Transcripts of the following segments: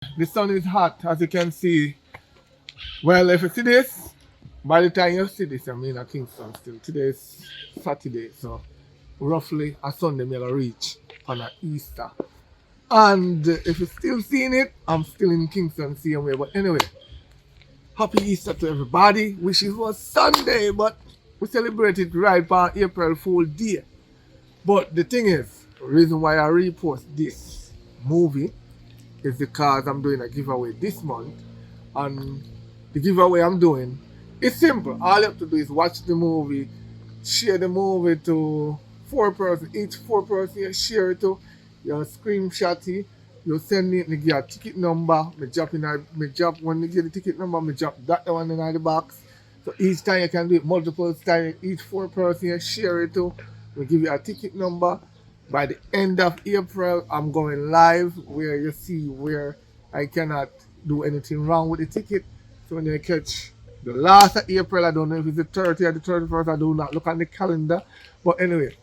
The sun is hot, as you can see. Well, if you see this, by the time you see this, I'm in Kingston still. Today is Saturday, so roughly a Sunday, I'm gonna reach on a Easter. And if you're still seeing it, I'm still in Kingston, same way. But anyway, happy Easter to everybody. Wish it was Sunday, but we celebrated right on April Fool Day. But the thing is, the reason why I repost this movie is because I'm doing a giveaway this month. And the giveaway I'm doing is simple. All you have to do is watch the movie, share the movie to 4 persons, each 4 person you share it to, you screenshot it, you send it, you get a ticket number, when you get the ticket number, me drop that one in the box. So each time you can do it multiple times, each 4 person you share it to, we give you a ticket number. By the end of April, I'm going live where you see where I cannot do anything wrong with the ticket. So when you catch the last of April, I don't know if it's the 30th or the 31st, I do not look on the calendar. But anyway,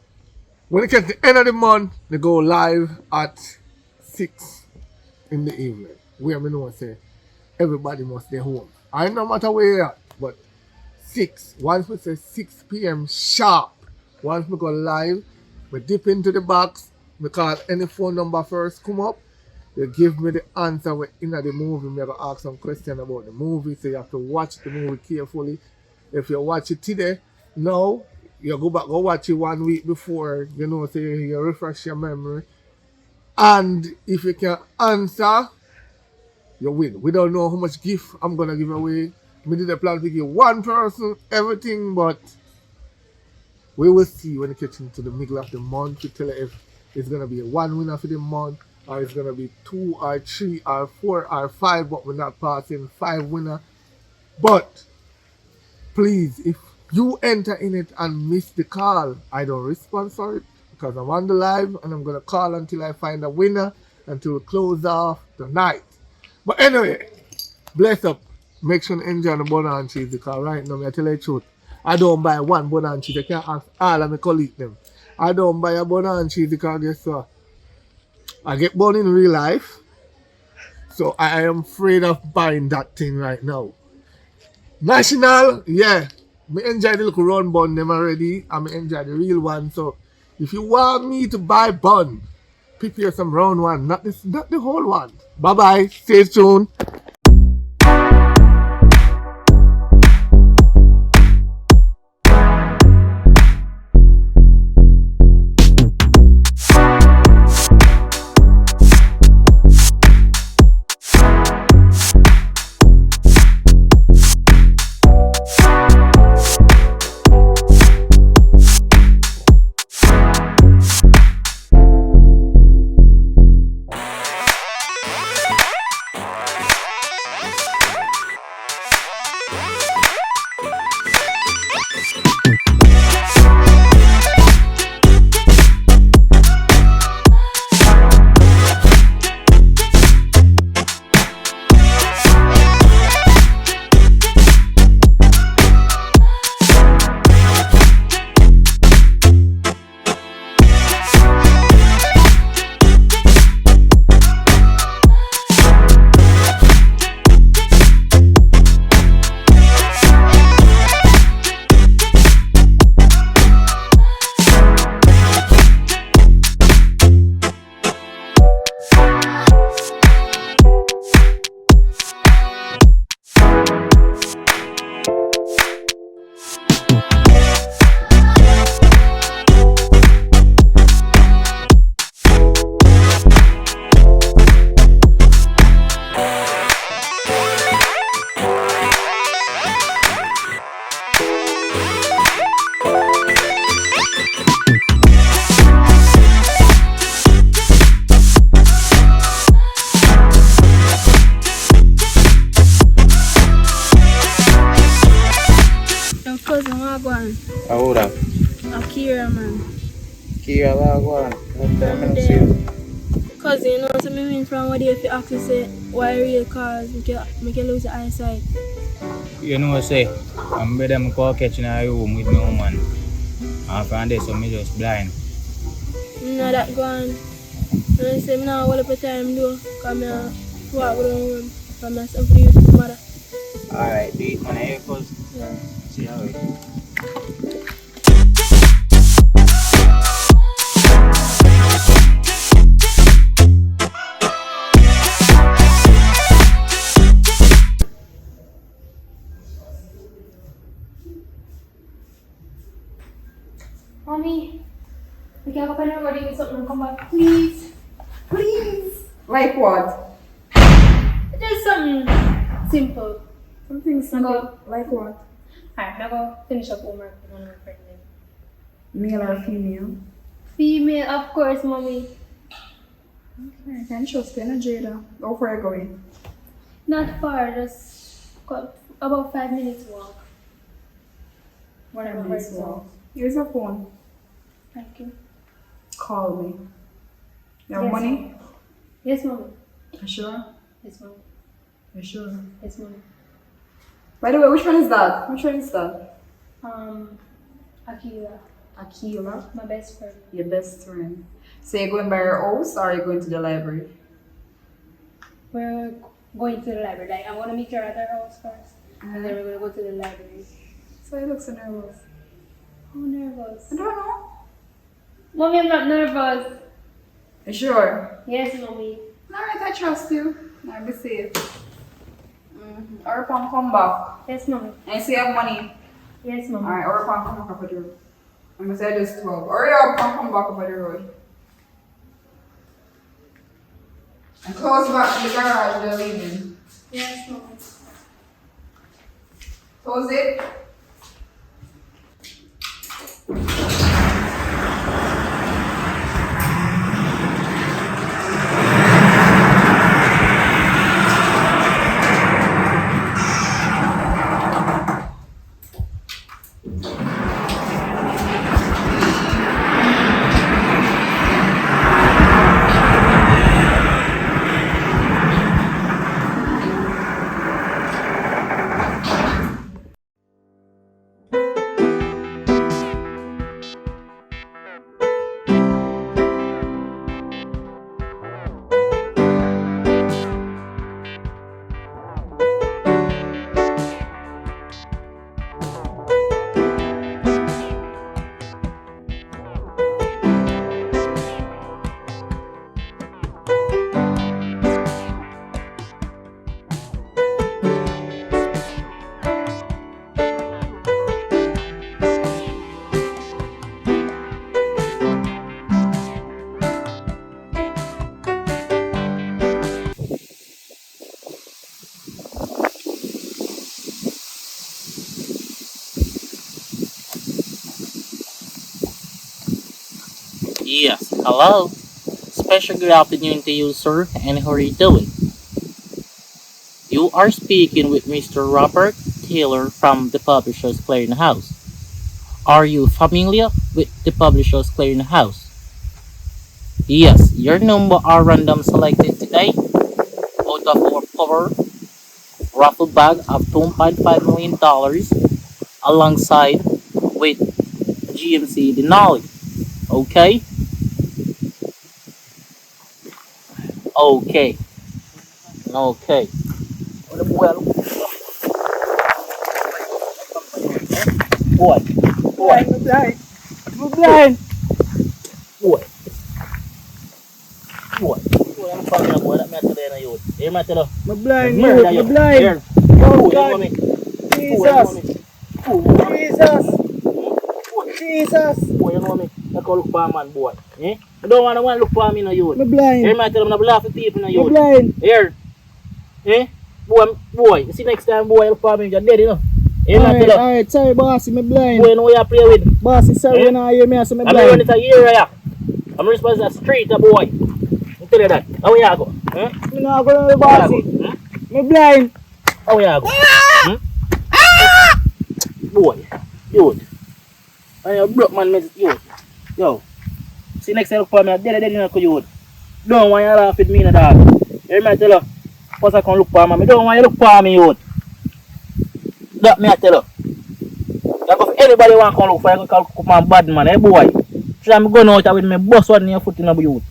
when you catch the end of the month, they go live at 6 in the evening. Where me know say everybody must stay home. I no matter where you're at, but 6. Once we say 6 p.m. sharp, once we go live, we dip into the box, because any phone number first come up, you give me the answer in the movie. I'm going to ask some question about the movie, so you have to watch the movie carefully. If you watch it today, now, you go back, go watch it 1 week before, so you refresh your memory. And if you can answer, you win. We don't know how much gift I'm going to give away. We did a plan to give one person everything, but we will see when it gets into the middle of the month to tell you if it's going to be one winner for the month, or it's going to be 2 or 3 or 4 or 5, but we're not passing 5 winner. But please, if you enter in it and miss the call, I don't respond for it, because I'm on the live and I'm going to call until I find a winner, until we close off the night. But anyway, bless up. Make sure you enjoy the butter and cheese, because right now, I tell you the truth, I don't buy one butter and cheese. I can't ask all of my colleagues them. I don't buy a butter and cheese because guess what? I get born in real life, so I am afraid of buying that thing right now. National, yeah, me enjoy the little round bun them already, and me enjoy the real one. So if you want me to buy bun, prepare some round one, not the whole one. Bye bye, stay tuned. Ahora. Akira, man. Kira Wagwan. Long time I don't see you. Cause you know, so me went from what if you actually say why real cars make you lose your eyesight. You know what I say? I'm better to go catch in a room with no woman. And from there, so me just blind. You know that gone. And I say, me now all up the time though. Cause me walk down from myself to use the mother. Alright, do it man, here first. Yeah. See how it is. Mommy, we can go up and everybody get something and come back, please. Please. Like what? Just something simple. Something simple. Like what? Alright, now go finish up homework with one of my friends. Male or female? Female, of course, mommy. Okay, I can trust you, Jada. Go for it, going. Not far, just about 5 minutes walk. Whatever. Nice walk. Here's your phone. Thank you. Call me. You have Yes. money? Yes, mommy. You sure? Yes, mommy. You sure? Yes, mommy. By the way, which one is that? Which one is that? Akila, Akila, my best friend. your best friend. So you're going by your house or you're going to the library? We're going to the library. Like, I'm going to meet her at her house first. And then we're going to go to the library. So you look so nervous. How nervous. I don't know. Mommy, I'm not nervous. You sure? Yes, mommy. Alright, I trust you. I'll be safe. Or upon come back. Yes, mommy. And you say you have money. Yes, mommy. Alright, or upon come back up the road. I'm gonna say just 12. Hurry up and come back up the road. And close back the garage they're leaving. Yes, mommy. Close it. Yes, hello. Special good afternoon to you, sir, and how are you doing? You are speaking with Mr. Robert Taylor from the Publishers Clearinghouse. Are you familiar with the Publishers Clearinghouse? Yes, your number are random selected today out of our power raffle bag of $2.5 million alongside with GMC Denali. Okay? Okay. Okay. Boy. Boy. Blind. Boy. Boy. Boy, I'm fucking up, boy. That matter there na yun. Here, matter na. My blind. Murder My yun. blind. Here. Oh Boy, God. you want me? Jesus. Boy, Jesus. Jesus. boy, you know me? I call look for a man, boy. Eh? I don't want to look for me na yun. My blind. Here, matter na laugh at people na My yun. blind. Here. Eh? Boy. You see next time, boy, look for me. You're dead, you know. Here, matter na. Alright, sorry, bossy. My blind. Boy, you know what you play with. Bossy, sorry, Eh? you know, hear me, I say my I'm running blind. it a year, yeah. I'm responsible for street, boy. I tell you that. How you go? Eh? Me not go to the How bossy. you go? My blind. How you go? Boy, youth. And you broke man, youth. Yo. See next time look for me, I'm dead, you know, youth. Don't want you to laugh with me, no dog. Hear me, I tell you. First I come look for me. Don't want you to look for me, youth. That me, I tell you. Like if anybody want to come look for you, I can come on bad man, eh, boy. So I'm going out with me, boss one in your foot in the youth.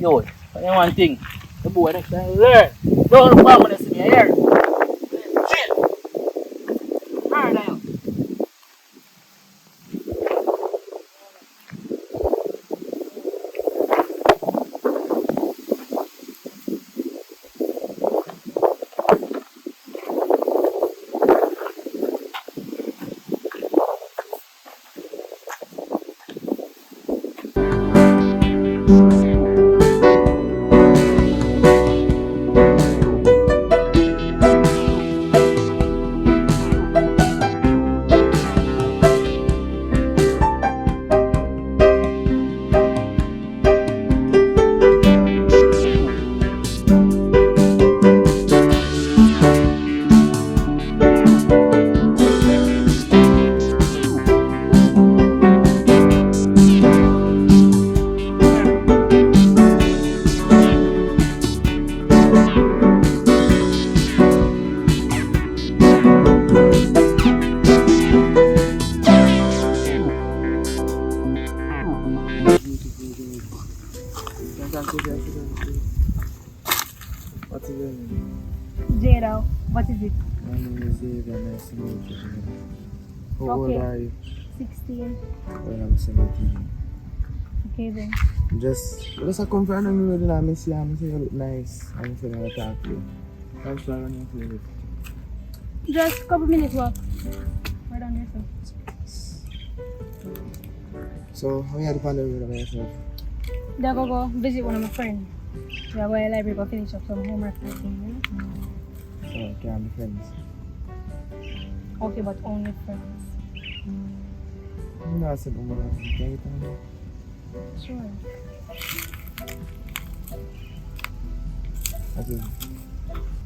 Youth. And one thing, the boy next time learn. Don't look for in your hair. Shit. Alright now. What is your name? Jada, what is it? My name is Xavier. Nice to meet you. How old Okay. are you? 16. Well, I'm 17. Okay then. Just a come from the road and I miss you. I say you look nice. I'm saying I talk to you. I'm sorry when you feel it. Just a couple minutes walk. Right on there, sir. So, how you had to the road by yourself? Then I go visit one of my friends. We are going to the library to finish up some homework and things, So, I can't be friends. Okay, but only friends. No, I said, can you tell me? Sure. What is it?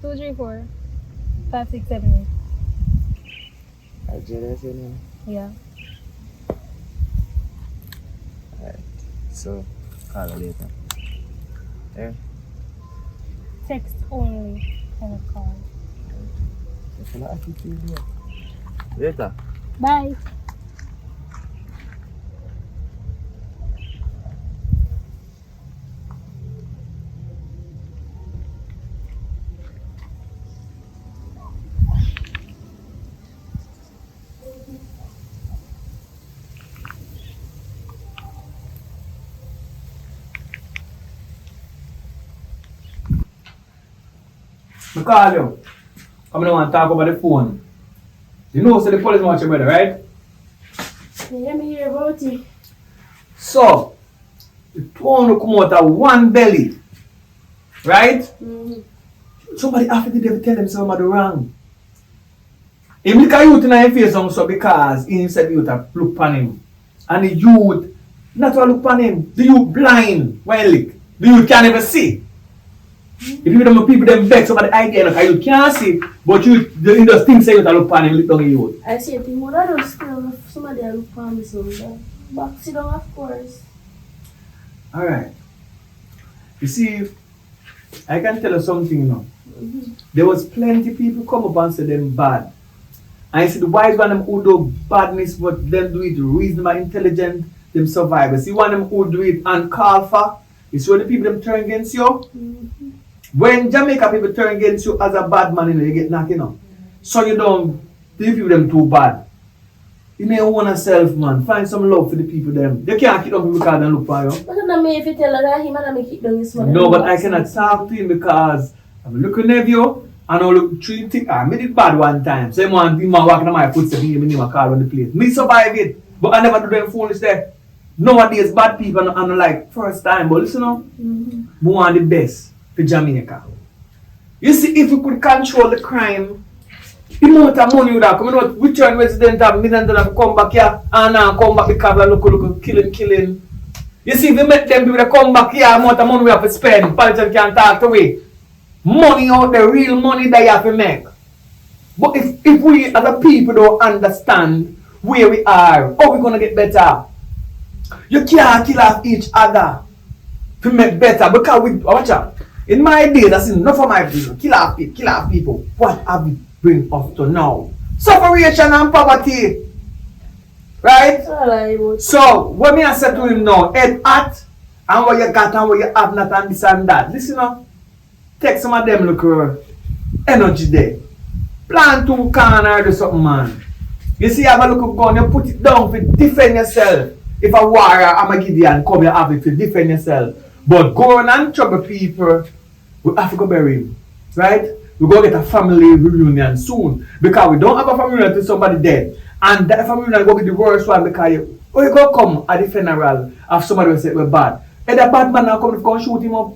2, 3, 4, 5, 6, 7, Jada, is your name? 8. Yeah. Alright. So, call her later. Yeah? Text only kind of call. That's an attitude here. Later. Bye. I call you. Come on and talk over the phone. You know, so the police want your brother, right? Let me hear about it. So, the phone come out of one belly, right? Somebody after the devil tell them somebody wrong. He look at youth in his face also because he said the youth have look upon him. And the youth, not to look upon him, the youth blind, well, the youth can't even see. If you them people them beg somebody idea look you can't see, but you the industry things say you to look upon him, look down at you. I say, the mother don't still if somebody look for me, so back sit down, of course. Alright. You see, I can tell you something now. There was plenty people come up and say them bad. And you see the wise one them who do badness, but them do it reasonable, intelligent, them survive. See one them who do it and call for, you see when the people them turn against you? When Jamaica people turn against you as a bad man, you get knocked, So you don't leave people them too bad. You may own yourself, man. Find some love for the people them. They can't keep them because they look for you. But then me if you tell her that him and me keep down his mother. No, but I cannot talk to him because I'm looking at you and I look three things. I made it bad one time. So I be walking on my footsteps and me my car on the place. Me survive it, but I never do them foolish there. Nowadays bad people and like first time, but listen up. We want the best for Jamaica. You see, if we could control the crime, the amount of money would have come. You know, return resident have millions of dollars come back here and now come back because of look killing. You see, if we make them people come back here, the amount of money we have to spend, politicians can't talk away. Money out there, real money that you have to make. But if we as a people don't understand where we are, how we going to get better? You can't kill off each other to make better because we, watch out. In my days, I see enough of my people, kill off people. What have we bring us to now? Separation and poverty. Right? That's all I would. So, what me I said to him now, head at and what you got and what you have not and this and that. Listen up. Take some of them look energy there. Plan two corner or something, man. You see, have a look gun, you put it down to defend yourself. If a warrior, I'm a Gideon, come you have it to defend yourself. But going and trouble people, we have to go bury him. Right? We're going to get a family reunion soon. Because we don't have a family reunion till somebody dead. And that family reunion will be the worst one because you go come at the funeral of somebody who said we're bad. And the bad man now come to go shoot him up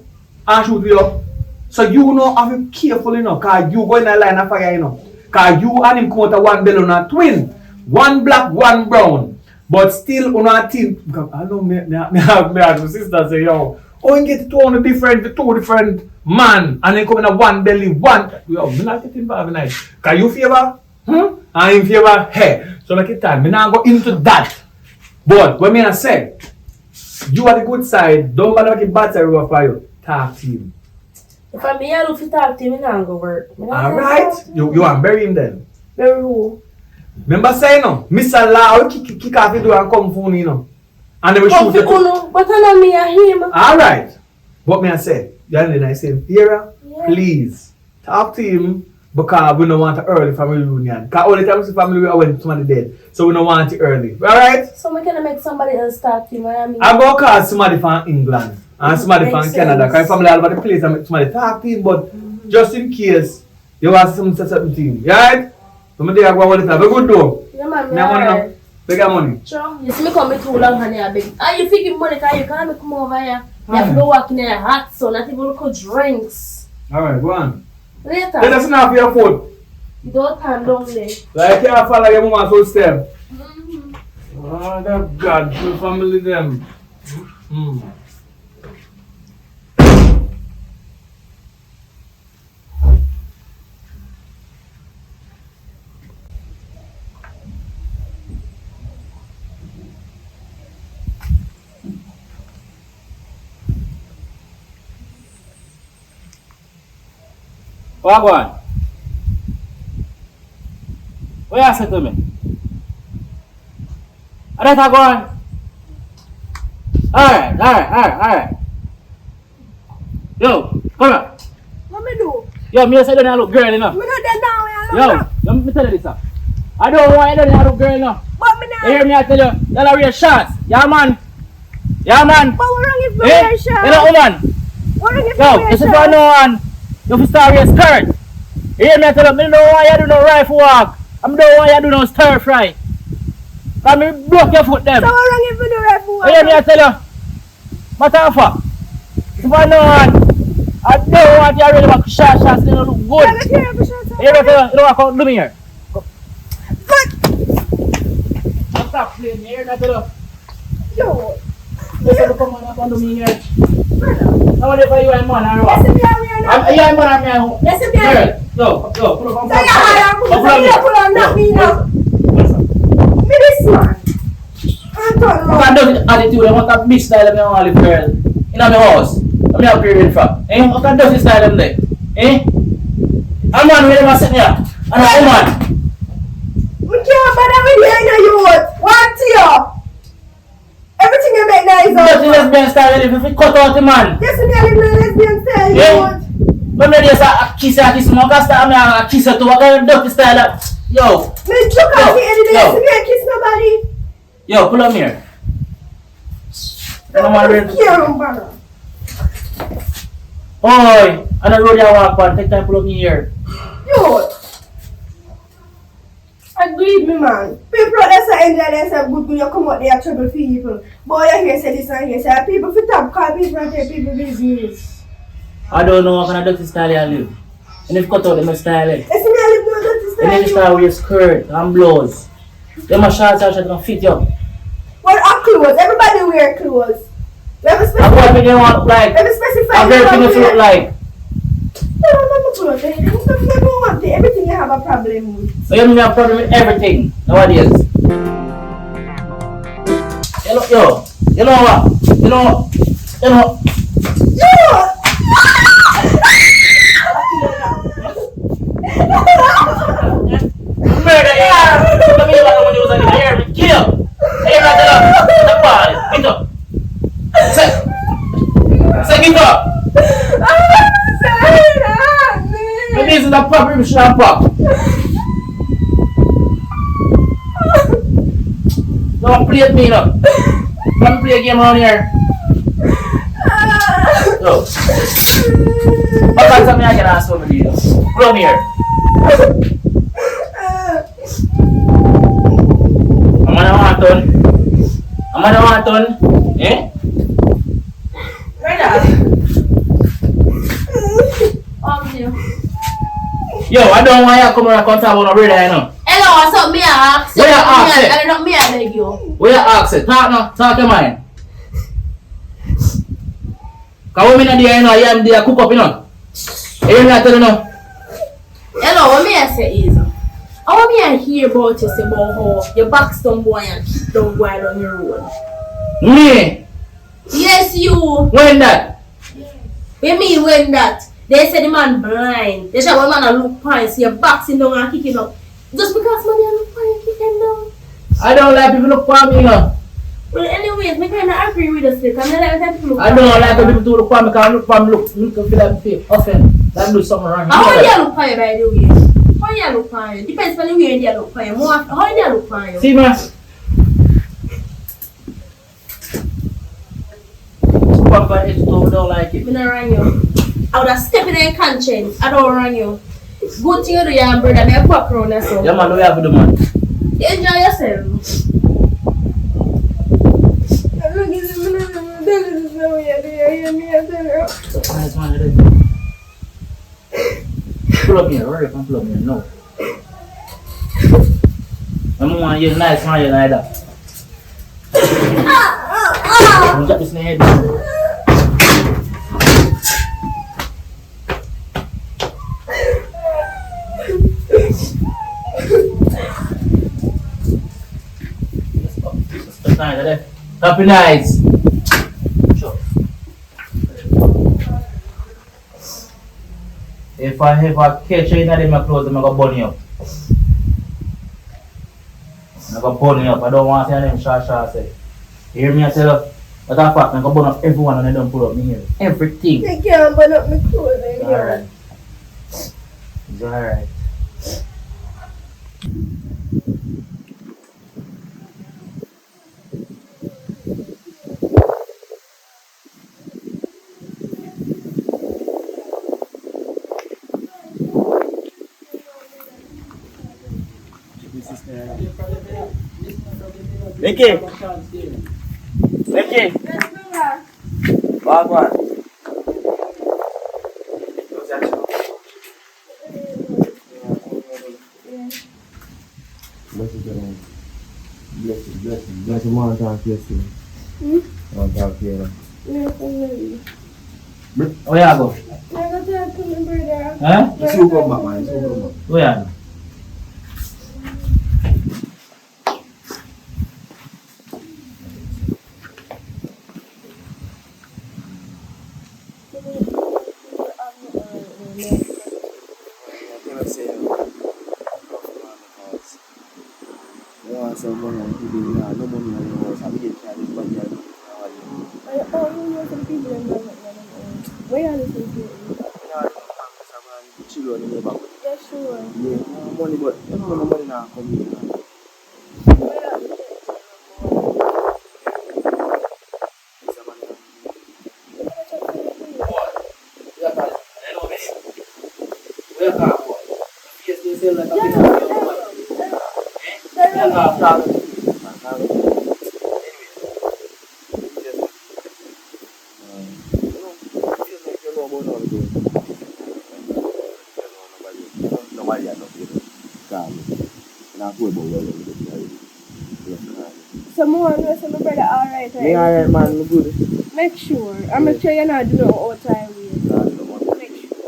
and shoot you up. So you know, have to be careful, you know, because you go in a line of fire, you know. Because you and him come out of one belly on a twin. One black, one brown. But still on a team. Because I know me have my sister say, yo, oh, you get two different man. And then come in a one belly, one. Yo, me not get involved in that. Because you favor, and in favor, hey. So like it time, me not go into that. But when me say, you are the good side, don't bother make it bad side over for you. Talk to him. If I'm here, if you talk to him, I'm not going to work. Alright, you want bury him then. Bury who? Remember saying no, Mr. Lau kick off the door and come phone you know. And then we shoot it. But I know me and him. Alright. But me I say, you know I say, Tara, please talk to him because we don't want an early family reunion. Because all the time we see family reunion when somebody dead. So we don't want it early. Alright? So we can make somebody else talk to him. I'm going to call somebody from England and somebody from Canada. Because family all over the place and make somebody talk to him. But just in case you want something to him. Alright? So I go all the time. We good though. Yeah, man. Me have money now. Big money. Sure. You see me come too long, honey. I beg. Ah, you think money? Cause you can't come over here. You have to go walk in a hot sun. Not even look at drinks. Alright, go on. Later. Tell us enough for your food. You don't turn down there. Like you follow your mama so step. Oh, that God, the family them. Wagwan. What you say to me? Alright, Wagwan. Alright. Yo, come here. What me do? Yo, me say don't look girl enough. Me not dead now. Yo, let me tell you this. I don't want you to look girl enough. But me not. You hear me? I tell you, y'all are real shots. Yeah, man. But what wrong if me wear shirt? You know, woman. What wrong if Yo, me wear this is shirt? for no one. You have to start your skirt. You hear me? I tell you, I don't want you to do no rifle walk. I don't want you to do no stir fry. Because me broke your foot them. So what wrong if me do rifle walk? You hear me? I tell you, matter of fact, this is for no one. I don't want you to really walk shots. They don't look good. I don't care if you shirt. You hear me? I tell you, you don't walk out. Do me here. Go. Stop playing. You hear me? I tell you. Yo. You say, come on up and do me here. How are you and man or what? Yes, me are. Yeah, man, I'm Yes, me are. Yo, pull up. So you pull on not me now. Me this man. I'm talking I about. can't do the attitude. I want that bitch style of me olive girl. In my house. I'm not period from. I can't do this style of there. I'm man who never sit here. And a woman. We can't bother with you in the youth. What to you? Everything you make now is That's the over. lesbian style if you cut out the man. Yes, me are living a lesbian style, Yeah. youth. When me just a kiss, more casta, I'm a kiss too. What kind of dirty style that? Yo. Me joke out the end of the day. Yo. So me I kiss nobody. Yo, pull up here. I don't want to Care, brother. Oi, on the road you walk on, take time pull up here. Youth. Agreed, me man. People that say enjoy themselves good when you come out there trouble for people. Boy, you hear say this and here say people fit up call people and tell people business. I don't know what kind of dirty style you live. And if you cut out them style it. Yes, me I live no dirty And style. then you start with your skirt and blouse. Them a shorts are gonna fit you. Well, our clothes. Everybody wear clothes. Let me And specify. what do you want like? Let me specify. I'm very thing you look like. Everything you have a problem with. So you have a problem with everything nowadays. You know what? You know. Murder, yeah. Let me know when you was in the air, kill. Hey, right there. The body. Get up. Say. This is a pop, we should have pop. Don't play with me now. Come play a game around here. Go. Back on something I can ask for me. Come here. I'm gonna want on. Eh? Yo, I don't want you to come around and talk about no brother, you know. Hello, what's up, me ask? Where you ask it? I don't me I beg you. Where you ask it? Talk now. Talk your mind. Cause when me not there, you know, I am there cook up, you know. You know, tell you know. Hello, what me I say is, I want me I hear about you say about how your back some boy and don't go out on your road. Me? Yes, you. When that? What mean when that? They say the man blind. They say one man a look fine, see your boxing down and kicking up. Just because man a look fine, kicking down. I don't like people look for me, you know. Well, anyways, me kind of agree with us because I like people look I don't like people to look for me because look for me, look feel like me offend. That do something wrong. how do you look fine by the way? How do you look fine? Depends on the way you look fine. More, how do you look fine? See, man. Pop by this door, don't like it. Me not rang you. I would have stepped in your conscience. I don't rang you. Good thing you do, your brother. Me a walk around and so. Yeah, man, what you have to do, man? Enjoy yourself. Nice, man. Pull up here, hurry up and pull up here, no. I'm want you nice, man, like that. I'm got this in the head. That's nice, happy nights. Sure. If I catch you in my clothes, I'm gonna burn you up. I'm gonna burn you up. I don't want to see your name Shasha say. You hear me? I tell you, but that fact, I'm gonna burn up everyone and I don't pull up me here. Everything. I can't burn up my clothes. It's alright. It's alright. Nicky! Nicky! Wagwan! Bless him, man, talk to you soon. I'll talk to you. Oh yeah, go. Huh? Soon come back, man. Soon come back. Oh yeah. Some money and people, no money on the house. I'm getting tired of money. Where are you listening Children in the back. Yeah, sure. Yeah, money, but you know, no money now come here. Someone knows my brother alright, right? Me alright, man, me good. Make sure. I'm make sure you're not doing no outside way. Make sure.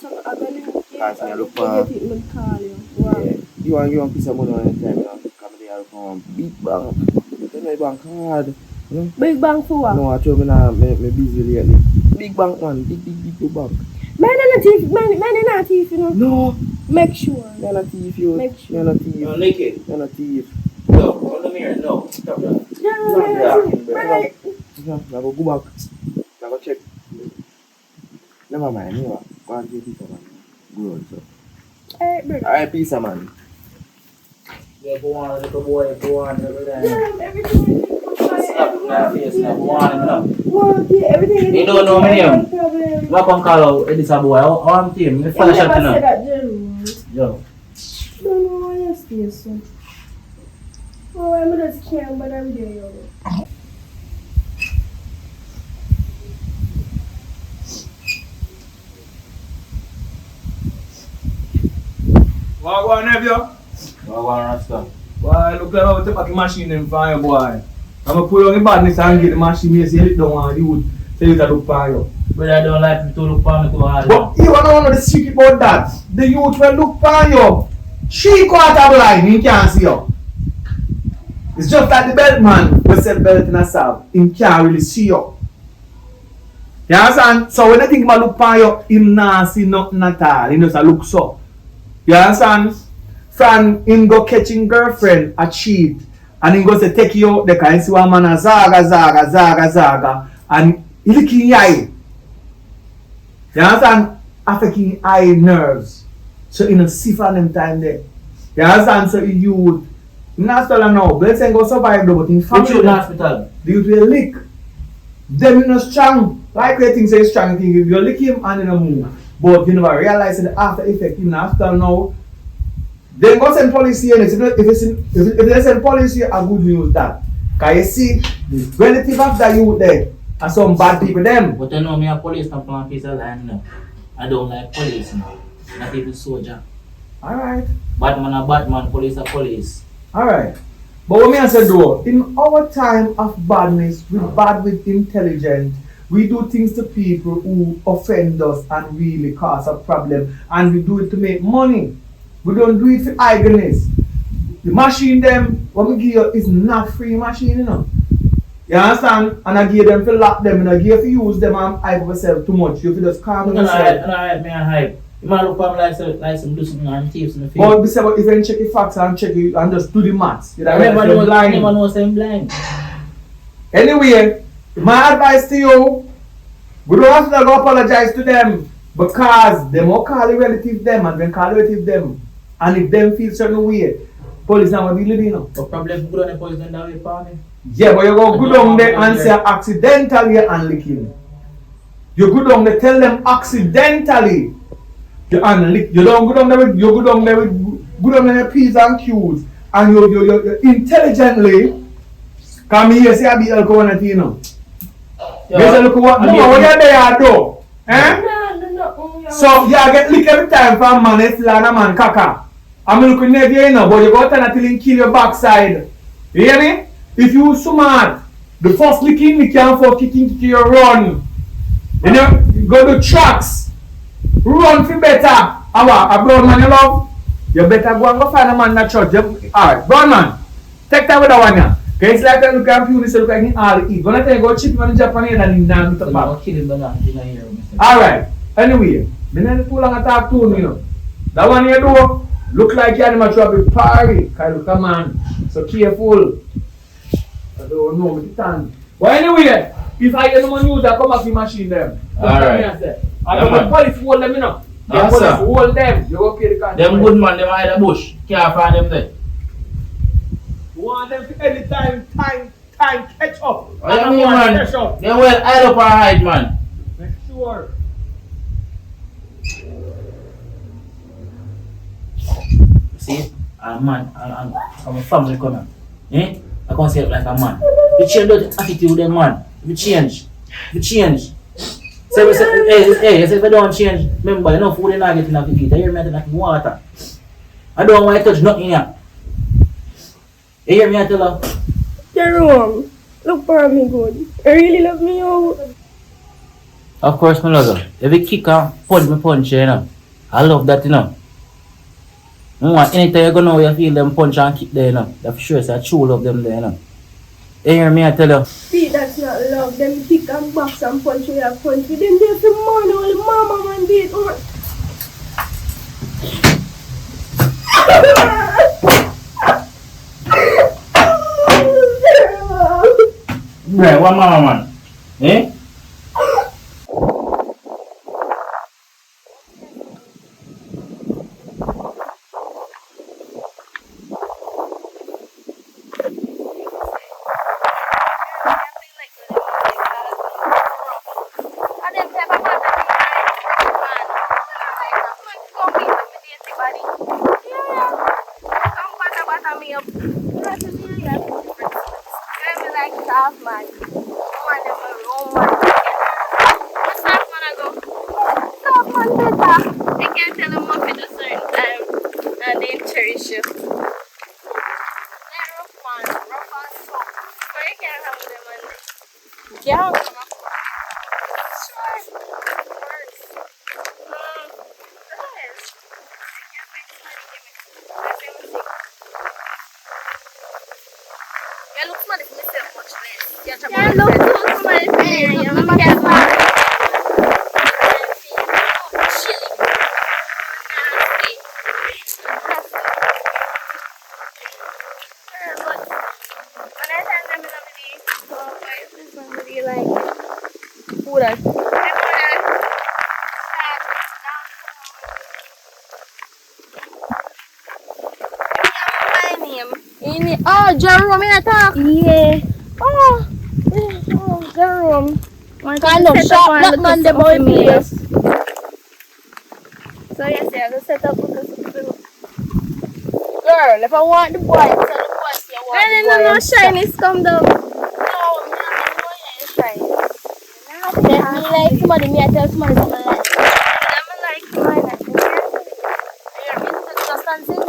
So I'm gonna Look for call you. Wow. yeah. You want piece of money on your time, you know, come there from big bank. You know, bank hard. You know? Big bang for what? No, I told me now, me busy lately. Big bank, man, big bank. Man, I'm not thief, man, I'm not thief, you know. No, Make sure. you're not thief, you. Make sure. You're not thief. You're naked. You're not thief. No, come here. No. Stop that. Brother, Now go back. Now go check. Never mind, you know. Go and get it, man. Good, so. Alright, brother. Alright, peace, man. Yeah, go on, little boy, go on, every time. Yeah, everything is Slap in my face now, go on, you know. well, yeah, everything is You don't know my name? no problem. What come call out Edisa boy? How I'm team? You You flash never up, you know. said that, Jerome. Yo. Don't know why you stay so. Oh, I'm just can't, but I'm there, yo. What go on, nephew? What go on, Rasta? Boy, look like I take back the machine in for you, boy. I'm gonna pull on the badness and get the machine here, say it don't want you. Say it look for you. But I don't like me to look for me too hard. But you don't know the secret about that. The youth will look for you. 3/4 blind, he can't see you. It's just like the belt man will sell belt in a sab. He can't really see you. You understand? So when I think about look for you, him not see nothing at all. He just a look so. You understand? From him go catching girlfriend a cheat. And he go say take you out there and see one man a zaga. And he look in your eye. You understand? Affecting eye nerves. So in a see for them time there. You understand? So you in hospital now, bless and go survive though, but in Which family you in hospital? the youth will lick. Them you know strong. Like they think say strong thing, if you lick him and in a move. But you never realize the after effect in hospital now. Then go send police here. If they send police here, a good news that. Cause you see, the relative of that youth there are some bad people them. But you know me a police come from a piece of land now. I don't like police now. Not even soldier. Alright. Batman a Batman, police a police. Alright. But what me I say though, in our time of badness, we bad with intelligence, we do things to people who offend us and really cause a problem, and we do it to make money. We don't do it for idleness. The machine them, what we give you is not free machine, you know. You understand? And I give them to lock them, and I give you to use them and hype yourself too much. You have to just calm yourself. Alright, me a hype. You might look for me like some do something on tips in the field. But we say, but if you check the facts and check it and just do the maths, you I never know I'm blind. Anyway, my advice to you, we don't have to go apologize to them because they will call the relative them and then call the relative them. And if them feel certain way, police not going to be living, you know. But probably good on the police that way for me. Yeah, but you go good down there and say accidentally and licking. You go down there, tell them accidentally. You don't go down there with, you go down there with, go down there with P's and Q's. And you intelligently, come here, say I be alcohol, you know. You say, look what you're there, though. Eh? No. So, you get lick every time from man, it's like a man, kaka. I'm looking at you, you know, but you go to till kill your backside. You hear me? If you smart, the first licking, you can't for kicking you run. You know, go to tracks. Run for better. A brown man you love, you better go and go find a man in the church. Alright, brown man, take that with that one here. Okay, it's like that look at you, so look at him all eat. Gonna tell you go chip him on the Japanese and him down to the back. Alright, anyway, me not too long to talk to him, you know. That one you do, look like you animal to a party. Cause look, come on, so careful. I don't know with the time. But anyway, if I get no one use, I come back to the machine them. Alright. I don't want police hold them, you know. The police hold them. You go pay the cost. Them good man, them hide the bush. Can't find them there. You want them to any time catch up. I don't know, man. They well hide up or hide, man. Make sure. See, a man, I'm a family coming. Eh? I can't say it like a man. You change the attitude, then man. You change. So we say, hey, if I don't change, remember, you know, food is not getting enough to eat. I hear me I tell water. I don't want to touch nothing here. You hear me I tell her? Jerome, look for me good. You really love me, oh. Of course, my love. Every kick and punch, you know. I love that, you know. Anytime you go now, you feel them punch and kick there, you know. That's for sure, so I true love them there, you know. You hear me I tell you? See, that's not love. Them kick and box and punch with a punch. Them there for money, only mama man did. Right, what mama man? Eh? soft man. Man, them a round man. The soft man I go. Soft man better. I can't tell them what at a certain time. And they cherish you. They're rough man. Rough and soft. But you can't have them and you can't have them. Sure. Worse. Yes. You look smart if you say much less. You look too smart if you look at smart. Chilly. Nasty. But when I tell them somebody like who that? Oh, Jerome, you talk? Yeah. Oh, Jerome. Kind of shop that man the boy place. So yes, I will set up because girl, if I want the boy, tell the boy say I want the boy. No shyness come down. No, I'm shiny. Let me like somebody, me I tell somebody something like I'm like mine. You're just dancing.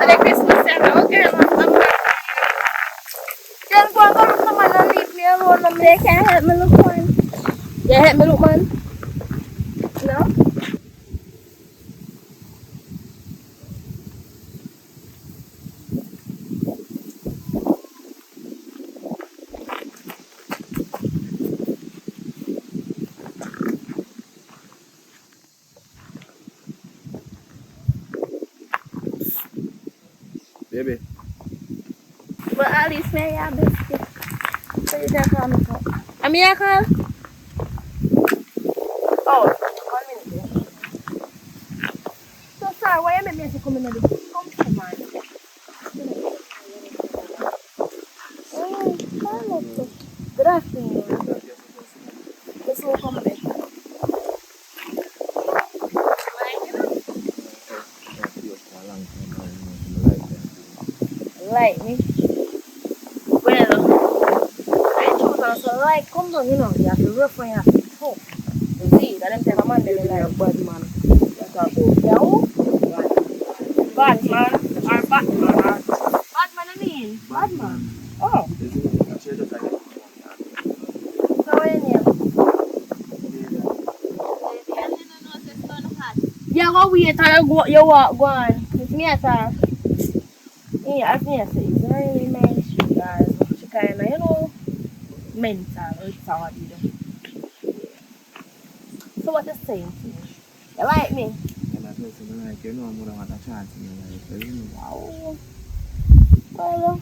The Christmas time, okay, just go and come to someone and leave me alone. They can't help me look man. You help me look man? No? Baby. But at least me have biscuit. So you can call me come. I'm here, call? Oh, 1 minute. So sorry, why you make me have to come in and come man? Good afternoon. Let's walk on back. Like me? Well, I choose also like come down, you know, you have to rough and you have to tough. You see, that them type of man they like bad man. Yeah, who? Batman or Batman? Batman I mean? Batman. Oh. So what your name? Yeah, go wait or you walk, go on. It's me at all. Yeah, I think it's very nice, you guys. She kind of, you know, mental or retarded. So what you saying to me? You like me? You know I'm gonna want a chance in your life. Wow. Well,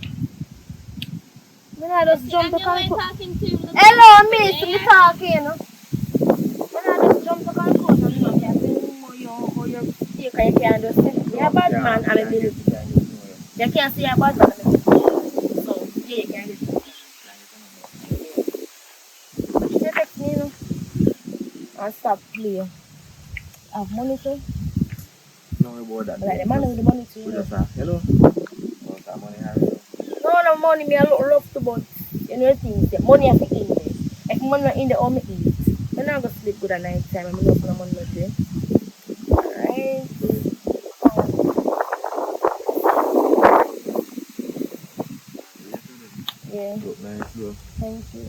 when I just jump to conclusion. Hello, miss, we talking. When I just jump to conclusion, you know, I think how you speak and you can't just say, you're a bad man, and I mean it. You can't say you're a bad man, and I mean it. So, yeah, you can't get it. You text me, you know, and stop playing. Have money too? No, about that. Like the man with the money too, you know. Hello? What's that money, Harry? No money, me a lot rough to but you know things, the money have to in there. If money not in there, all me eat. I'm not going to sleep good at night time, I'm not going to money nothing. Alright. Yeah. Nice, bro. Thank you.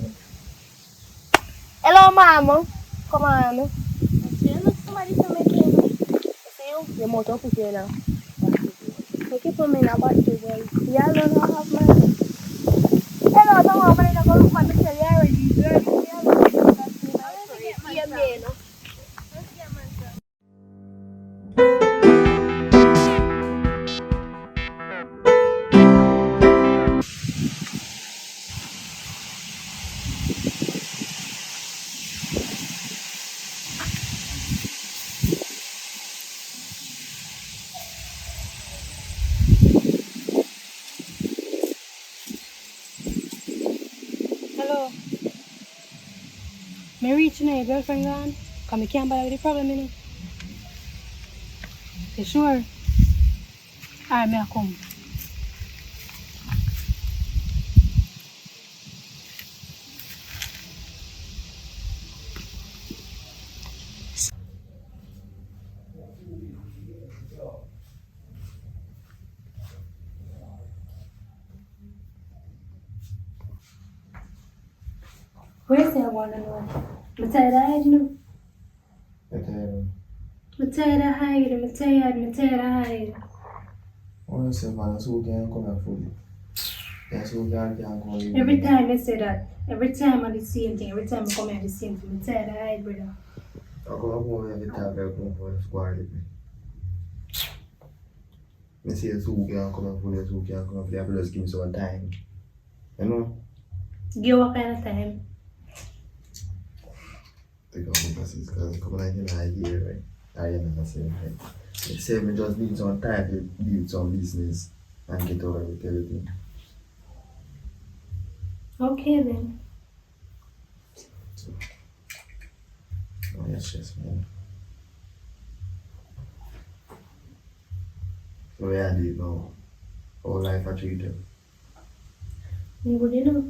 Hello, mama. Come on. See, look, somebody to make you. See you? Your motor put you now. Take it from me now, but you will. Yeah, I don't have money. Hello, don't have money. I'm going to look at me tell you already. Girl, yeah, let's get my stuff. Let's get my stuff. Hello. Me reaching your girlfriend gone? Cause I can't bother with the problem, you know. You sure? Alright, me I come. wanna know. I'm tired of hiding. You I tell you. I'm tired of hiding. I'm tired of hiding. Honestly, man, so can't come and fool you. Yeah, so can't go in. Every time I say that, every time I do the same thing, every time I come here the same thing, I'm tired of hiding, brother. I come home every time I come for the squad with me. I say so can't come and fool you, so can't come and fool you. I just give me some time. You know? Give what kind of time? Take out my glasses because come like in a year, right? I never say anything. They say me just need some time to build some business and get over with everything. Okay then. So, oh yes, yes, man. So where I did now? All life I treated. I'm good enough.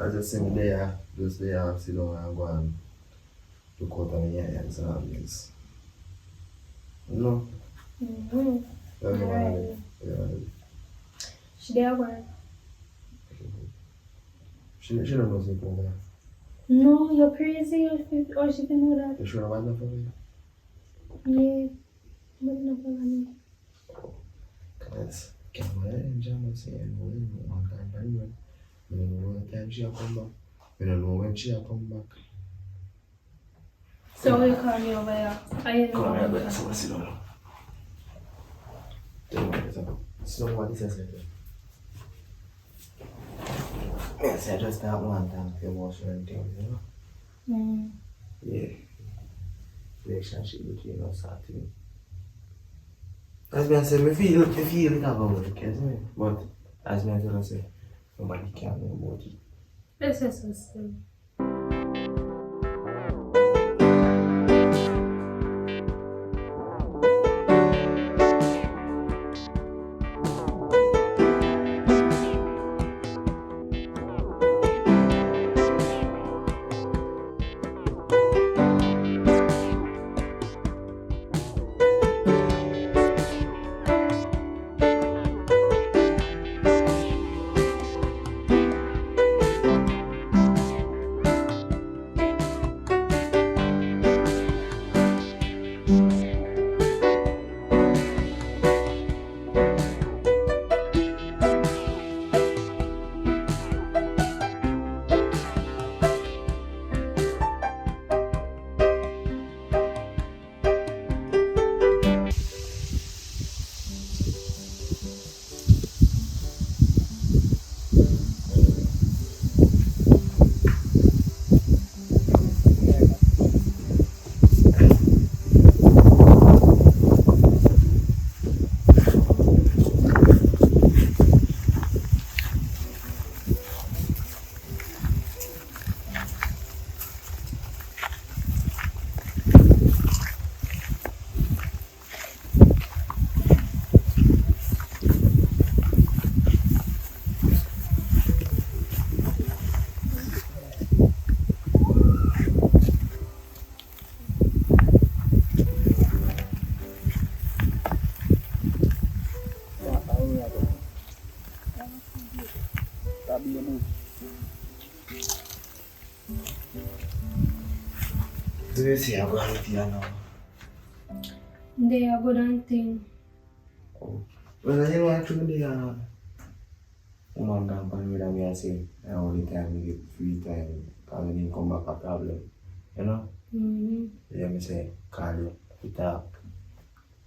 I just say me there, just there, sit down and go and look out on the hands and all this. You know? Mm-hmm. That's what I Alright. do. Yeah. She there work? She don't know something like that. No, you're crazy or she can know that. You sure about that for me? Yeah. But no problem. Because camera and Jama saying, no, you know, one time very well. We don't know what time she'll come back. We don't know when she'll come back. So you call me over here? I didn't Come on, know. brother, so sit down. Don't worry, sit down, what this is like. Yes, I just that one time for emotional things, you know? Mm. Yeah. Relationship between us, I think. As I said, I feel it about it, isn't it? But as I said, nobody can know about it. This is so silly. Do you see I'm going with you now? They are good and thing. Oh. Well, you know, actually, woman can come with me and say, I only time we get free time, because when you come back a problem. You know? Mm-hmm. Yeah, me say, call you, we talk.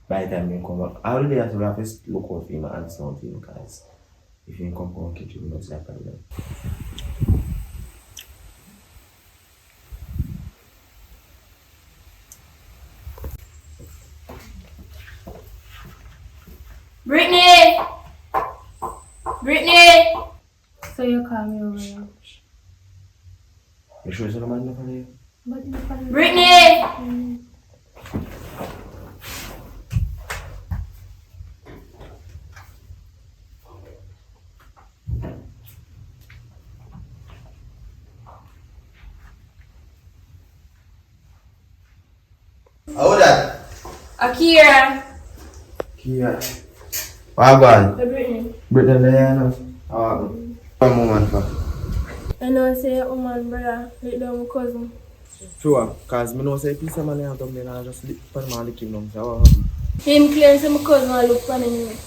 By the time you come back, I already have to look out for him and answer out for him, because if you come home, catch you, it's like a problem. Brittany! Brittany! So you call me over here? You sure it's not a man for you? But you call me. Brittany! How that? Akira! Kia. Wagwan. The Brittany. Brother Leon, one moment for. I know say your woman brother, like them cousin. Sure, cause me know say piece of money and come then I just lick for him and lick him down. So Him claim say my cousin and look for him.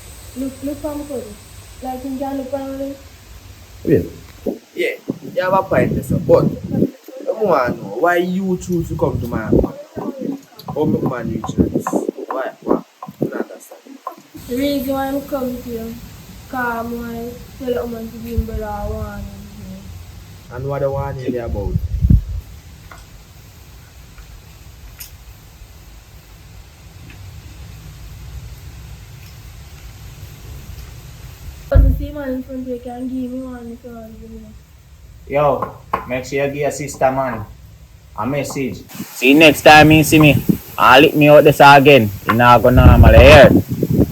Look for my cousin. Like him can look for him. wait. Yeah, you have a point there, sir. But I want to know why you choose to come to my apartment. How make man reach this? Why? Why? I don't understand. The reason why I come to you, because I want to tell your woman to give him brother a warning. And what the one you there about? But the same man in front of you can give me one if you want to give me. Yo, make sure you give your sister man a message. See next time you see me, I'll lick me out this again. You're not gonna normally hear.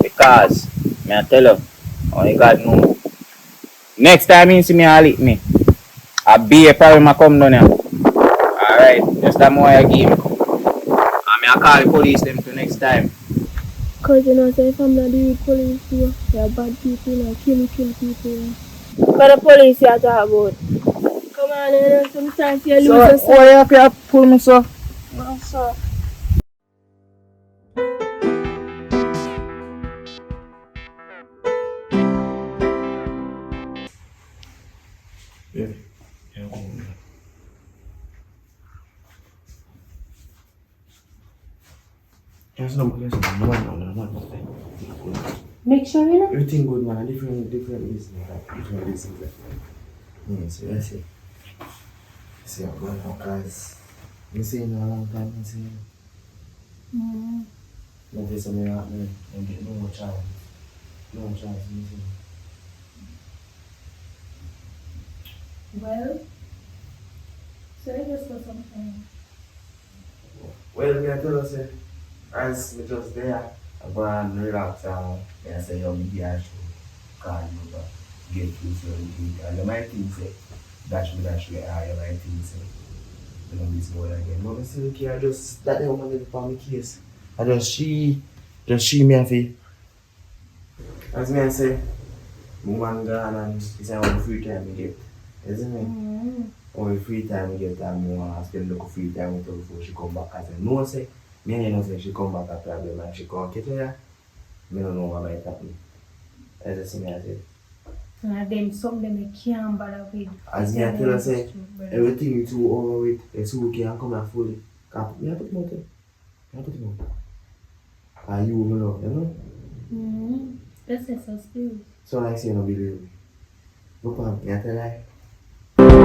Because, me I tell you, only God know. Next time you see me, I'll lick me. I'll be a problem I come down here. Alright, just that more I give. I call the police them to next time. Because you know, say if I'm not the police, they're bad people, you know, kill people. But the police you talk about. Come on, you know, sometimes you lose yourself. Why you have pull me so? No, sir. Yeah. Yeah, come on. There's no man. Make sure you know. Everything good, man. Different business, like different business. Yeah, so that's it. See, I'm going now, guys. I'm seeing a long time. I'm seeing. No, there's something happening. I'm getting no more chance. No more chance. I'm seeing. Well, so I just got something. Well, me I tell you, say, as me just there, I go and relax and I say, yo, me here show call you over, get you so you and you might think say, dash me, you might think say, you don't miss more again. But I say, okay, I just, that woman did for me case. I just she me and say, as me I say, woman gone and it's all the free time we get, isn't it? Only free time we get and we want to spend a little free time with her before she come back. I say, no, say, me and you know say she come back a problem and she can't get her. I don't know what might happen. As I see me, I say. And them something they can't bother with. As me I tell her, say, everything you too over with, it's okay and come and fully. Can't put me, I put him out there. I put him out. And you will know, you know? That's a suspicious. So like say, you don't believe me. Look on me, I tell her.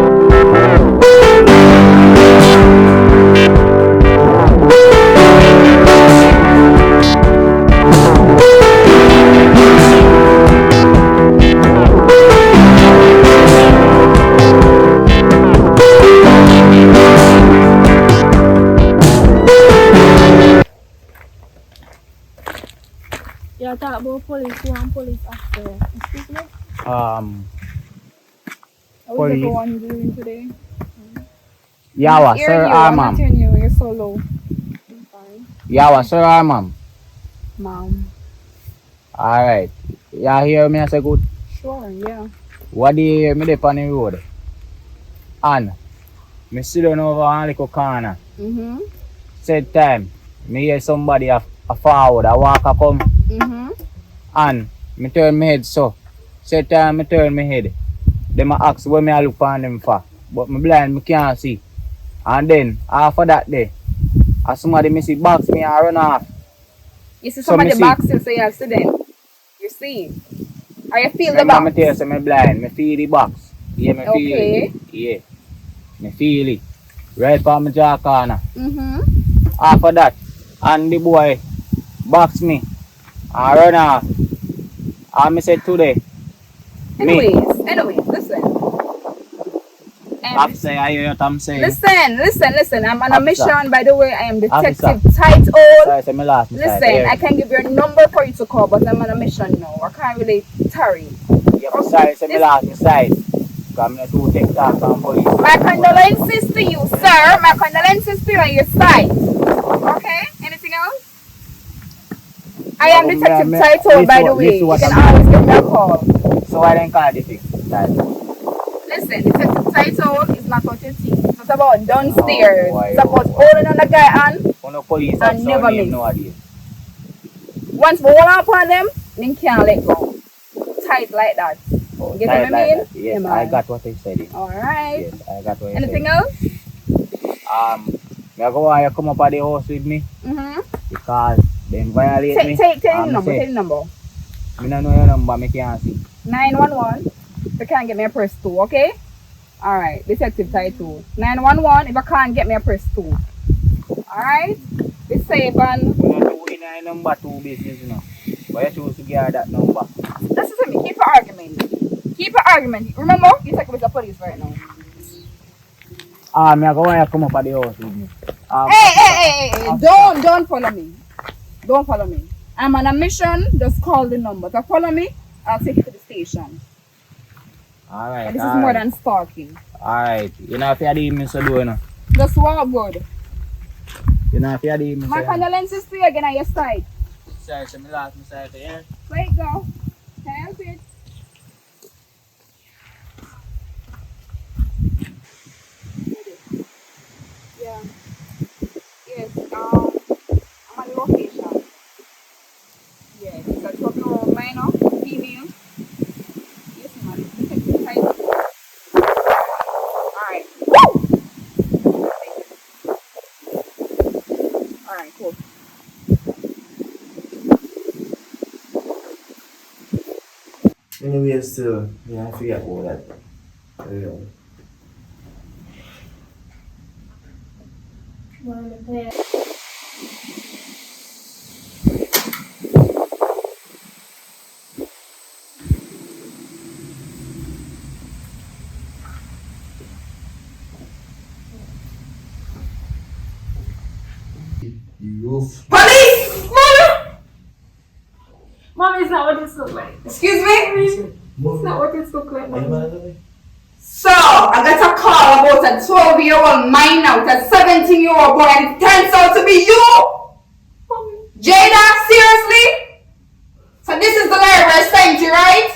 You talk about police, one police after. Excuse me? How is Police. everyone doing today? Yawa, Hear sir, you, I'm not hearing you, you're so low. I'm fine. Yawa, sir, ma'am. Mom. Alright. You hear me I say good? Sure, yeah. What do you hear me there on the road? And me sit down over on the little corner. Said time, me hear somebody a forward, a walker come. And me turn my head so. Said time me turn my head. Them a ask where me a look on them for. But me blind, me can't see. And then, after that day, as somebody me see box me and run off. You see So somebody me see- box you, so you accident. You see? Or you feel the Remember me box? tell you say me blind, me feel the box. Yeah, me feel Okay. it. Yeah. Me feel it. Right from my jaw corner. Mm-hmm. After that, and the boy box me and run off. And me said today, me, Anyways, listen. officer, I hear what I'm saying. Listen. I'm on a Officer. mission, by the way. I am Detective Officer. Tight Sorry, say me last. me Listen, sorry. I can give your number for you to call, but I'm on a mission now. I can't really tarry. Yeah, me sorry, say me last, me side. Because I'm not too take talk from police. My condolences to you, sir. My condolences to you on your side. Okay? Anything else? I am Yeah, Detective me- Title, by the this way. You what can I'm- always give me a call. So why then call it the fixed title? Listen, detective title is not what you think. It's not about downstairs. Oh, It's about boy. holding on the guy hand For no police and officer never name miss. nowadays. Once we hold up on them, then can't let go. Tight like that. Oh, You get tight what I like mean? that. Yes, Yeah, man. I got what you said. Alright. Yes, I got what you Anything said. else? Me I go want you come up at the house with me Mm-hmm. because them violate me. Take the And me number. say, Take the number. me don't know your number, me can't see. 911. If you can't get me, a press 2, okay? Alright. Detective title. 911. If you can't get me, a press 2. Alright? Be safe and We don't do in a number 2 business, you know. But you choose to give her that number. listen to me. Keep an argument. Keep an argument. Remember, you take with the police right now. Me I go want you come up at the house with me. Hey. Don't follow me. Don't follow me. I'm on a mission. Just call the number. So follow me. I'll take you to the station. Alright, But this is more than stalking. Alright, you know if you had the email so do you know. Just walk good. You know if you had the email My so condolences to you again on your side. sorry, so me last me side yeah. Let it go. Help it. Yeah. Yes. I'm at the location. Yes. It's a trouble minor, female. Yes, man. Detective title. Alright. Alright, cool. Anyway, still, yeah, I forget all that. Police! Mother! Mom, it's not what it looks like. Excuse me? It's not what it looks like, Mom. So, I got a call about a 12-year-old minor with a 17-year-old boy, and it turns out to be you? Jada, seriously? So this is the library I sent you, right?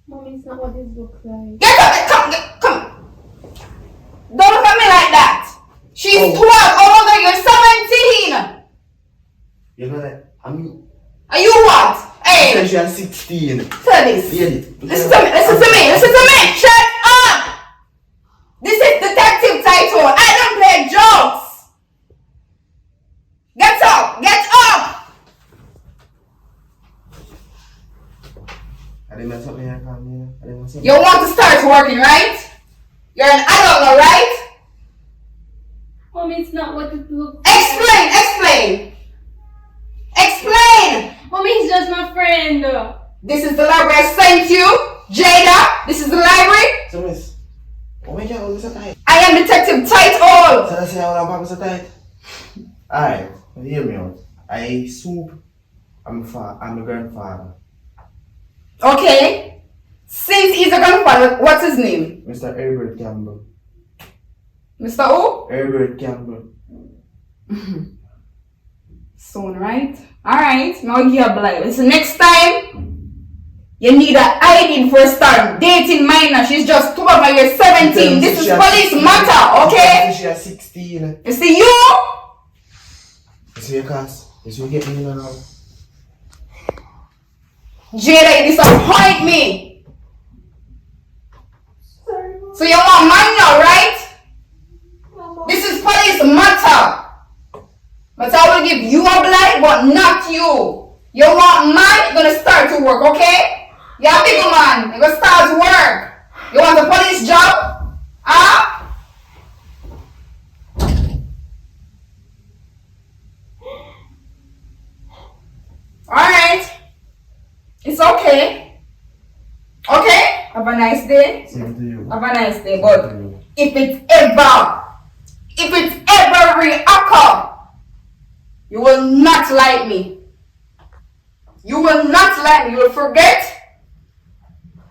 Mom, it's not what it looks like. Get up, come. Don't look at me like that. She's 12, older, you're 17. You know that? Are you what? Hey, She has 16. tell this. Yeah. Listen to me. Shut up. This is detective title. I don't play jokes. Get up. I didn't mess up here, come here. You want to start working, right? You're an adult now, right? Mom, it's not what it looks like. Explain. Mom, he's just my friend. This is the library I sent you. Jada, this is the library. So, miss, what make you hold this so tight? I am Detective Title. So, that's how I'm so tight. Alright, hear me out. I soup. I'm a grandfather. Okay. Since he's a grandfather, what's his name? Mr. Herbert Campbell. Mr. Who? Herbert Campbell. Soon, right? Alright, now you have blind. Listen, next time, you need a ID for start dating minor. She's just 12 and you're 17. This is police matter, okay? She has 16. You see you? You see your class? You see you get me in now? Jada, you disappoint me. So you want minor, right? This is police matter. But I will give you a blight, but not you. You want mine, you're gonna start to work, okay? You're a big man, you're gonna start to work. You want a police job? Huh? Alright. It's okay. Okay? Have a nice day. Same to you. Have a nice day. But if it's ever reoccur, you will not like me. You will not like me. You will forget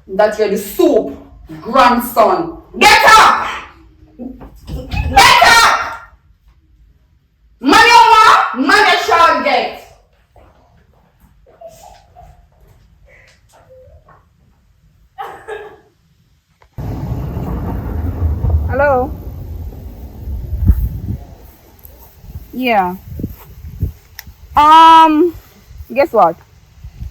that you're the soup grandson. Get up! Get up! Man you want, man you shall get. Hello? Yeah. Guess what?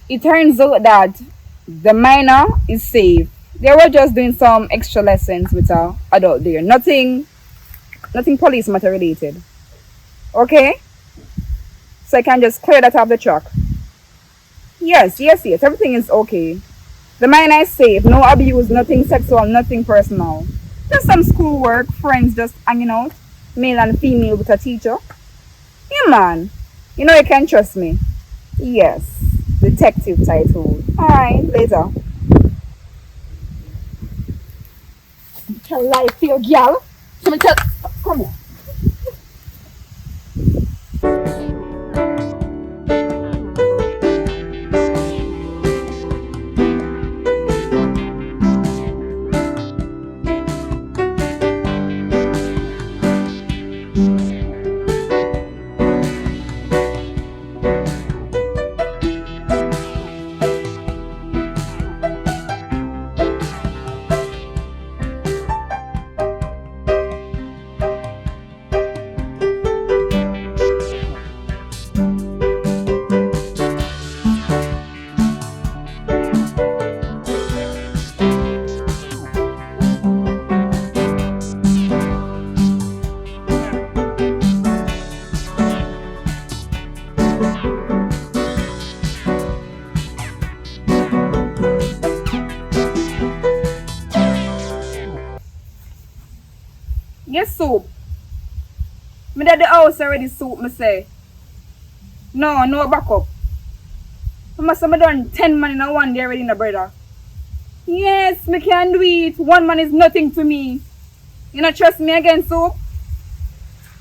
It turns out that the minor is safe. They were just doing some extra lessons with a adult there. Nothing police matter related. Okay? So I can just clear that off the truck. Yes. Everything is okay. The minor is safe. No abuse, nothing sexual, nothing personal. Just some schoolwork, friends just hanging out. Male and female with a teacher. Yeah, man. You know you can trust me. Yes. Detective title. Alright, later. Tell life to your girl. Come here. Yes, soup. Me at the house already soup, me say. No backup. I must have done 10 man in a one day already, no brother. Yes, me can do it. One man is nothing to me. You not trust me again, soup?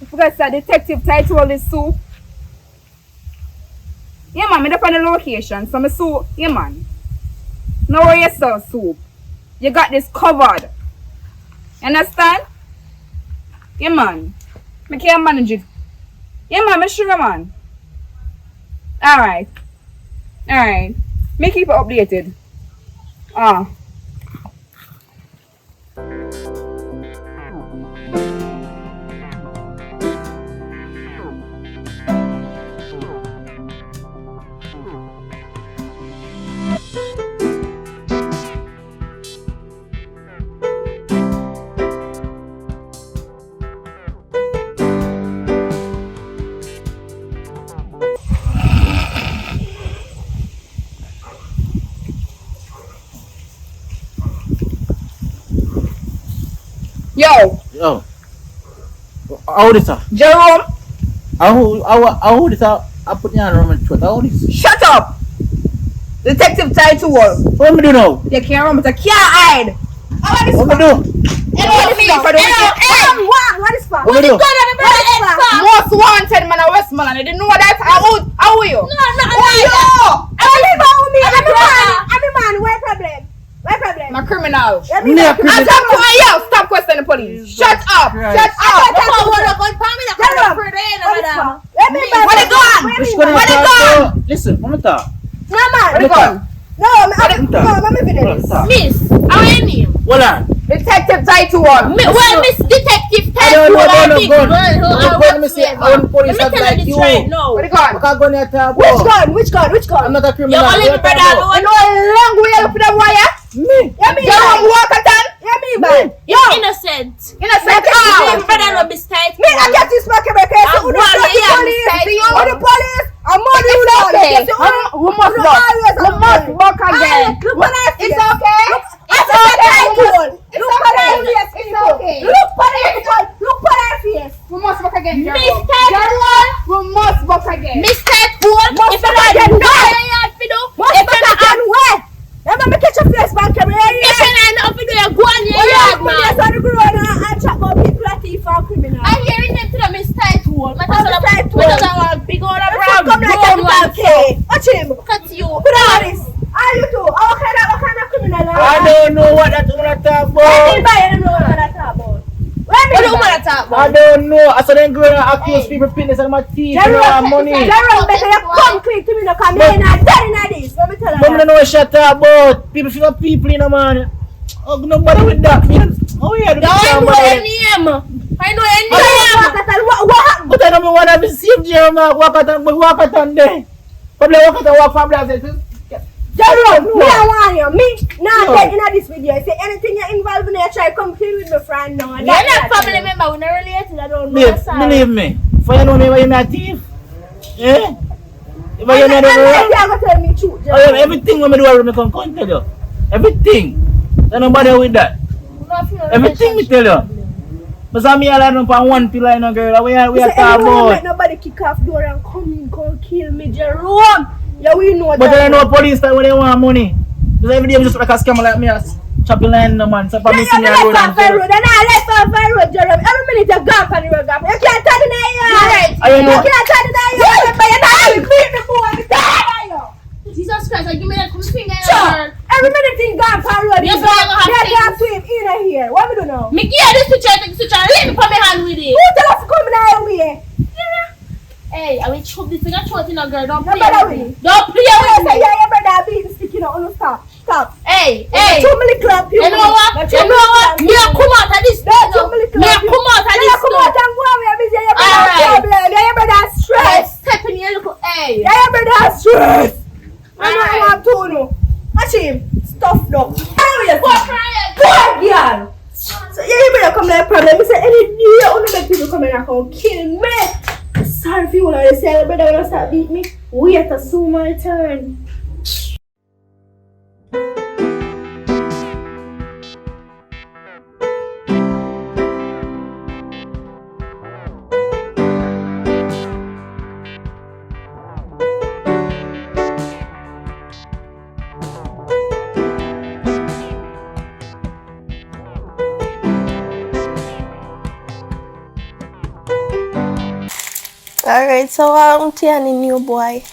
I forgot that detective title is soup. Yeah, man, me up on the location, so me soup. Yeah, man. No worry yourself, soup. You got this covered. You understand? Yeah, man. I can manage it. Yeah, man, I'm sure, man. Alright. Me keep it updated. Yo, Yo. How old is that? Jerome, How old is that? I put you on the truck. How old is it? shut up! Detective title. What me do now? You can't run, but I can't hide. What me do? What is for? What me do? Most wanted man of Westmoreland. I didn't know that. How are you? I'm a man, what problem? I'm a criminal. Me a criminal. Stop questioning the police. Shut up. Christ. Where they gone? Which one Where they you gone? talk to? Listen, what me talk? Where they gone? Miss, how are your name? Hold on. Detective title. Well, Miss Detective I don't know about no big gun. girl who No I gun, work me say, with. I want police Let me act tell like you you. this right now. Where they I gone? can't go near talk Which about. gun? Which gun? Which gun? I'm not a You criminal. only What you brother talk about? You know how long we have for them wire? Me. Yeah, me. Jerome Walkerton? Yeah, me, man. You're innocent. Innocent You how? brother no be tight. Me, I get this market because I'm you one, the yeah, police. mistake. See you the police. I'm more than you It's know. okay. Yes, you We must you buck. always We must buck again. Look what I see. It's okay. It's okay. Look what I see. It's okay. Look what I see. Look what I see. We must buck again, Jerome. Mr. Jerome, we must buck again. Mr. Pool, Must if you buck don't again, know no. what you have to do, What's if the you don't matter where? Let me catch a face bank here. if you don't know what to do, you go on your yard, man. Yes, I go and chat about people that thief and criminal. I'm hearing them to the Mr. Pool. My What's the tight we one? don't want big old Come brown like gold a one. bank. Watch him. Look at you. Put on this. Are you too? What kind of criminal? I don't know what that woman talk Where about. did I know what I talk about? What do you want to talk I about? don't know. I saw them girl accuse people fitness and my teeth and my money. Jerome, better you come clean to me, no come in and tell in this. Let me tell you. But I don't know what she talk about. People feel people in a man. Oh, nobody with that. Oh yeah, the Now I know camera. your name. I know your name. What happened? But I don't want to be saved here, man. Walk at on there. Probably walk from there. Jerome, me I want you. Me now No. get in this video. Say anything you're involved in, you try come clean with my friend now. You're not family member. We're not related. I don't know. Babe, Sorry. believe me. For you know me, you're not a thief. Eh? If I I'm know not the gonna tell me truth, oh, yeah, Jerome. everything when I do, I come tell you. Everything. Don't nobody with that. We're not feeling Everything me tell you. But some me all on one pillar, you know, girl. We are Say talking anyway, about. let nobody kick off door and come kill me, Jerome. Yeah, we know But that. I know police that when they want money. Because every day I'm just like a scammer like me, a chopping line, no man. So for me, see me on road and road. And I left off my road, Jerome. Every minute you're gone on the road. You can't tell the Right. I know. You can't tell the Remember, you're not going to beat me for one time. Jesus Christ, I give me that finger. Sure. Every minute thing gone on the road. Yes, You but I don't have can't swim in here. What we do now? Me give this switcher, take the switcher, leave me from my hand with it. Who tell us to come in our way? Hey, I will chop this thing, I throw it in a girl, don't play bother with with me. Don't play with me. Yeah, your brother being sticking out on the stop. Hey, Too many club you. You know what? You know what? Me a come out of this. Me a come out of this. Come out and go away. Me say your brother Alright. problem. Yeah, your brother stress. Step in here, look. Hey. Yeah, your brother stress. I know Alright. you want to know. Watch him. Stuff up. Go cry. Go girl. So yeah, you better come like problem. Me say any day you only make people come in and come kill me. Sorry if you wanna say your brother wanna start beat me. Wait to soon my turn. Alright, so the new boy.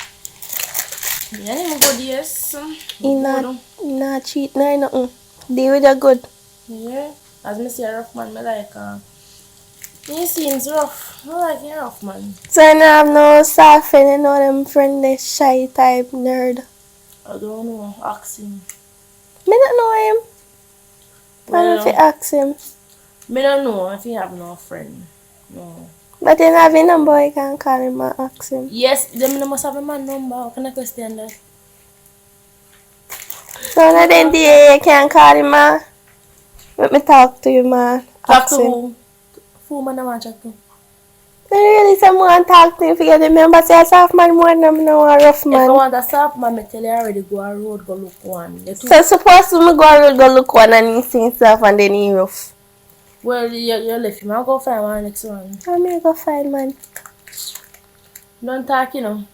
Yeah, I'm good, yes. He not cheat, nothing. Deal with it good. Yeah, as me see a rough man, me like he seems rough. I like a rough man. So I don't have no soft friend, you know them friendly, shy type nerd. I don't know, ask him. Me don't know him. I don't know if you ask him. Me don't know if he have no friend. No. But then have a number, you can call him and ask him. Yes, them must have a man number. How can I question that? So now then you can call him and let me talk to him and Talk ask to him. who? Who man I want to talk to? Then really someone talk to him, forget the member say a soft man more than no a rough If I man. want a soft man, I tell you already go a road, go look one. So suppose we go around go look one and he see himself and then he rough. Well, you left him. I'll go find one next one. I may go find man. Don't talk, you know.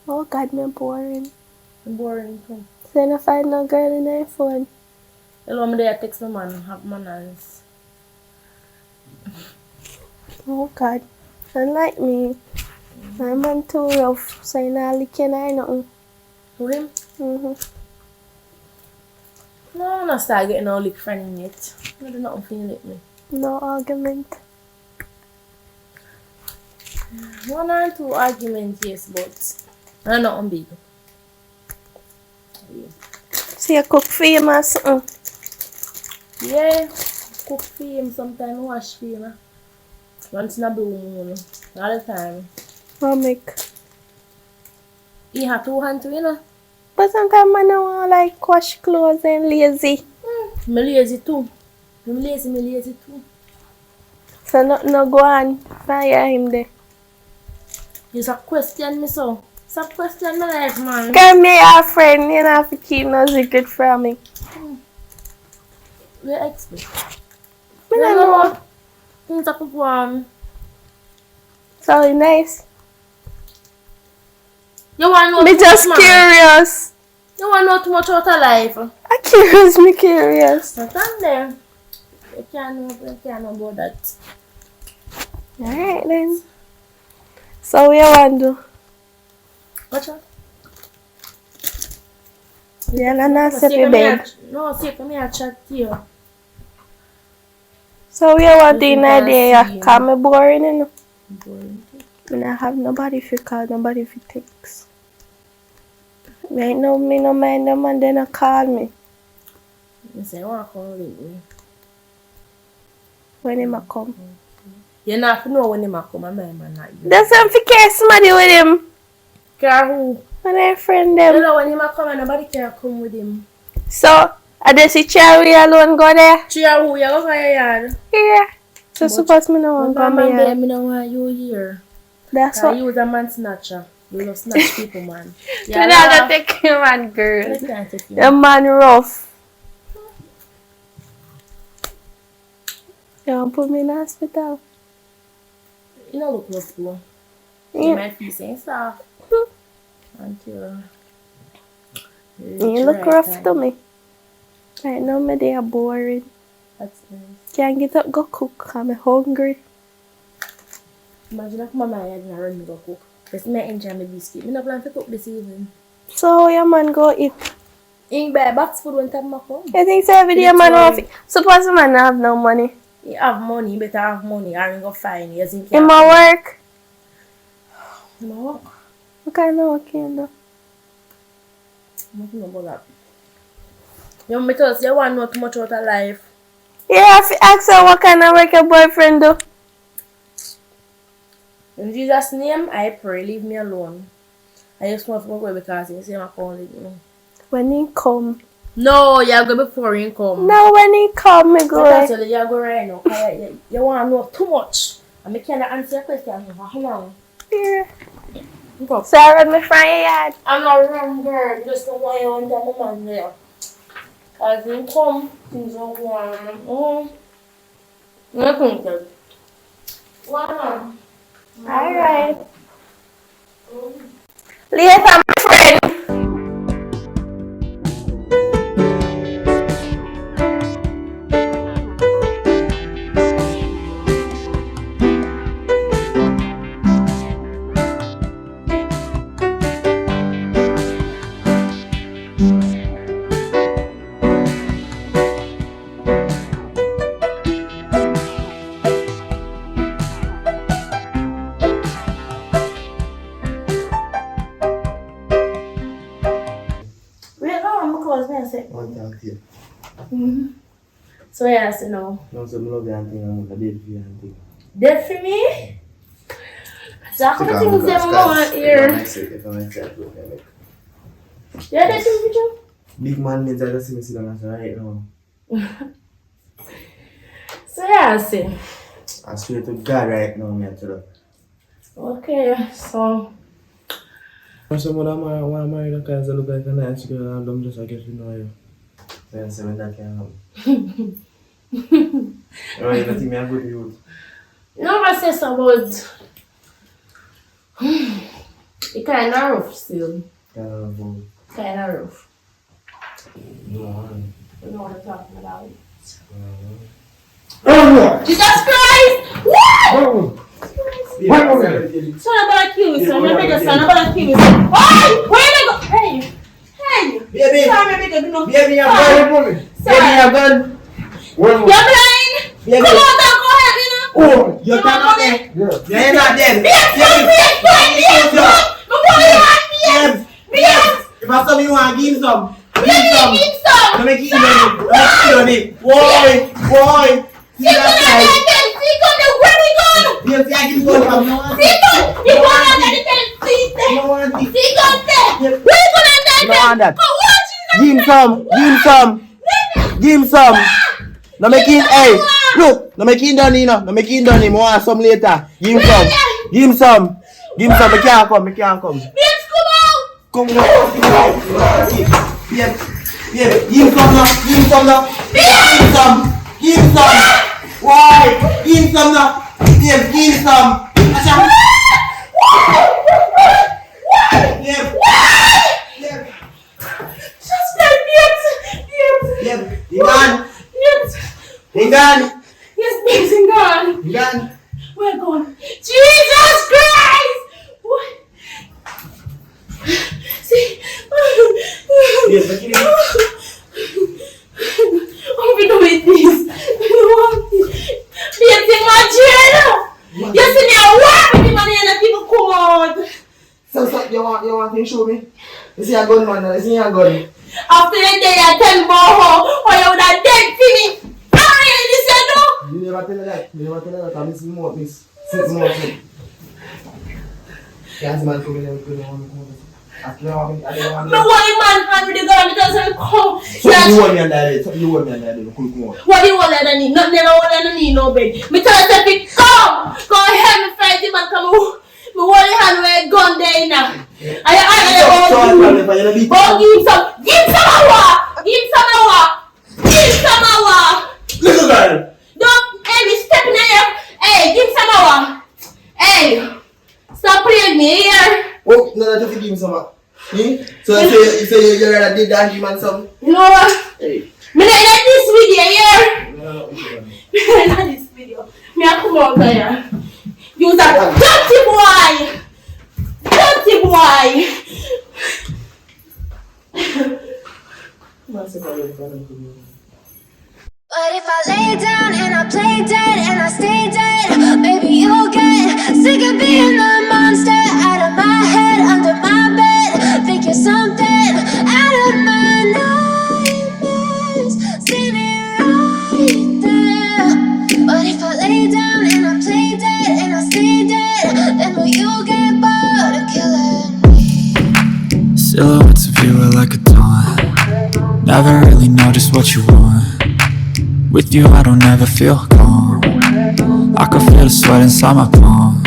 Oh God, me boring. I'm boring too. So I find no girl in her phone. Hello, I'm there. Text my man. Have manners. Oh God. Unlike me. My man too rough. So you not licking or nothing. Who him? Mm-hmm. No, I'm not start getting all lick friend yet. I do nothing for you lick me. No argument. 1 or 2 arguments, yes, but I'm not big. So you cook for him or something? Yeah, cook for him, sometimes wash for him. Once in a blue moon, all the time. What make? He have 2 hands, you know. But sometimes I don't want like wash clothes and lazy. Me lazy too. Me lazy too. So no go on. Fire him there. It's a question me so. It's a question me like, man. Cause me a friend, you don't have to keep no secret from me. We expect. Me don't know. Things are go on. So it's nice. You want to know Me too just much, man? curious. You want to know too much about her life? I curious, me curious. So come there. You can't know about that. Alright then. So what you want to do? Watch out. Yeah, not See, step in come bed. here. No, see, come here, chat to you. So what you want to do You in can a day? see, Call me boring, you know. Boring. I don't have nobody if you call, nobody if you text. Me ain't no mind them and then call me. I say, I want to come with me. When him a come. You not know when him a come, and my man not you. Does him fi care somebody with him? Care who? When I friend You them. know when him a come and nobody can come with him. So, I just see Cherry alone go there? Chia who? You go for your yard. Yeah. So suppose me no want But come man, here. me don't want you here. That's Cause what. you was a man snatcher. You love snatch people, man. You not gonna take him man, girl. I can't take you. The man rough. You want put me in the hospital? You know look rough too. Yeah. You might be saying soft. Until You look rough to me. Right now, my day are boring. That's nice. Can't get up go cook. I'm hungry. Imagine if mama had not run me go cook. Because I enjoy my biscuit. I don't plan to cook this evening. So your man go eat. You buy box food when time I come. I think so every day man off. Suppose the man have no money. You have money, you better have money. I ain't gonna find you. In my work. In my work? What kind of work you do? Nothing about that. You want me to tell us you want to know too much about life. Yeah, if you ask her what kind of work your boyfriend do. In Jesus' name, I pray, leave me alone. I just want to go because you say I can't leave me. When he come. No, you go before he come. No, when he come, me go. That's why you go right now. You want to know too much. And I can't answer your question for how long. Yeah. Go. So I run me from your yard. I'm not wrong, girl. Just don't want you under my man there. As he come, things are warm. Nothing good. Wow. Alright. Later, my friend. Wait, no, I'm close. Wait a sec. One talk to you. So, yeah, so no. No, so I love you and thing, I'm going to date for you and thing. Dead for me? So, I couldn't think of them more here. If I'm myself, look at me. Yeah, that's your video? Big man means I just see me sit down and say, right now. So, yeah, I see. I swear to God right now, me to the. Okay, so. Someone I want to marry the guys that look like a nice girl and I'm just, I guess, you know you. So I say, when that can happen. Oh, you don't think me a good youth? You know what I say about. It kind of rough still. Kind of rough. No, man. You know what I'm talking about. Oh, Jesus Christ! What? Son about you, son. You make a son about you. Hey! Where they go? Hey! Hey! Baby! Sorry, baby, no. Baby, you're blind! Baby, you're gone! You're blind! Baby! Come on, down, go ahead, you know. Oh, you're not dead! You're not dead! If I saw you want to give him some. Give him some. Let me give him on it. Boy. See that side. Yes, I give him some. No one. No one. No one that. Give him some. Give him some. No make him. Hey, look. No make him done, you know. No make him done. Him want some later. Give him some. Give him some. Give him some. Me can't come. Me can't come. Come on. Yeah. Give him some now. Give him some now. Give him some. Give him some. Why? Give him some now. Yeah, give him some. Hingan! Yes, please, Hingan. Hingan! We're going. Jesus Christ! What? See? Yes, but you I'm gonna wait this. I don't want this. Imagine! You see me at work with the money and the people come out. So you want to show me? You see a gun man, you see a gun. After the day I tell more, or you would have up, miss. Sit more, sit. Can't man come in and come on. After all, I don't want No one man hand with the gun because I come. something you want me and that. Something you want me and that. Come on. What do you want to need? Nothing I want to need, no bed. Me tell you if it come. Go ahead, me fight him and come. Me hold your hand with a gun there now. Give him some hour. Give him some hour. Give him some hour. Little girl. Don't, hey, me step in here. Hey, give him some hour. Hey, stop playing me here. Oh, no, just give me some. So you say you rather did that, man, some? You know what? Hey. Me not like this video here. No, Me not like this video. Me a come out here. You's a dirty boy. Dirty boy. But if I lay down and I play dead and I stay dead, baby, you'll get sick of being the monster out of my head, under my bed. Think you're something out of my nightmares. Seen it right there. But if I lay down and I play dead and I stay dead, then will you get bored of killing me? Silhouettes of you are like a taunt. Never really know just what you want. With you I don't ever feel calm. I can feel the sweat inside my palms.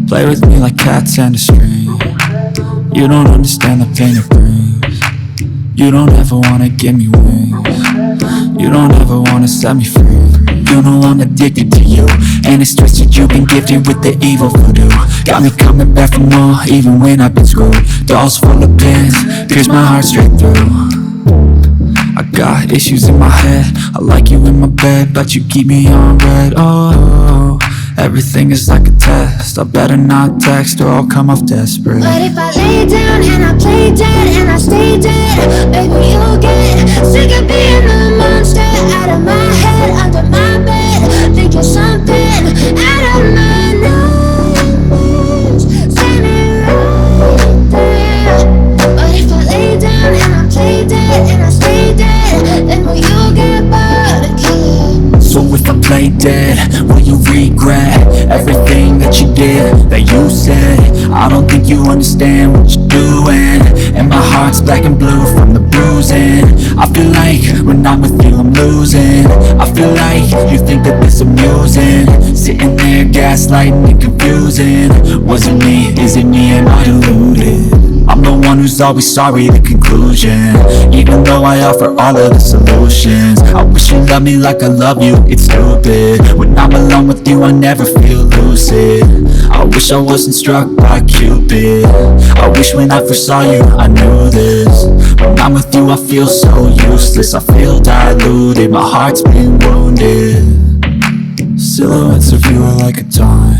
Play with me like cats and a string. You don't understand the pain it brings. You don't ever wanna give me wings. You don't ever wanna set me free. You know I'm addicted to you, and it's twisted. You've been gifted with the evil voodoo. Got me coming back for more, even when I've been screwed. Dolls full of pins, pierce my heart straight through. I got issues in my head. I like you in my bed, but you keep me on red. Oh, everything is like a test. I better not text or I'll come off desperate. But if I lay down and I play dead and I stay dead, baby, you'll get sick of being the monster out of my head, under my bed. Think you're something out of my nightmares. Seen it right there. But if I lay down and I play dead and I stay dead, then will you get bored of killing me? So if I play dead, will you regret everything that you did, that you said? I don't think you understand what you're doing, and my heart's black and blue from the bruising. I feel like when I'm with you I'm losing. I feel like you think that this amusing, sitting there gaslighting and confusing. Was it me? Is it me? Am I deluded? I'm the one who's always sorry, the conclusion. Even though I offer all of the solutions, I wish you loved me like I love you, it's stupid. When I'm alone with you I never feel lucid. I wish I wasn't struck by Cupid. I wish when I first saw you I knew this. When I'm with you I feel so useless. I feel diluted, my heart's been wounded. Silhouettes of you are like a taunt.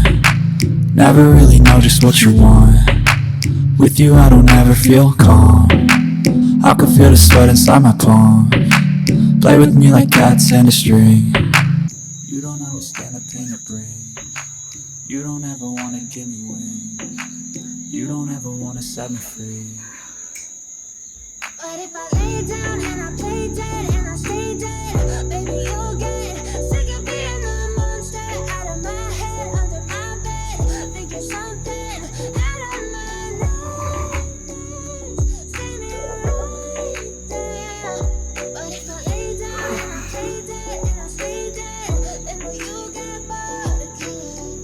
Never really know just what you want. With you I don't ever feel calm. I can feel the sweat inside my palms. Play with me like cats and a string. You don't understand the pain it brings. You don't ever wanna give me wings. You don't ever wanna set me free. But if I lay down and I play dead and I stay dead, baby, you'll get sick of being the monster out of my head, under my bed. Think you're something out of my nightmares. Seen it right there. But if I lay down and I play dead and I stay dead, then will you get bored of killing me?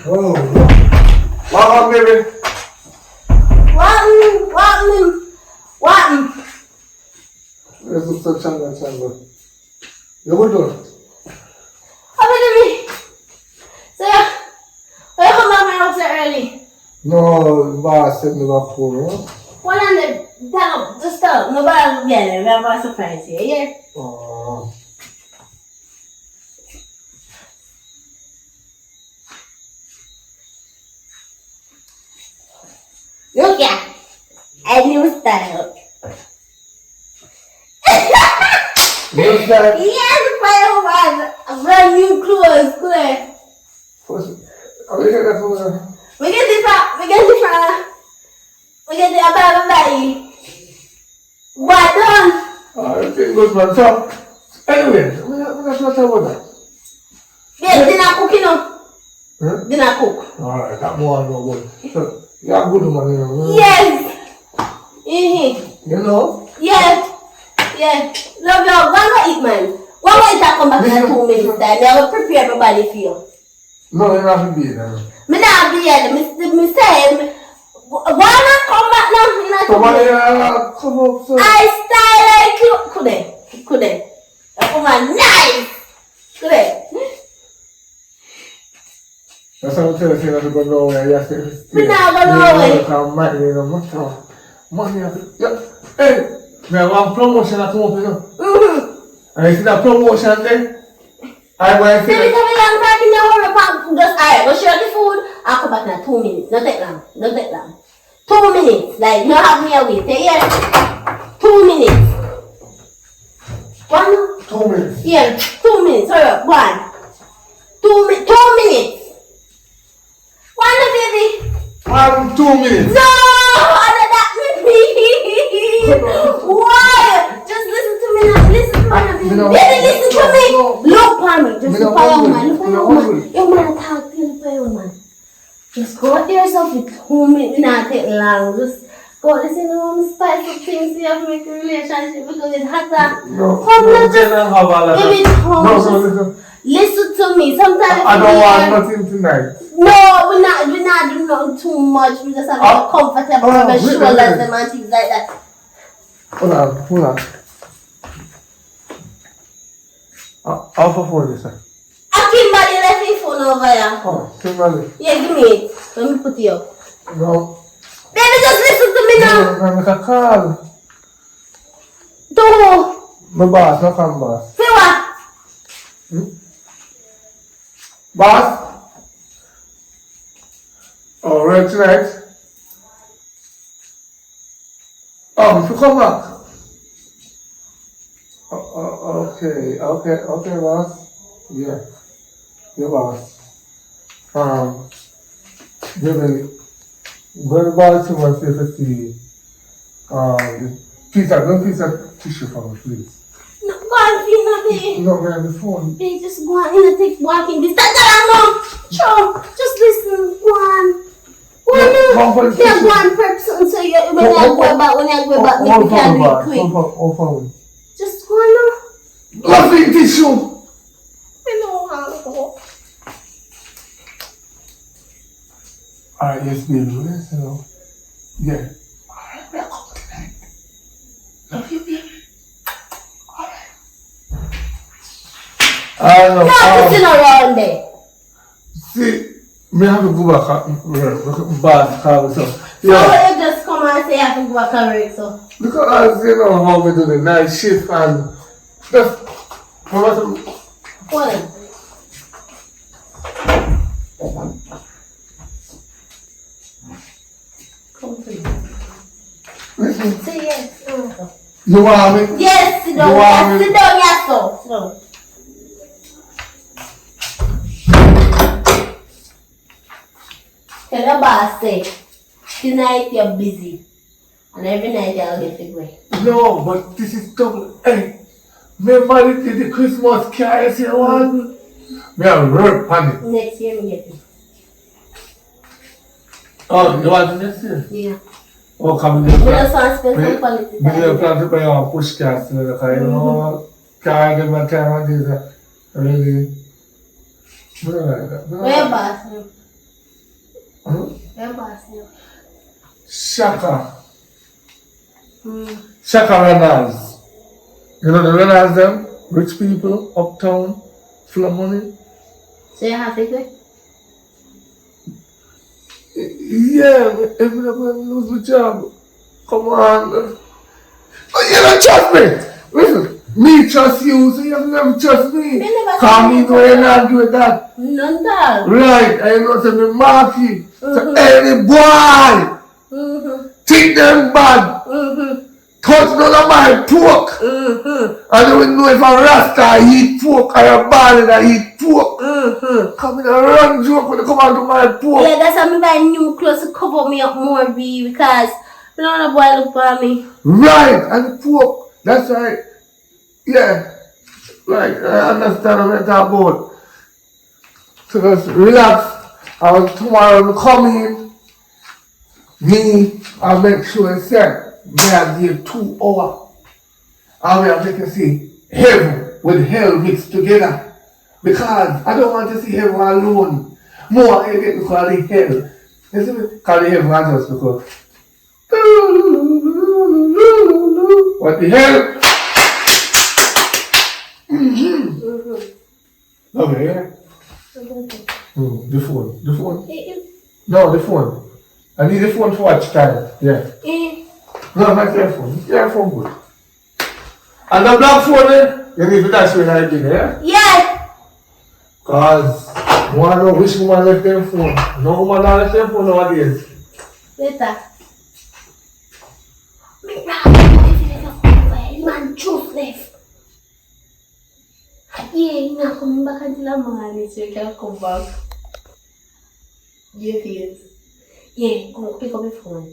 Oh, what up, baby? What? Let's look for Chandler. You what doing? Baby. So, why you come back my house so early? No, boss said me back home, you know? One on the just stop. Nobody get it. We have a surprise here, yeah? Oh. Look at a new style. New style? Yes, my a brand new clothes, clear. How you get that from there? We get it a bag. What done? Everything goes, man. So, anyway, we're not talking about that. Yes, dinner cook, you know. Huh? Dinner cook. Alright, that more no good. So, you're a good woman, you know. Yes. Mm-hmm. You know? Yes. Yes. Love you. One go eat, man. One go eat and come back in 2 minutes time. I will prepare everybody for you. No, you're not to be there. Me not be here. Me say, why not come back now? You know, Somebody come up, sir. I style like you. Could they? Come on, nice. Could they? That's what I'm telling you, to go nowhere. You have to Me not go nowhere. Money, yeah. Hey, we have one promotion that come up, you know. Mm-hmm. And you see that promotion there? I went to Tell me long time in your hurry, just alright, go share the food. I'll come back in 2 minutes. Don't take long. 2 minutes. Like, you have me away. Take here. 2 minutes. One? 2 minutes. Yeah, 2 minutes. Hurry up. One. 2 minutes. One, baby. 2 minutes. No! That me. Why? Just listen to me now. Listen to me now. Listen to me. Look, Pammy. Just look at your man. Look at your man. Your man talk to you. Look at your man. Just go out there yourself with 2 minutes. Not take long. Just go listen to one spice of things you have to make a relationship because it's hotter. No. Come now, just have all of give it home. No, listen to me. Sometimes I don't want nothing tonight. no, we're not doing nothing too much. We just have to be comfortable on the shoulders and things like that. Hold on. I'll phone this, sir. Kimberly left his phone over here. Oh, Kimberly. Yeah, give me it. Let me put it up. No. Baby, just listen to me now. No, make a call. To who? My boss, not come boss. Say what? Boss? Oh, right tonight? Oh, you come back. Okay, boss. Yeah, boss. Baby, go to Baltimore to see piece of tissue for me, please. No, go and feel nothing. No, man, the phone. They just go on in and take walking distance. No. Sure, just listen. Go on. Yeah, go on prep something so you, when I go back, maybe we can do it quick. Just go on now. Nothing tissue. I know how to go. Alright, yes, baby. Yes, hello. Yeah. Alright, we're coming tonight. Love you, baby. Alright. Not sitting around there. See, me have to go back bath car so. So you just come and say I have to go back and work so. Because you know how we do the night shift and just What? Listen, Say yes. you want me? Yes, sit down. You want Yes, me? sit down, yes, so. Sit down. Tell your boss, say, tonight you're busy. And every night I'll get it away. No, but this is double. Hey, remember the Christmas car you say what? Me have work on it. Next year, we get it. Oh, you want it next year? Yeah. Oh, come We just want to spend some quality We don't time. plan to buy a push car, so because you know, car give my time on this. Really? We don't like that. We don't Where your like that. boss now? Huh? Where your boss now? Shaka. Hmm. Shaka Reynolds. You know the Reynolds them? Rich people, uptown, full of money. So you have it with? Yeah, if I'm not going to lose my job. Come on. Oh, you don't trust me. Listen, me trust you, so you never trust me. Me never Call me trust no, you. you're not doing that. None at all. Right, I know to me marky. So Mhm. any boy, Mm-hmm. think them bad. Mm-hmm. Touch none of my pork. Mm-hmm. I don't know if a rasta eat pork or a ballad that eat pork. Mm-hmm. Come in a run joke when you come out to my pork. Yeah, that's why I buy new clothes to cover me up more, B, because you know the boy look for me. Right, and the pork. That's right. Yeah. Right, I understand what you're talking about. So just relax. And tomorrow I'm coming. Me, I'll make sure it's set. Me, I'll give 2 hours. And we are making see heaven with hell mixed together. Because I don't want to see heaven alone. More I get because of the hell. You see me? Because the heaven was just because. What the hell? Okay, yeah. The phone. The phone. No, the phone. I need the phone for watch time. Yeah. No, not your phone. Your phone good. And the black phone, you need to dash when I get there. Yes! Cause one know which woman left their phone. No woman not left their phone nowadays. Later. Me rather man just left. Yeah, you're not coming back until the morning, so you can come back. Yes, yes. Yeah, go pick up your phone.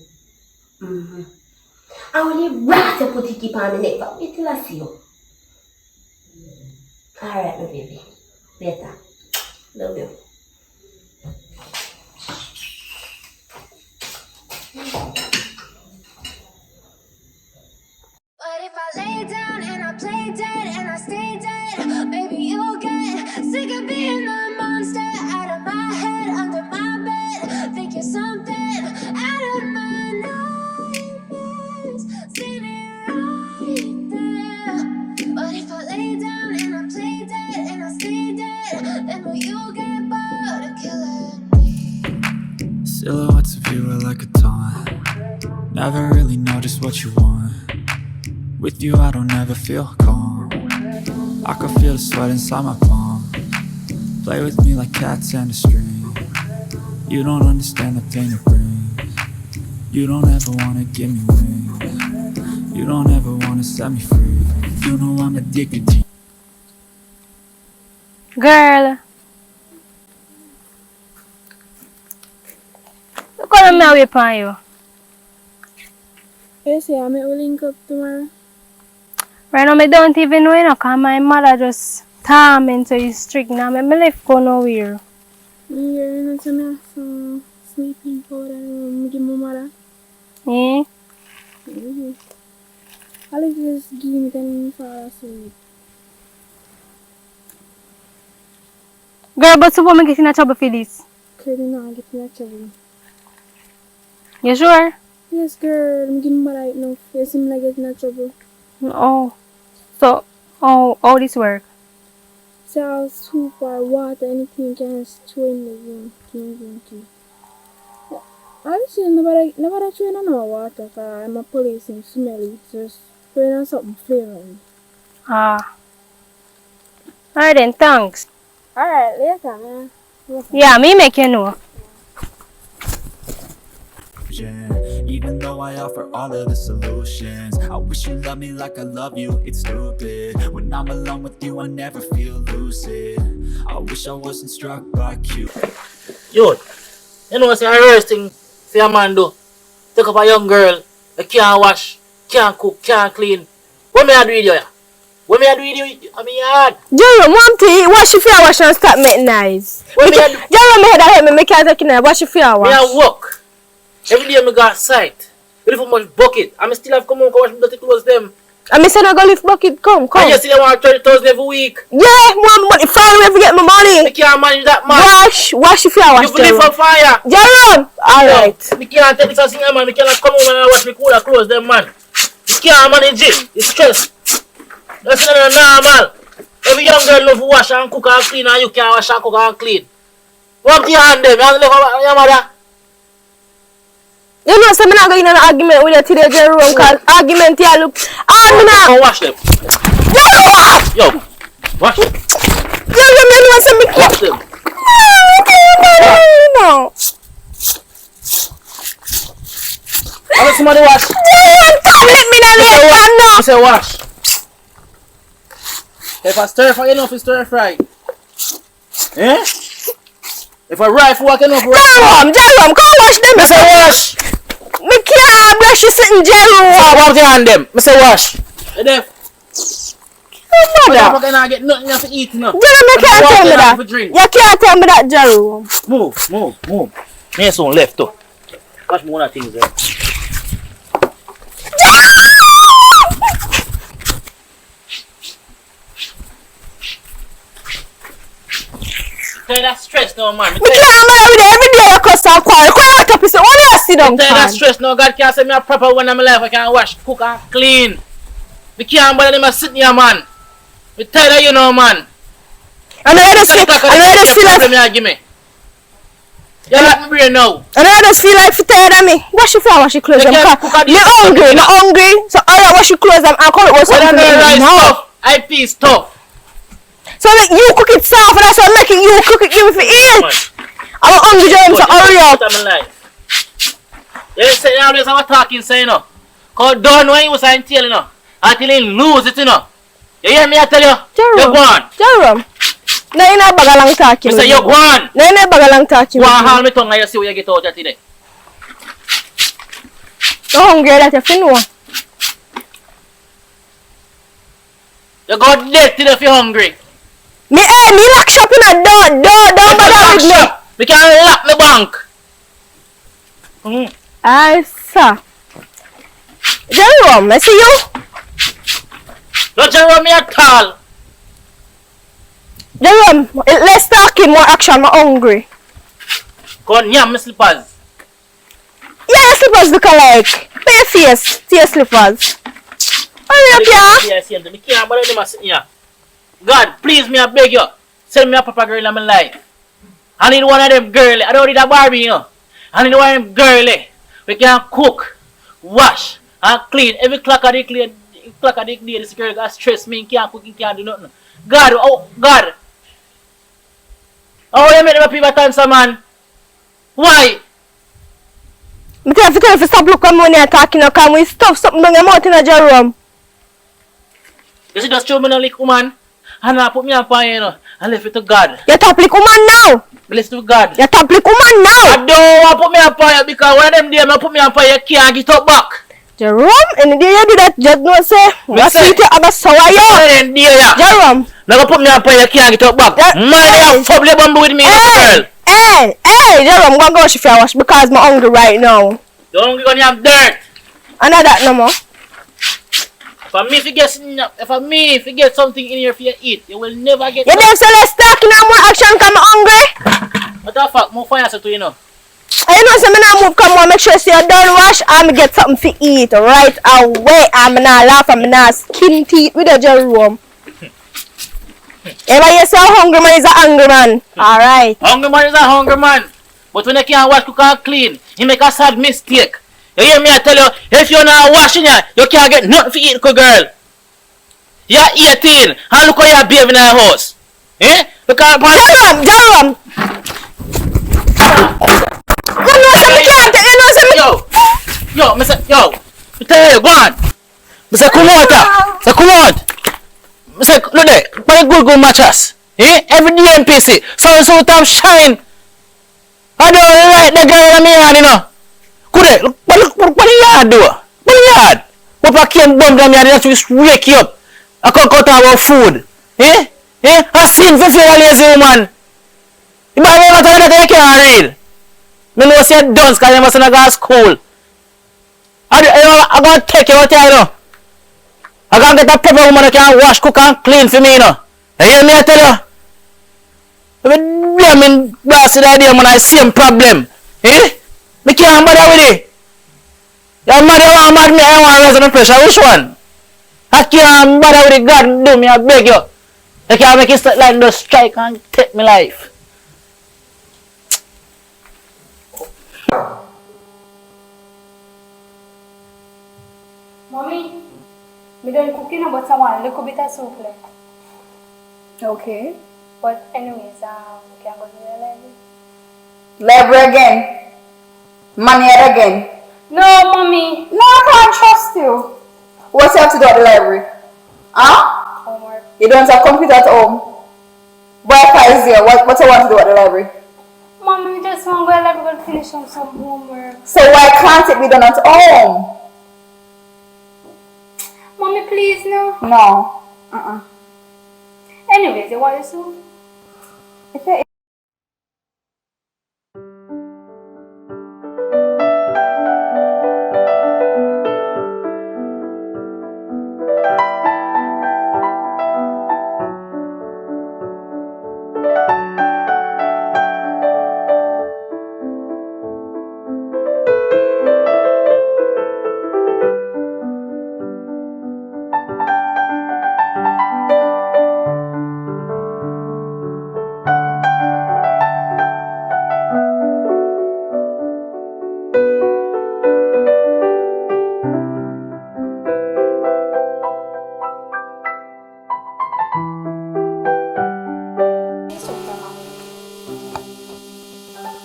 Mm-hmm. I want you rat to put it keep on the neck, but wait till I see you. Alright, my baby. Later. Love you. But if I lay down and I play dead and I stay dead, maybe you'll get sick of being the monster out of my head, under my bed. Think you're something out of my nightmares. See me right there. But if I lay down and I play dead and I stay dead, then will you get bored of killing me? Silhouettes of you are like a taunt. Never really know just what you want. With you I don't ever feel calm. I can feel the sweat inside my palm. Play with me like cats and a string. You don't understand the pain it brings. You don't ever wanna give me wings. You don't ever wanna set me free. You know I'm addicted to you. Girl, look how I'm away from you. You say I may link up tomorrow. Right now, I don't even know, because my mother just torment so you strict now. I left go nowhere. You know, so I have some sleeping powder and give my mother. Eh? Mm-hmm. I'll just give me 10 minutes for asleep. Girl, but suppose I get in trouble for this. Could not get in trouble. You sure? Yes, girl, I'm giving my right now. You seem like getting in trouble. Oh. So, how this work? So, soup or water, anything you can throw in the room. Drink. Honestly, nobody throw in no water because I'm a police and smelly. Just throw in something flavoring. Ah. Alright then, thanks. Alright, later, man. Yeah, me make you know. Even though I offer all of the solutions, I wish you loved me like I love you, it's stupid. When I'm alone with you, I never feel lucid. I wish I wasn't struck by Q. Yo, you know what's the worst thing for a man do? Take up a young girl, you can't wash, can't cook, can't clean. What me I do with you? What me I do with you? I mean, hard. Jerome, mom tea, wash your fear wash and stop making noise. What me I do? Jerome, me head help me, can't take it, wash your fear Me wash. I work. Every day me got sight. Beautiful much bucket. I still have come home to wash my dirty clothes them. And me said I go lift bucket, come. And you still want 30,000 every week. Yeah, mom, but if I ever get my money. Me can't manage that man. Wash your fear wash, You live on fire. Jerome! Alright. Me can't take this as a man. Me cannot come home and wash my cooler clothes them man. You can't manage it. It's stress. That's not normal. Every young girl love to wash and cook and clean, and you can't wash and cook and clean. What do you hand them? You have to live your mother. You know, so I'm not going to an argument with you today, Jerome, because argument here look. I'm not. Go wash them. Jerome! Yo, wash them. Jerome, you know, so me Wash them. No. I let somebody wash. Jerome, come let me know later, no. I say wash. If I stir fry, you know if you stir fry. Eh? If I rifle, I can know if I Jerome, come wash them. I say wash. Me can't brush you sitting, Jerome. I want to hand them. I say wash. You deaf? Mother. I cannot get nothing else to eat now. Jerome, you can't tell me that. You can't tell me that, Jerome. Move. Me soon left too. Watch me one of the things there. Tell that stress now, man. Me can't marry with you every day you cuss and quarrel. Quarrel up is only you sit down. Tell that stress now. God can't say me a proper one in my life. I can wash, cook and clean. Me can't bother them a sit here, man. Me tell you know, man. I know you just feel like give me. You let me brain now. I know you just feel like tired of me. Wash your floor, wash your clothes. You can't cook at You're hungry, not hungry. So all you wash your clothes and come and go something to rice me now. stuff. I piece stuff. So like you cook it soft and that's why I'm making you cook it, give me for eat. I'm hungry, James, so hurry up. You say nowadays I'm talking, say, you know. Cause don't know you was saying tell, you know. Until you lose it, you know. You hear me, I tell you? You're gone. Jerome. No, you're not bagalang talking. You say you're gone. No, you're not bagalang talking. Go and hold me tongue and you see where you get out of today. You're hungry that you feel no. You go dead till if you're hungry. Me lock shop in a door, don't bother with me. We can lock the bank. Aye, sir. Jerome, I see you. Don't Jerome me at all. Jerome, let's talking, more action, I'm hungry. Go on, yam my slippers. Yeah, your slippers look alike. Pay your face to your slippers. Hurry up, yeah. Yes, yes, me can't bother them a sit here. God, please me, I beg you. Send me a proper girl in my life. I need one of them girly. I don't need a Barbie, you know. I need one of them girly. We can cook, wash, and clean. Every clock of the day, this girl got stress me, can't cook, can't do nothing. God, oh, God. How you make them a people answer, man? Why? I tell you to stop looking when you're talking, because we stuff something down your mouth in a Jerome. You see, just show me no lick, woman. And I put me up on, you know, and left it to God. You top lick woman now. Bless to God. You top lick woman now. I don't want to put me up on you because one of them days I put me up on you can't get up back. Jerome, and the day you do that, just don't say, what's it you have a sour you? Jerome. Now put me up on you can't get up back. Man, you probably bumble with me, girl. Hey, Jerome, go and go wash your wash because I'm hungry right now. You're hungry when you have dirt. I know that no more. For me, if you get something in here for you eat, you will never get. You them say let's talk now more action because I'm hungry. What the fuck? More fire to you know. I know so me now move come on make sure so you done wash and me get something to eat right away. I'm not laugh and I'm not skin teeth with a Jerome. Ever you say hungry man is a hungry man. Alright. Hungry man is a hungry man. But when you can't wash, cook and clean, he make a sad mistake. You hear me? I tell you, if you're not washing you can't get nothing to eat, girl. You're 18, and look how you're behaving in your house. Eh? Because Jaron! You know say me can't, you know say me... yo, me tell you, go on. Me say come out, say come out. Me say look there, buy good mattress. Eh? Every day in PC, so time shine. I don't like the girl in me hand, you know. Could look what the yard do? What the yard? What I came bomb down here, just wake you up. I can't cut our food. Eh? I seen for a lazy woman. You buy me matter that you can't read. Me know say you done because you must not go to school. I gonna take you out here, you know. I gonna get a proper woman that can wash, cook and clean for me, you know. You hear me I tell you? I mean, boss the idea man I same problem. Eh? Me can't bother with it. You're mad, you want mad me, I want to raise the pressure. Which one? I can't bother with it, God do me, I beg you. You can't make it start like the strike and take me life. Mommy, me done cooking but I want a little bit of soup left. Okay. But anyways, we can go to the library. Library again. Money again. No, mommy. No, I can't trust you. What you have to do at the library? Huh? Homework. You don't have a computer at home. Wi-Fi is there. What you want to do at the library? Mommy, we just want to go to the library and finish up some homework. So why can't it be done at home? Mommy, please, no. No. Anyways, you want the soup? If you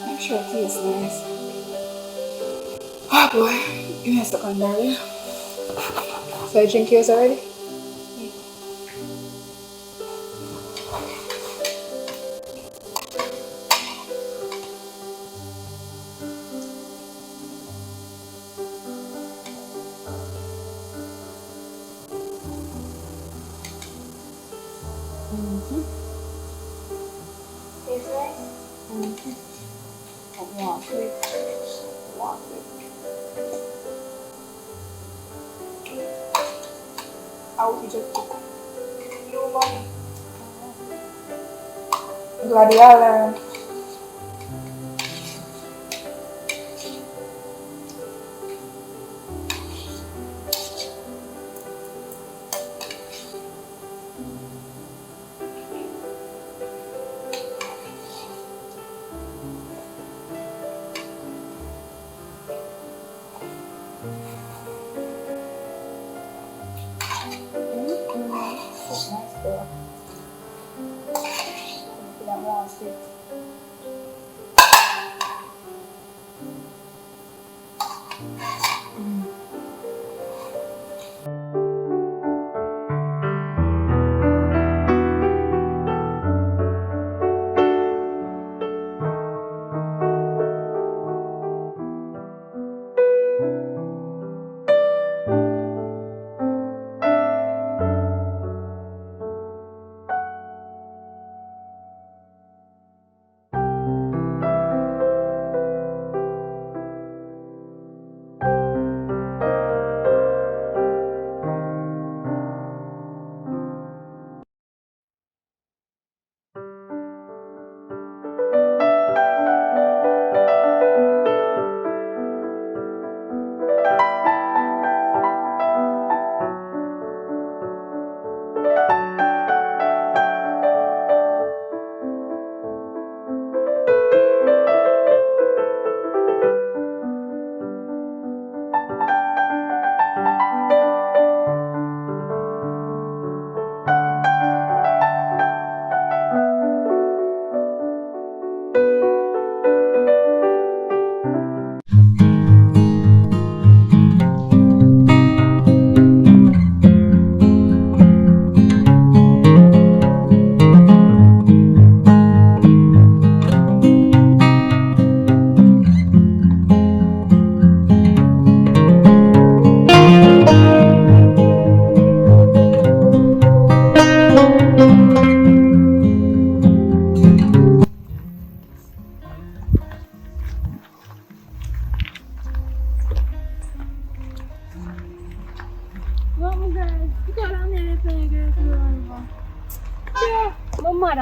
I'm sure it tastes nice. Oh boy, give me a second, darling. So you drink yours already? Tastes nice? I want it. How would you just cook? You, mommy. Glad you all learned. So nice though. Anything I want to.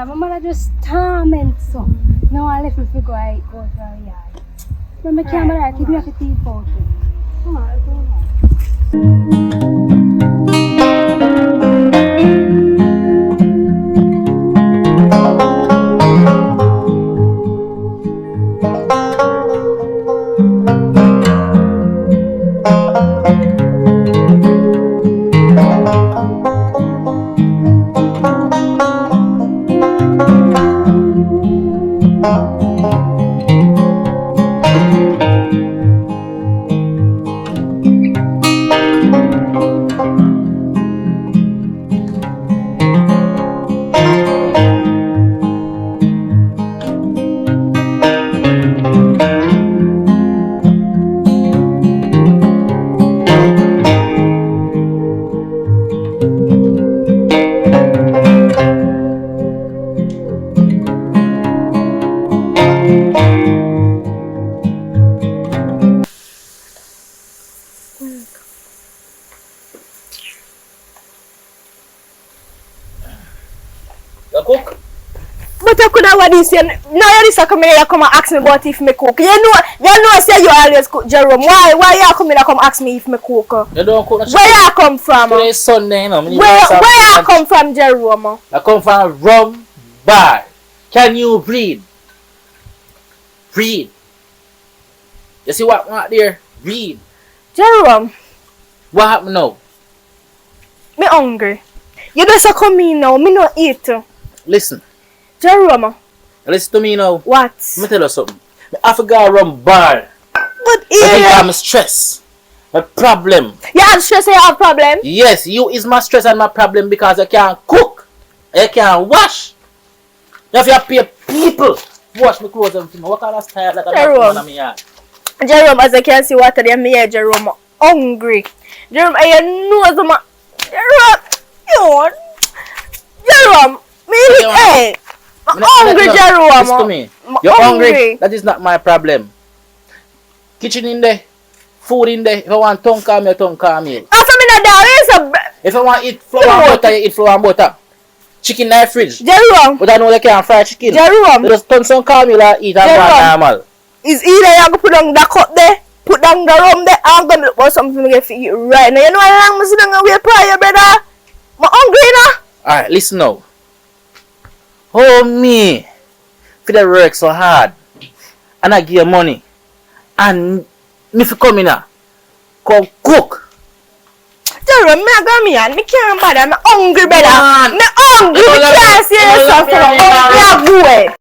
My mother just torment so. Now I left me to go out to her yard. When my camera keep me up to tea for Come on, come on. You cook? But I could have what this year. Now you just come here, you come and ask me about if me cook. You know, say you always cook, Jerome. Why you come here, come ask me if me cook? You don't cook. Where you come from? Today is Sunday, you know. Where you come from, Jerome? I come from a rum bar. Can you breathe? Breathe. You see what there? Breathe. Jerome, What happened now? me hungry. You just come in now, me no eat. Listen. Jerome, Listen to me now. what? Let me tell you something. I forgot a rum bar. But I think here, I'm stress. My problem. you have stress, you have problem. Yes, you is my stress and my problem because I can't cook. I can't wash. You have to pay people to wash my clothes and things. What kind of style like Jerome. that? Jerome, as I can see water there, me here, Jerome, hungry. Jerome, I know some. Jerome, me hey, I'm hungry, Jerome. Listen to me. You're hungry. That is not my problem. Kitchen in there, food in there. If I want tongue calm, your tongue calm me. After me not there, If I want eat flour and butter, you eat flour and butter. Chicken in the fridge. Jerome. But I know they can't fry chicken. Jerome. They just turn some calm you like eat and go normal. Is either you go put down the cup there, put down the rum there, I'm gonna look for something to get for you right now. You know how long I'm sitting down and wait for you, brother? I'm hungry now. Alright, listen now. Oh me, for the work so hard, and I give you money, and me for come in here, come cook. Jerome, me a go me and me can't bother. I'm hungry, brother. Man. Me hungry. Me can't see yourself. I'm hungry, boy.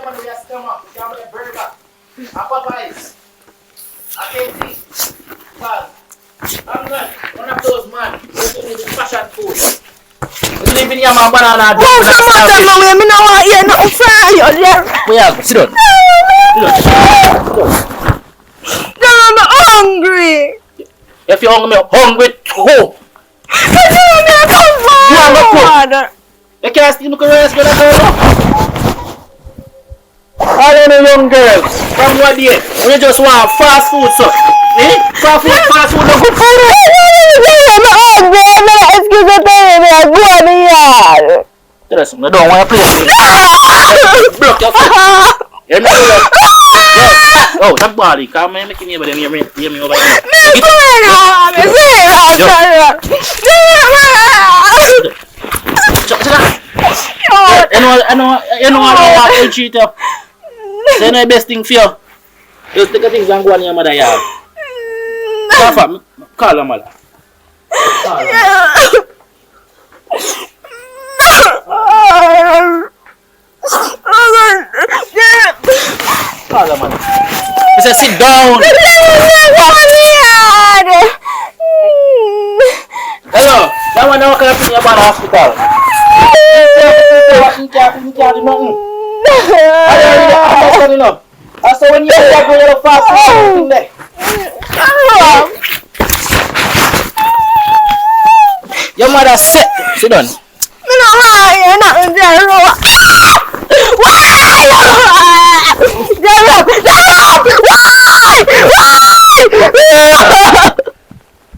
man, we are scammer. We have a burger. A Popeyes. A KT. Well, I'm not one of those man who do the fashion food. We live in here, man, banana. Oh, come on, tell me, I don't want to hear nothing from you there. We are, sit down. I'm hungry. If you're hungry, go. You can't steal my rest when I go. All them young girls from what day? We just want fast food, so. Eh? Fast food, no good for us. Excuse me, baby, I go on the yard. Tell us, I don't want to play with you. Block your foot. You know that? Yeah. Oh, that body, come and make me over there. Hear me over there. You know I don't cheat you. Say no best thing for you. Just take a things and go on your mother yard. Call her mother. Call her. Call her mother. I said sit down. Hello, that one now can put your body hospital. You can't do nothing. I don't really understand enough. I saw when you go to the fast food there. Your mother sick. Sit down. I don't want to hear nothing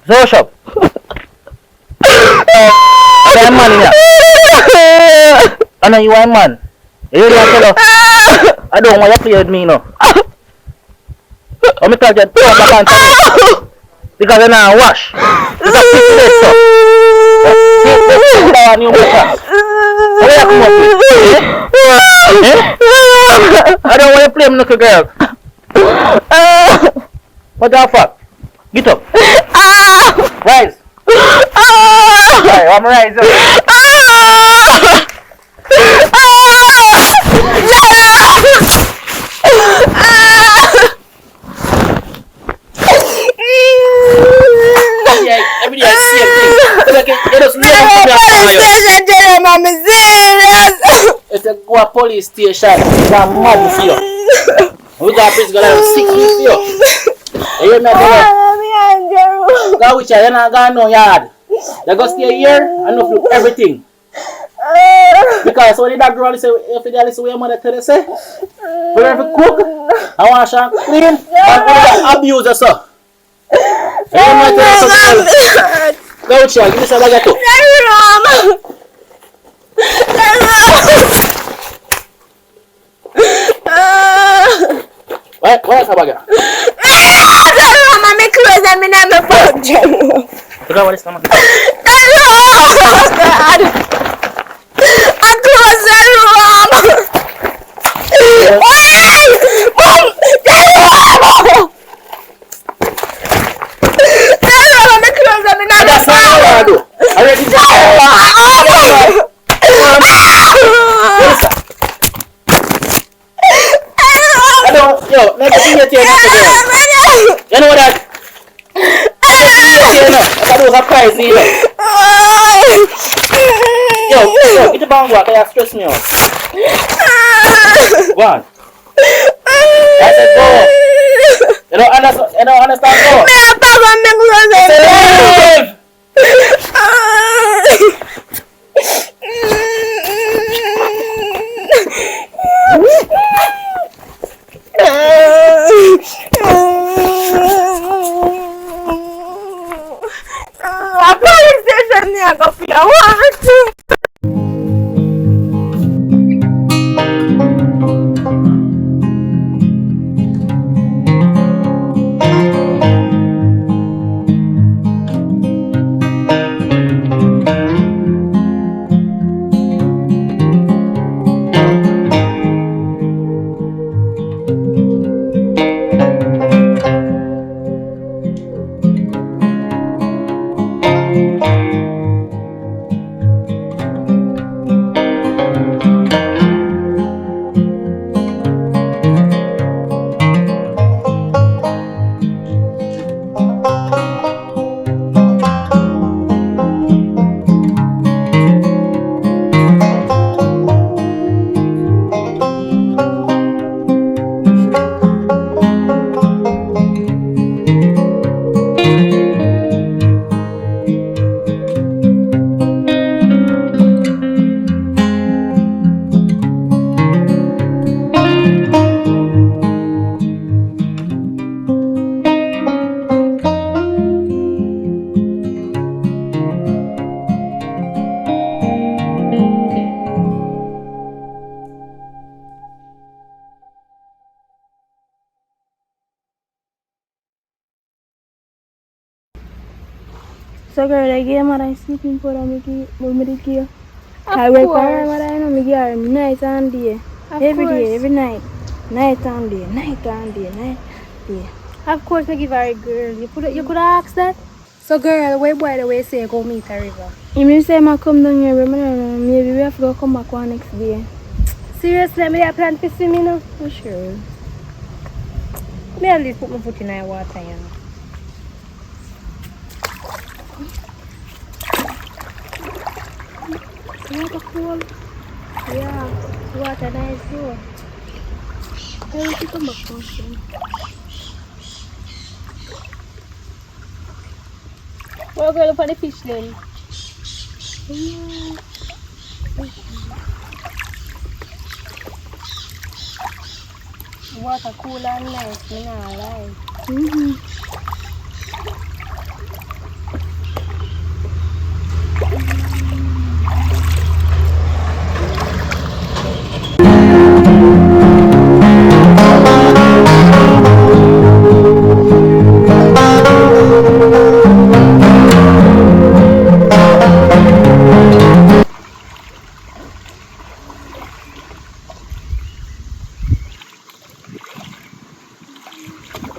So shop. That man in here. I know you are a man. You really want to tell her? I don't want you to play with me now. I'm going to get two back on top. Because you're not wash. It's a big place, so. See, this is new makeup. So where you come up with? Eh? I don't want you to play with little girl. What the fuck? Get up. Rise. Right, I'm rise up. Every day I see everything. Like, you just never come here. I'm serious. If you go to police station, I'm mad for you. We got a priest gonna sick for you. You hear me? Go with you, you're not going no yard. They go stay here and not do everything. Because when that girl say, if you listen to your mother tell you, say, whenever you cook, I want you clean and abuse yourself. You hear me tell you something? Go with you, give me some bag too. What's the bag? My clothes and me never put them. Look at what it's coming. I'm close the room. That's not what I do. I already I don't, yo, make a thing at you. You know that? I do surprise you. Yo, get the bang walk, I stress me out. Go on. I said go. You don't understand go. Leave. Police station near go for your work. So girl, I give mother sleeping powder me give. I Of wake for her course. mother, you know, me give her night and day. Of Every course. day, every night. Night and day, night and day, night day. Of course, I give her a girl. You could have asked that. So girl, where boy the way say go meet a river? You mean say I come down here, but I don't know, maybe we have to go come back one next day. Seriously, me have plan to swim, you know. For sure. Me at least put my foot in the water, you know. Water cool. Yeah, water nice too. I will to come back first then. Well, girl, look at the fish then. Water cool and nice, me not lie.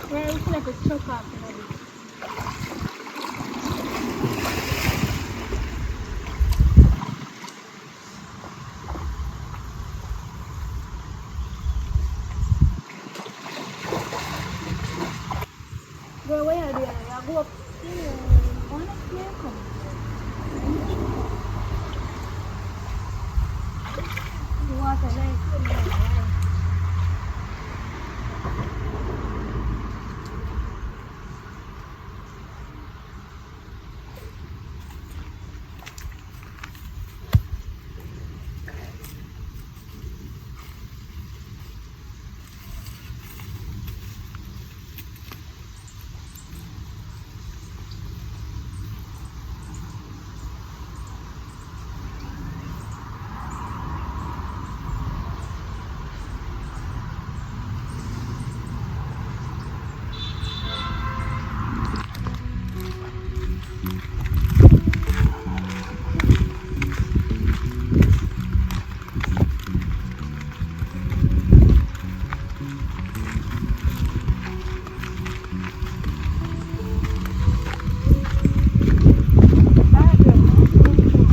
Well, we should have to choke off a bit. Girl, what you doing? You go upstairs. Why not here? Come. The water nice, so me not lie.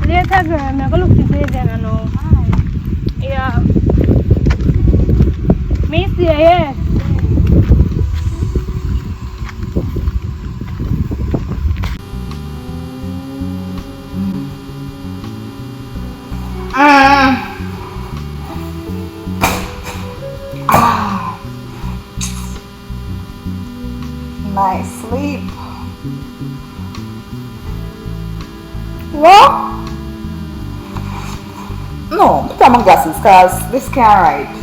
Later, girl, I'm gonna look to see again, I know. Yeah. Me see you here. Nice sleep. What? No, put on my glasses because this can't ride.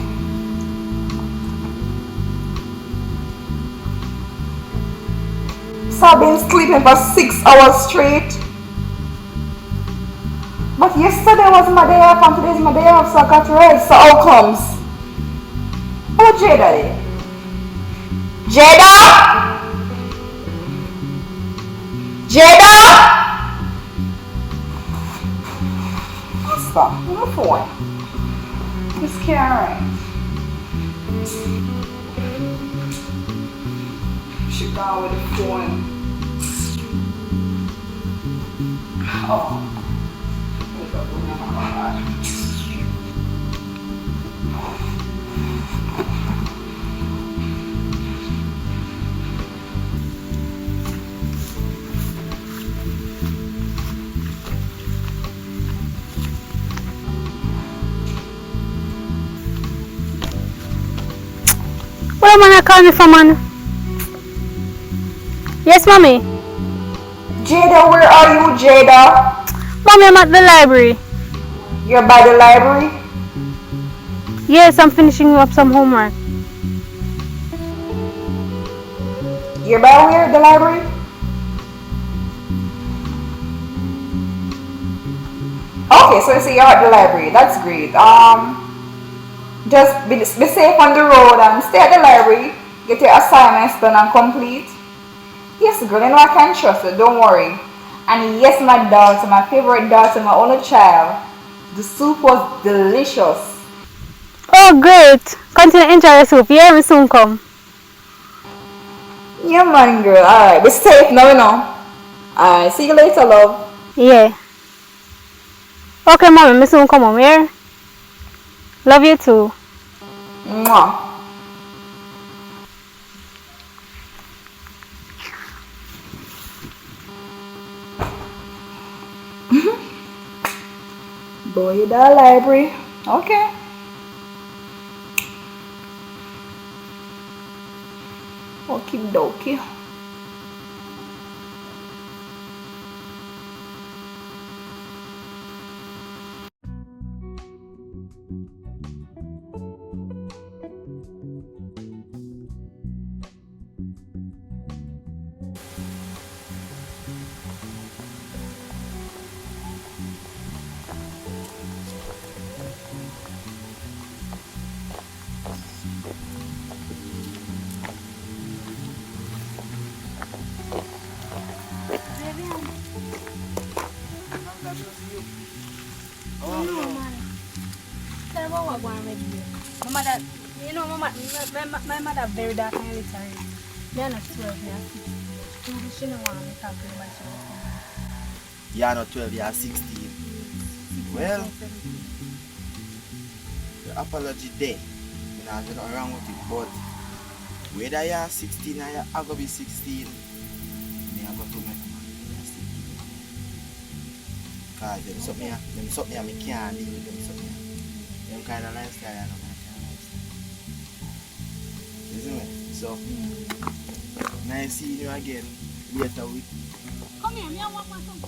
So I've been sleeping for 6 hours straight. But yesterday was my day off and today's my day off, so I got to rest. So how comes? Oh, Jada. Jada? Jada? Stop. On the phone. This can't ride. She gone with the phone. Oh. What am I calling me for, man? Yes, mommy. Jada, where are you, Jada? Mommy, I'm at the library. You're by the library? Yes, I'm finishing up some homework. You're by where? The library? Okay, so you say you're at the library. That's great. Just be safe on the road and stay at the library. Get your assignments done and complete. Yes, girl, you know I can trust you. Don't worry. And yes, my daughter, my favorite daughter, my only child, the soup was delicious. Oh, great. Continue to enjoy your soup. You hear me soon come. Yeah, man, girl. Alright, be safe now, you know. Alright, see you later, love. Yeah. Okay, mommy, me soon come home here. Love you too. Mwah. Boy, the library. Okay. Okie dokie. My mother very dark and literary. Me are not 12 years. She don't want me to talk to my child. You are not 12, you are 16. Well, the apology there. You know, there's nothing wrong with it, but whether you are 16 or you are going to be 16, me are going to make money. Because them something I can't deal with them something. Them kind of lifestyle, I know. Isn't it? So, nice seeing you again later week. Come here, me I want my son.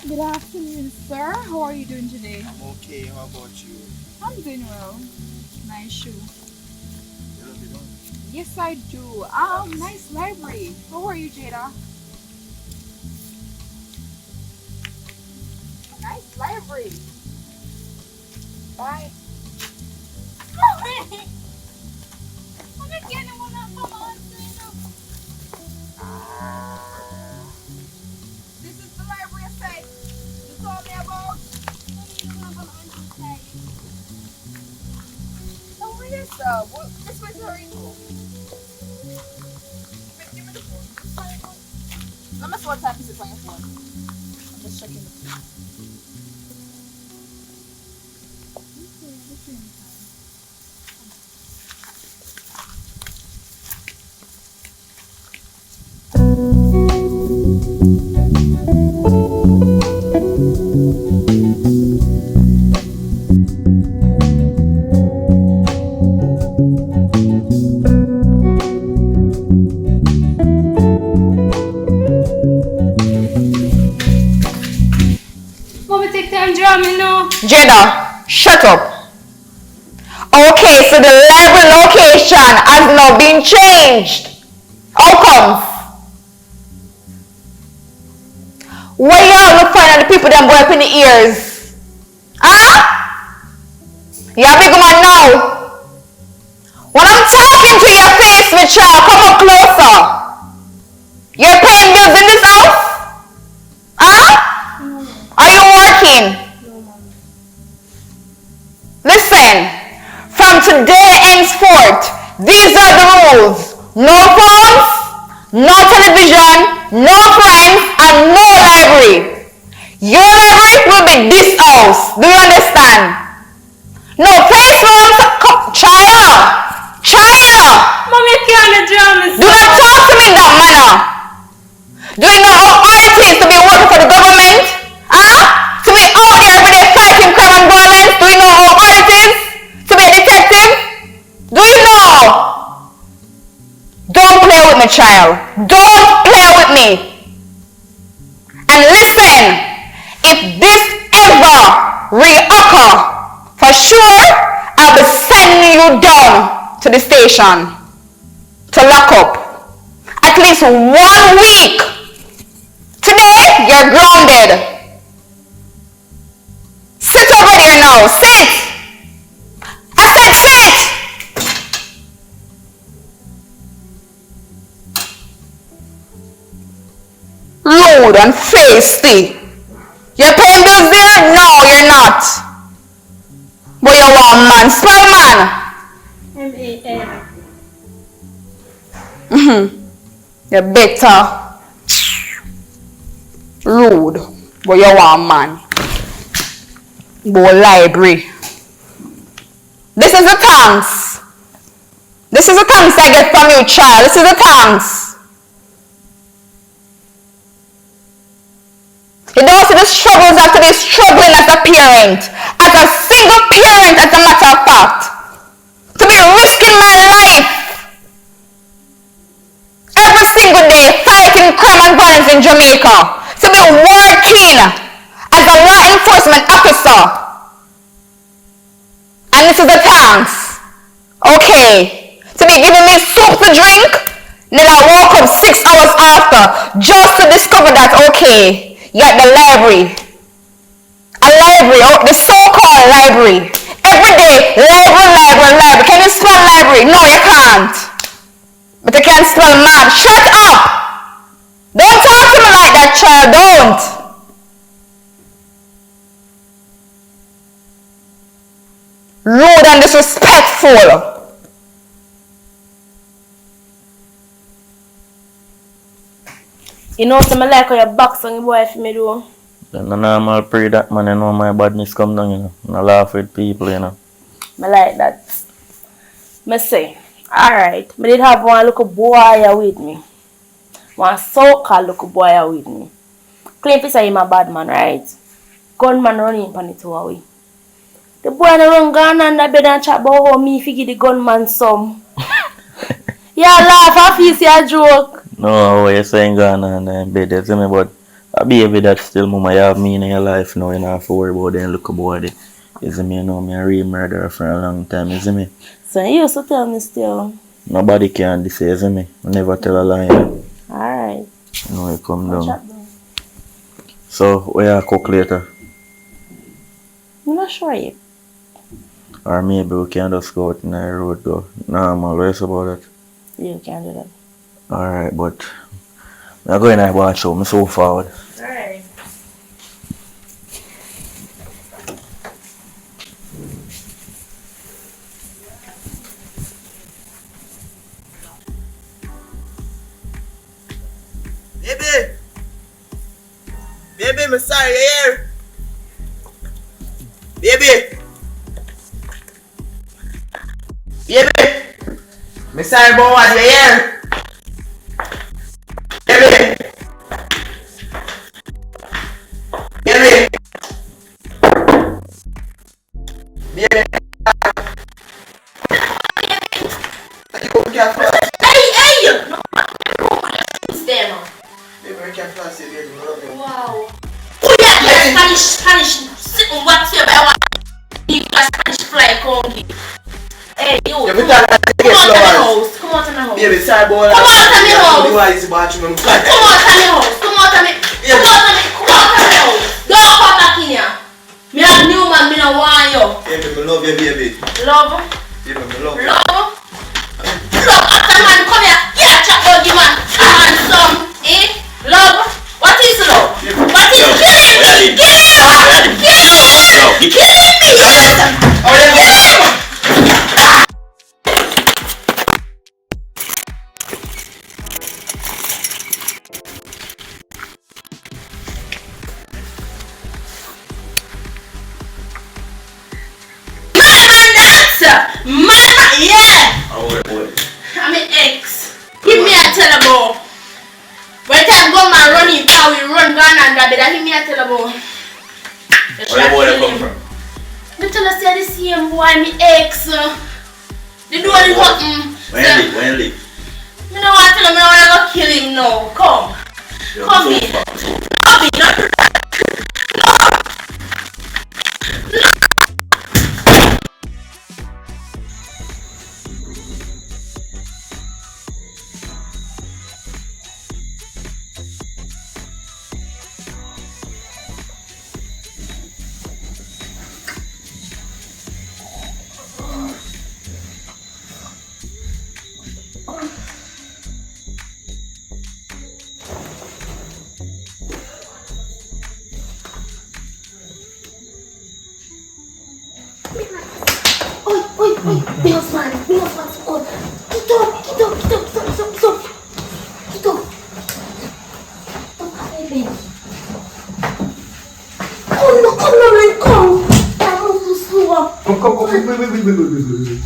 Good afternoon, sir. How are you doing today? I'm okay, how about you? I'm doing well. Nice shoe. You love it, don't you? Yes, I do. Nice library. How are you, Jada? Nice library. Bye. This is the library estate you told me about. Oh, yes, sir. Well, this was very cool. Give me the phone. Let me see what time is it on your phone. I'm just checking the phone. Mommy, take time draw me now. Jada, shut up. Okay, so the library location has now been changed. How comes? Where y'all look find the people that go up in the ears? Huh? Yeah, big man now. When I'm talking to your face, with y'all, come up closer. You're paying bills in this house? Huh? Are you working? Listen, from today henceforth, these are the rules. No phones, no television, no friends, and no library. Your library will be this house. Do you understand? No place for child. Mommy, you can't draw me. Do not talk to me in that manner. Do you know how hard it is to be working for the government? Huh? To be out there every day fighting crime and violence? Do you know how hard it is to be a detective? Do you know? Don't play with me, child. Don't play with me. And listen, if this ever reoccur, for sure, I'll be sending you down to the station to lock up at least 1 week. Today, you're grounded. Sit over there now. Sit. I said sit. Rude and feisty. You're paying bills there? No, you're not. But you want man. Spell man. M-A-N. You're better. Rude. But you want man. Go library. This is the thanks. This is the thanks I get from you, child. This is the thanks. You don't see the struggles I have to be struggling as a parent. As a single parent, as a matter of fact. To be risking my life every single day fighting crime and violence in Jamaica. To be working as a law enforcement officer. And this is the thanks. Okay. To be giving me soup to drink. Then I woke up 6 hours after just to discover that, okay, you're at the library. A library, or the so-called library. Every day, library. Can you spell library? No, you can't. But you can spell man. Shut up! Don't talk to me like that, child. Don't. Rude and disrespectful. You know something like how you box on your boy for me do? Then no normal pray that man, you know my badness come down, you know. I laugh with people, you know. I like that. Me say, alright, me did have one little boy here with me. One so-called little boy here with me. Claim to say him a bad man, right? Gunman running on it away. The boy na run gun and the bed and chat about how me figure the gunman some. Yeah, laugh, I feel say a joke. No, what you saying gone on in bed, you see me, but a baby that still mama you have me in your life now, you don't have to worry about them look about it. You see me, you know me a real murderer for a long time, you see me? So you used to tell me still. Nobody can this, you see me? I never tell a lie, you know. Alright. You know, you come I'll down. chat down. So, where you cook later? I'm not sure yet. Or maybe we can just go out in the road go. Normal, what you say about that? You can do that. Alright, but I'm going to watch out, I'm so forward. Alright. Baby, I'm sorry, you here? Baby! I'm sorry about what you here? Baby! Wow. Oh yeah, yeah, Spanish, sitting whatsoever I want. You got Spanish fly conky. Hey, you. Yeah, Come out of the house. Come out of the house. Baby, sorry about Come out of the house. You are the bathroom. Come out of the house. Come out of the house. Don't come back in here. Me a new man, me no want you. Baby, I love you, baby. Love? Baby, I love you. Love? Love, after man come here. Yeah, chat about the man. Handsome. Eh? Love? What is love? What is killing me? Killing me! Killing me! Killing me! Man, yeah! I'm an ex. Give me a tell about. When time go man running power, we run gun and grab it. Give me a tell about. Where the boy come from? Me tell us the same boy, me ex. The door is open. When leave? Me no want to tell him, I want to go kill him now. Come. Come in. Come in.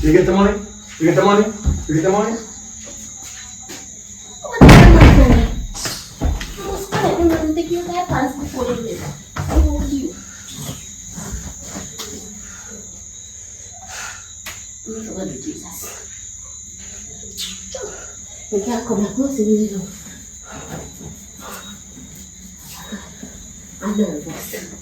You get the money? You get the money? You get the money? What the hell, my friend? You must collect them and take your their pants before they leave. I hold you. You forgot the Jesus. You can't come back close to me, you know. I'm nervous.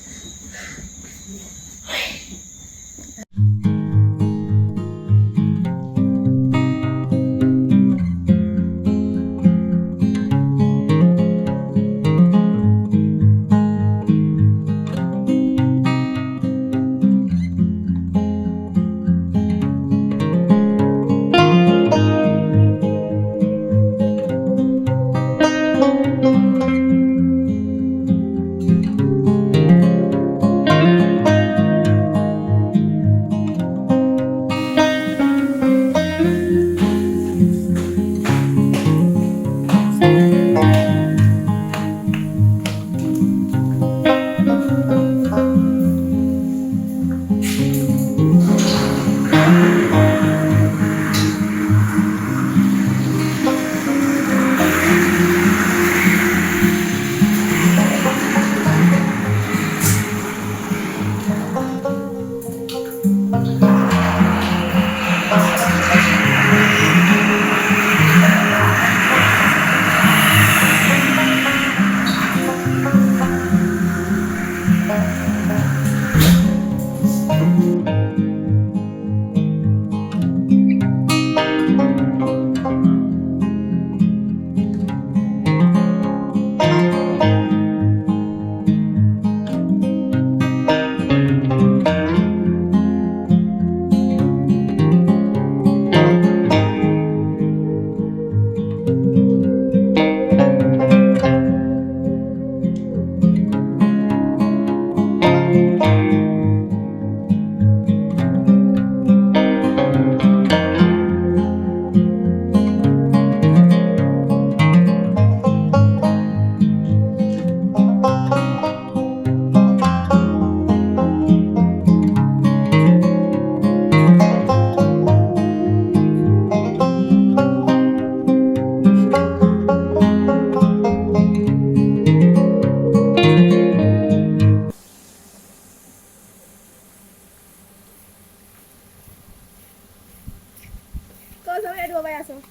Cause I'm head over here, so.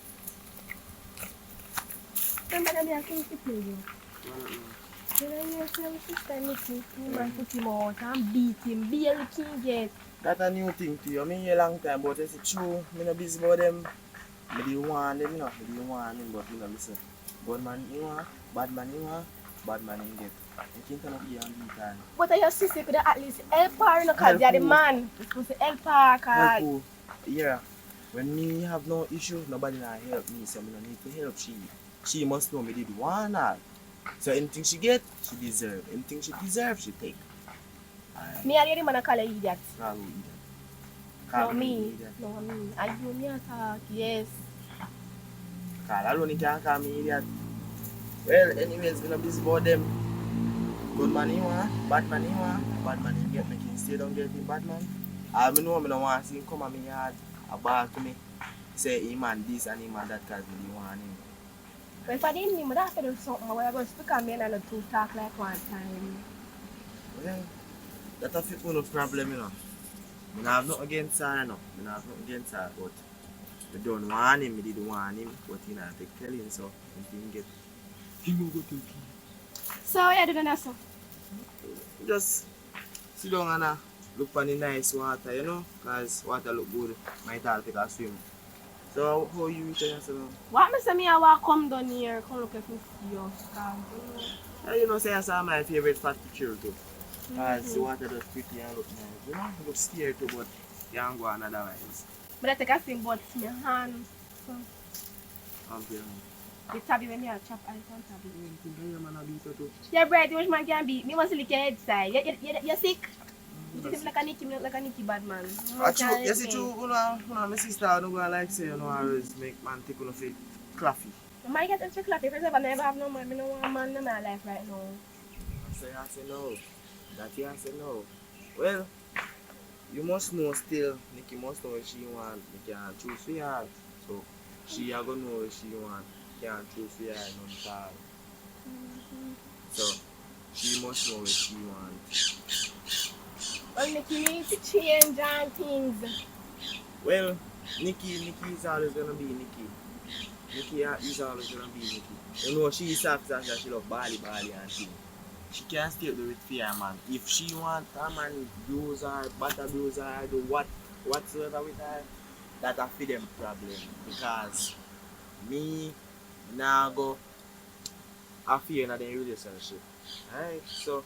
Remember them here things to play with. You know, you see my sister Nicky, the man put him out and beat him, barely can get. That's a new thing to you. I mean, a long time, but it's true. I'm not busy about them. I didn't want them, you know. I didn't want them, but you know, listen. Good man, you want, bad man, you want, bad man, you get. You can't turn up here and beat her. But your sister could at least help her, you know, cause they're the man. You're supposed to help her, Help cause... who? Yeah. When me have no issue, nobody not help me, so I don't need to help she. She must know me did one all. So anything she get, she deserve. Anything she deserve, she take. Me and the man I call her idiot. Call who idiot? No, Call me. idiot. No, me. I do me attack, yes. Call alone, you can't call me idiot. Well, anyways, gonna busy about them. Good man you want, bad man you want, bad man you get me can stay down get him bad man. I know I don't want to see him come at me yard, a ball to me, say him and this and him and that cause me don't want him. But if I didn't need me, I have to do something where I go speak and me and I two talk like one time. Well, that's a fit no problem, you know. I don't have nothing against her, you know. I don't have nothing against her, but I don't want him, I didn't want him, but you know, I take tell him so, he didn't get, he will go to him. So, yeah, do that so. Just sit down and look for the nice water, you know, because water look good, might all take a swim. So how you return yourself? What me say me I want come down here, come look at me see you. You know, say that's my favorite spot to chill too. Because the water looks pretty and look nice. You know, it looks scary too, but you can't go on otherwise. But I take a swim but my hand. So. Okay. The tabby when you chop ice on tabby. Yeah, Your bread, which man can beat me, must lick your head side. You're sick? You think like a Nicky bad man. Actually, yes, it's true. You know, my sister, I don't go like say, you know, I always make man take on a fit claffy. I might get extra clappy. First of all, I never have no man. I don't want a man in my life right now. So I say no. That you say no. Well, you must know still, Nikki must know what she want. You can't choose for her. So she are gonna know what she want. Can't choose for her none at all. So she must know what she wants. Well, Nikki need to change on things. Well, Nikki is always gonna be Nikki. Nikki is always gonna be Nikki. You know she is soft and she love Bali and thing. She can't stay with fear, man. If she want a man abuse her, but abuse her, do whatsoever with her, that a for them problem. Because me now go a fear in a relationship. Alright, so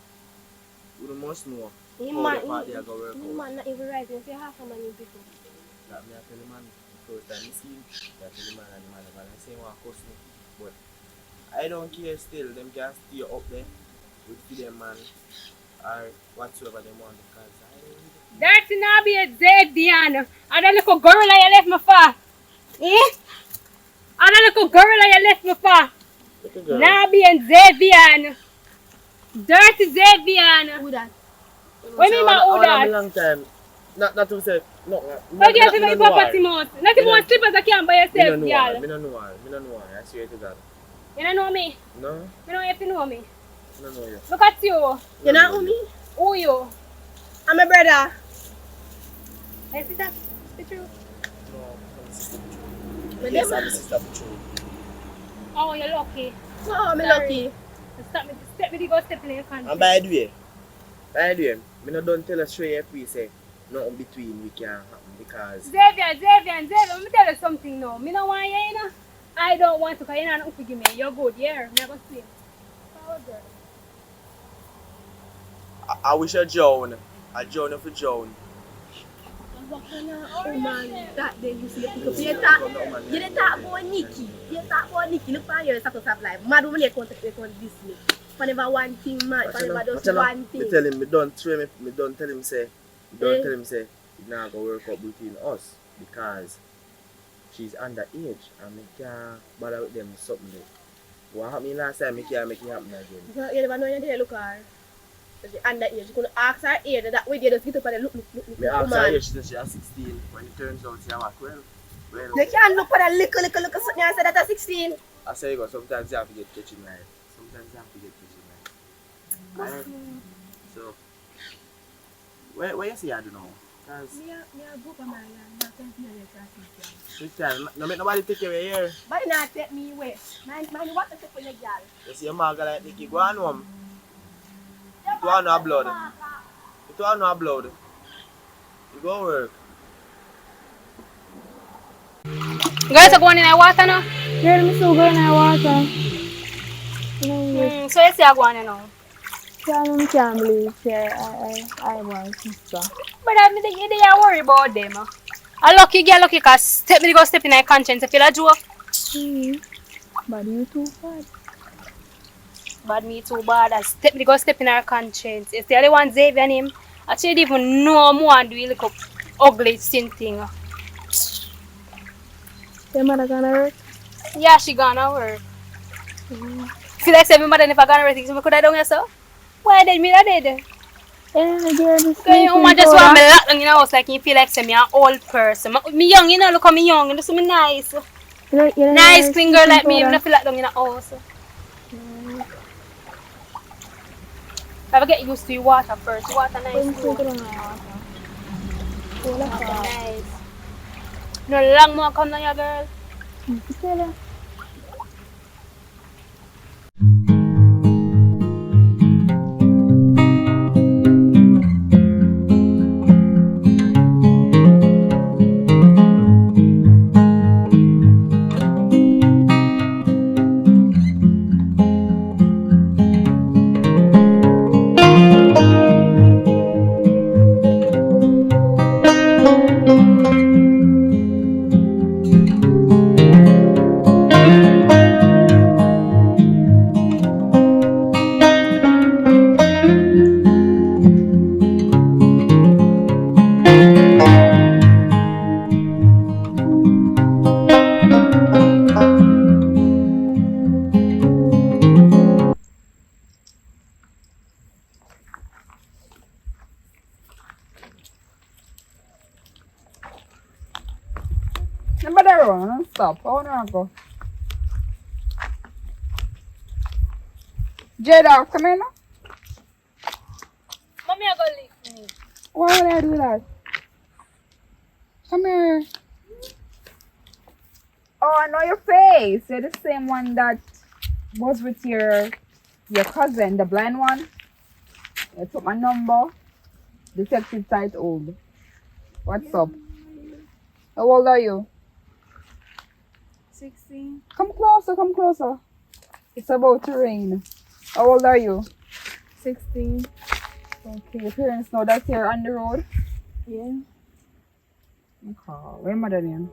you must know how the party are gonna work out. Man not even right. If you have a money before. That me I tell the man the first time I see him, that tell the man and the man and I say one cuss me. But I don't care still, them can stay up there with them man or whatsoever they want because I don't need it. Dirty now be a dead Diana. And that little gorilla you left me for. Eh? And that little gorilla you left me for. Look at girl. Now be a Zevian. Dirty Zevian. Who that? What do you mean by who A that? long time. Not to say no. How do you say your property mouth? Not even one slippers I can't buy yourself, y'all. Me no know her. I swear to God. You don't know me? No? You don't have to know me. I don't know you. Look at you. You know who me? Who you? I'm a brother. Is it that? The truth? No, I'm the sister. But Yes, them- I'm the sister for true. Oh, you're lucky. No, I'm Sorry. lucky. Step me to go step in your country. And by the way, me no don't tell us straight up we say nothing between we can happen because Xavier, let me tell you something now. Me no want you, you know. I don't want to, because you know nothing to give me. You're good, yeah. I'm going to see you. I wish I drown. I drown for drown. Oh man, that day you see the pick up. You didn't talk about Nikki. You talk about Nikki. Look for your status of life. Mad woman, you can't this me. Whenever one thing, man. Whenever just one thing. Me tell him, me don't tell him say, it not gonna work out between us because she's underage and me can't bother with them something there. What happened last time, me can't make it happen again. You never know you didn't look at her. She's underage. You could ask her age. That way you just get up and look. Me ask her age, she said she has 16. When it turns out she have 12. Well, You can't look for that little something and say that at 16. I say you go, sometimes you have to get catching right. Right? So, where you see I don't know? Because no make nobody take you away here. But not take me away. Man, what to take for your girl? You see your maga like Nikki, go on home. You don't know blood. You don't know blood. You go work. Guys are going in the water now? Yeah, I'm still going in the water. So you see I'm going in now? I can't believe I was sister. But I mean, they are worried about them. A lucky girl, lucky because step me go step in her conscience. If you a joke. But you too bad. Bad me too bad. I step me go step in her conscience. It's the only one Xavier and him. Actually, even know more and do a little ugly sin thing. Your mother gonna work? Yeah, she gonna work. Feel like my mother never gonna work. So I could have done yourself. Why did me that did? Yeah, the girl is Because you just want me locked down in the house like you feel like me an old person. Me young, you know, look at me young. You know, so me nice. Nice, clean girl like me. I don't feel locked down in the house. I have to get used to your water first. Water nice too. Water nice. No long more come down here, girl. up? I wanna go. Jada, come here now. Mommy, I go lick me. Why would I do that? Come here. Oh, I know your face. You're the same one that was with your cousin, the blind one. You took my number. Detective Tight Old. What's up? How old are you? 16. Come closer, come closer. It's about to rain. How old are you? 16. Okay, your parents know that you're on the road? Yeah. Okay, where your mother name?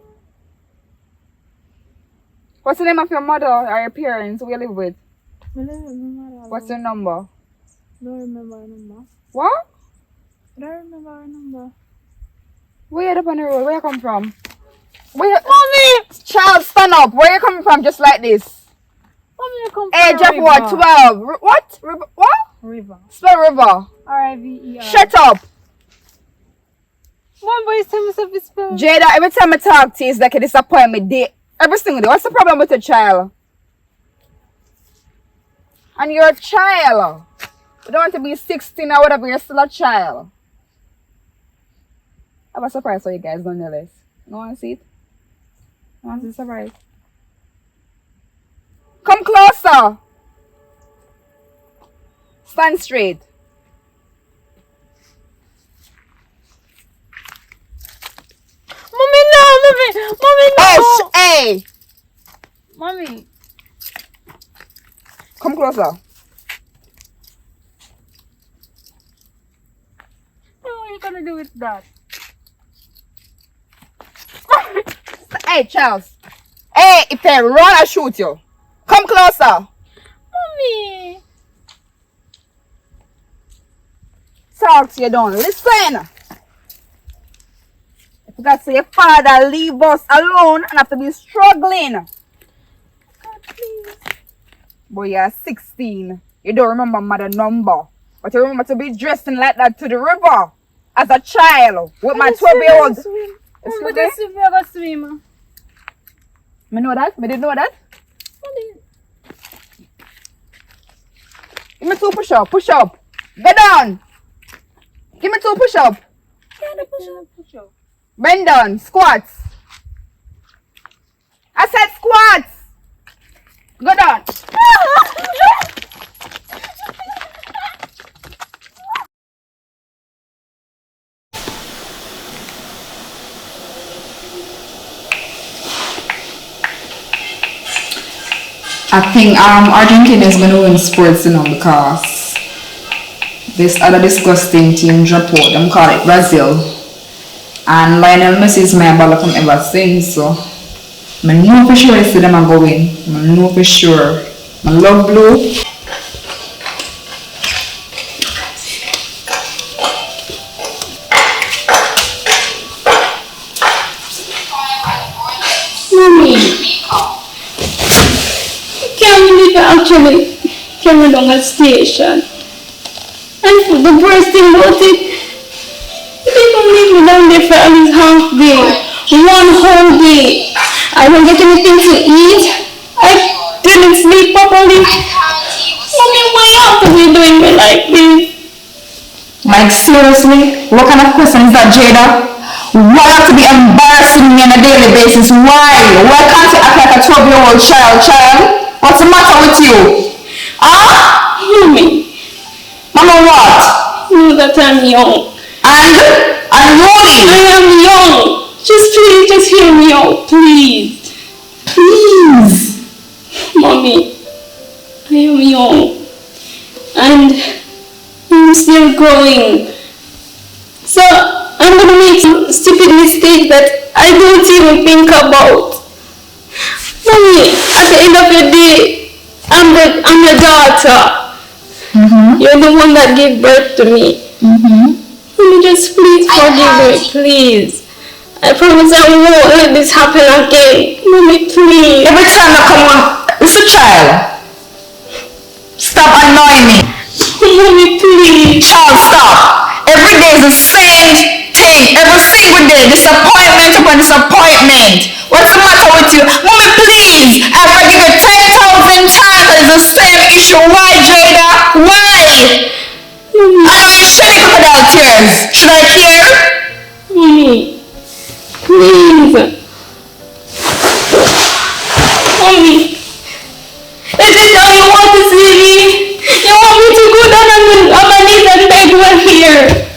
What's the name of your mother or your parents? Who you live with? I don't remember. What's your number? Don't remember her number. What? I don't remember her number. Where you up on the road? Where you come from? Where you... Mommy! Child, stand up. Where you coming from just like this? Mommy, I come from Age of river. what? 12. What? What? River. Spell river. R-I-V-E-R. Shut up. Mom, but you tell me something spell. Jada, every time I talk to you, it's like a disappointment day. Every single day. What's the problem with your child? And you're a child. You don't want to be 16 or whatever, you're still a child. I have a surprise for you guys, don't you, Les? You want to see it? You want to see the surprise? Come closer. Stand straight. Mommy, no! Mommy! Mommy, no! Oh, hey! Mommy. Come closer. What are you gonna do with that? Hey, Charles. Hey, if I run, I shoot you. Come closer. Mommy! Talk to you, don't listen. If you got to say your father leave us alone and have to be struggling. God, please. Boy, you're 16. You don't remember mother number. But you remember to be dressing like that to the river as a child with my 12-year-old. But that's if you ever swim. Me know that? Me didn't know that? Give me 2 push-up. Push up. Go down. Give me 2 push-up. Push up. Bend down. Squats. I said squats. Go down. I think Argentina is going to win sports, because this other disgusting team dropped out. Them call it Brazil. And Lionel Messi is my ball from ever since, so I know for sure I see them are going. I know for sure. I love blue. Mommy, can't believe I actually came along a station. And for the worst thing about it, the people leave me down there for at least half day, 1 whole day. I don't get anything to eat. I didn't sleep properly. Mommy, why you have to be doing me like this? Like, seriously? What kind of question is that, Jada? Why have to be embarrassing me on a daily basis? Why? Why can't you act like a 12-year-old child? What's the matter with you? Ah? Mommy, Mama, what? you know that I'm young. And annoying. I am young. Just please, just hear me out, please. Please. Mommy, I am young. And I'm still growing. So I'm gonna make some stupid mistake that I don't even think about. Mommy, at the end of the day, I'm your daughter. You're the one that gave birth to me. Mommy, just please forgive me, please. I promise I won't let this happen again. Mommy, please. Every time I come on, it's a child. Stop annoying me. Mommy, please. Child, stop. Every day is the same thing. every single day. Disappointment upon disappointment. What's the matter with you? Mommy, please. I forgive you 10,000 times. It's the same issue. Why, Jada? Why? I know you're shedding crocodile tears. Should I care? Mommy, please. Mommy, is this how you want to see me? You want me to go down on my knees and beg you here?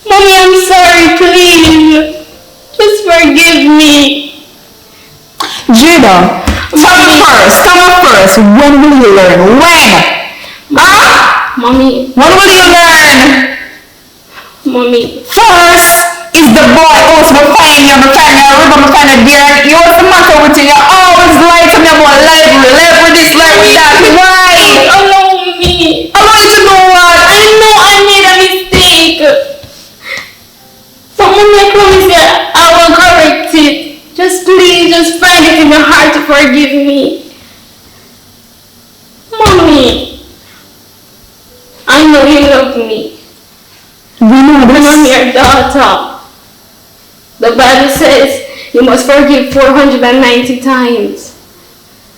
Mommy, I'm sorry, please. Just forgive me. Jada, tell me first. When will you learn? When? Huh? Mommy. When will you learn? Mommy. First is the boy who's find you, find a river, find a deer. You what's the matter with you? You always lie to me about library this, library that. Why? Allow me. Allow you to do what? I know I made a mistake. But Mommy, I promise you, I will correct it. Just please, just find it in your heart to forgive me. Mommy, I know you love me. We know And I'm your daughter. The Bible says you must forgive 490 times.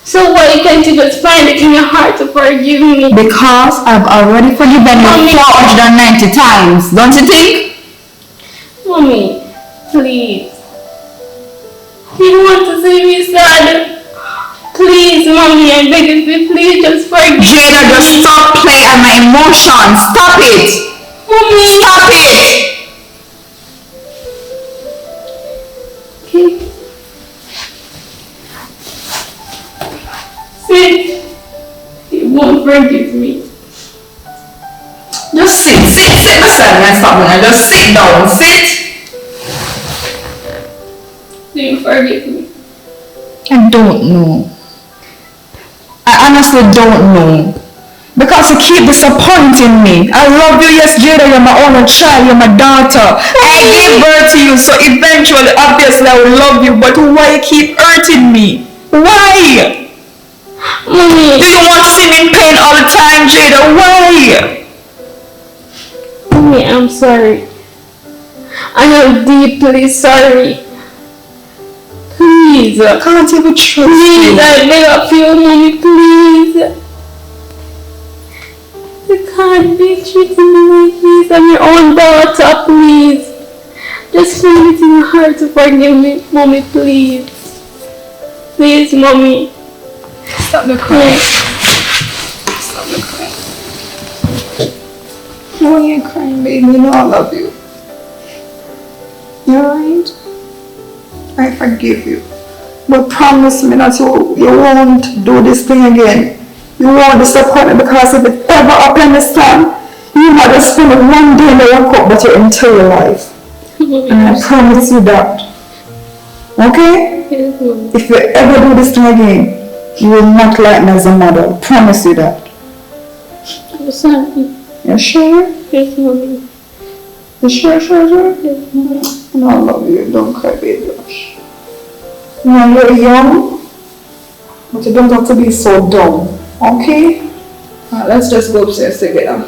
So why can't you just find it in your heart to forgive me? Because I've already forgiven you 490 times, don't you think? Mommy, please. You want to see me sad? Please, Mommy, I beg you, please just forgive me. Jada, just stop playing on my emotions. Stop it. Mommy. Stop it. Okay. Sit. You won't forgive me. Just sit beside me and stop me. Just sit down. Sit. Do you forgive me? I don't know. I honestly don't know. Because you keep disappointing me. I love you, yes, Jada, you're my only child, you're my daughter. I gave birth to you, so eventually, obviously, I will love you. But why you keep hurting me? Why? Mommy. Do you want to see me in pain all the time, Jada? Why? Mommy, I'm sorry. I am deeply sorry. Please. I can't even trust you. Please, I beg of you, Mommy, please. You can't be treating me like this. I'm your own daughter, please. Just find it in your heart to forgive me, Mommy, please. Please, Mommy. Stop the crying. Stop the crying. Why are you crying, baby? You know I love you. You alright? I forgive you. But promise me that you won't do this thing again. You won't disappoint me, because if it ever happens this time, you might just spend one day in the workup but your entire life. And I promise you that. Okay? Yes, Mommy. If you ever do this thing again, you will not like me as a mother. I promise you that. I'm sorry. You sure? Yes, Mommy. You sure? Yes, Mommy. No, I love you. Don't cry, baby. You know, you're young, but you don't have to be so dumb. Okay? Alright, let's just go upstairs together.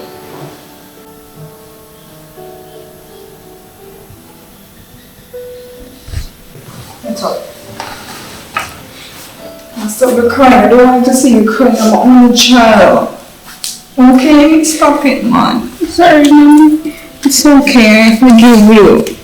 Let's talk. I'll stop the crying. I don't want to see you crying. I'm my only child. Okay? Stop it, man. I'm sorry, Mommy. It's okay. I forgive you.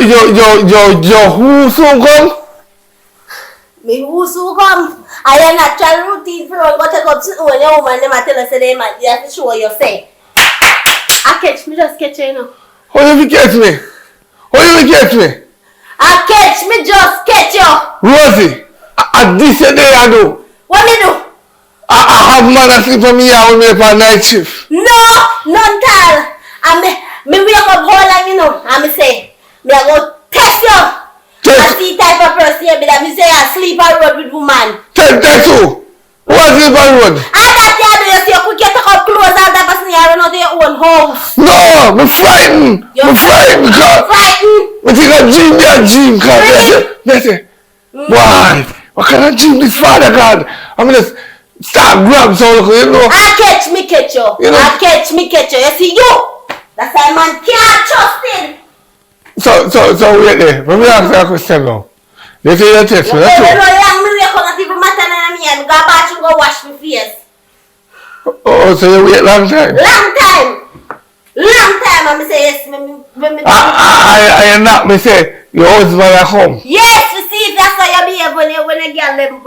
who soon come? Me who so come? I am natural routine for all go take up to when your woman them a tell us say they might you have to show you say. I catch me just catch you know. How you catch me? How you catch me? I catch me just catch you. Rosie, at this day I do. What me do? I have man asleep for me here when me for night shift. No, none tall. And me wake up whole and you know, and me say, me a go test you. I see type of person here, but me say I sleep on road with woman. Test who? Who a sleep on road? And that you do, you see, you could get up close and that person here run out of your own house. No, me frightened. You're me frightened because frightened. me think a dream be a dream because they say, why? What kind of dream this Father God? I mean just start grab so you know. I catch me catch you. You know? I catch me catch you. You see you? That's why man can't trust him. So wait there. Let me ask you a question now. They say you text me, that's You all. know, young me wake up not even matter than me and go back and go wash my face. Oh, so you wait long time? Long time. Long time. And me say yes. I not me say your husband at home. Yes, you see, that's why you behave when you get them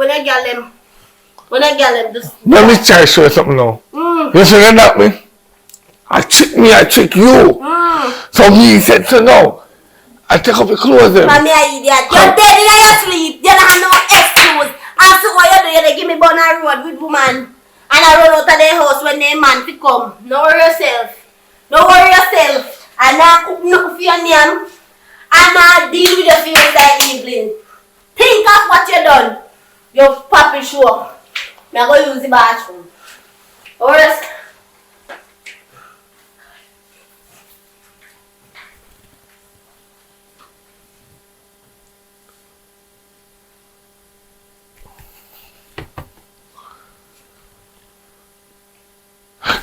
just. Let me try to show you something now. You say you not me? I trick you. So me said so no. I take up your clothes then. Mommy, I idiot. You're dead in your sleep. You don't have no excuse. And so what you do, you give me bun and road with woman. And I run out of the house when the man to come. No worry yourself. No worry yourself. And now cook nothing for your name. And now deal with your feelings like Evelyn. Think of what you done. Your papi show. I'm going to use the bathroom. Alright.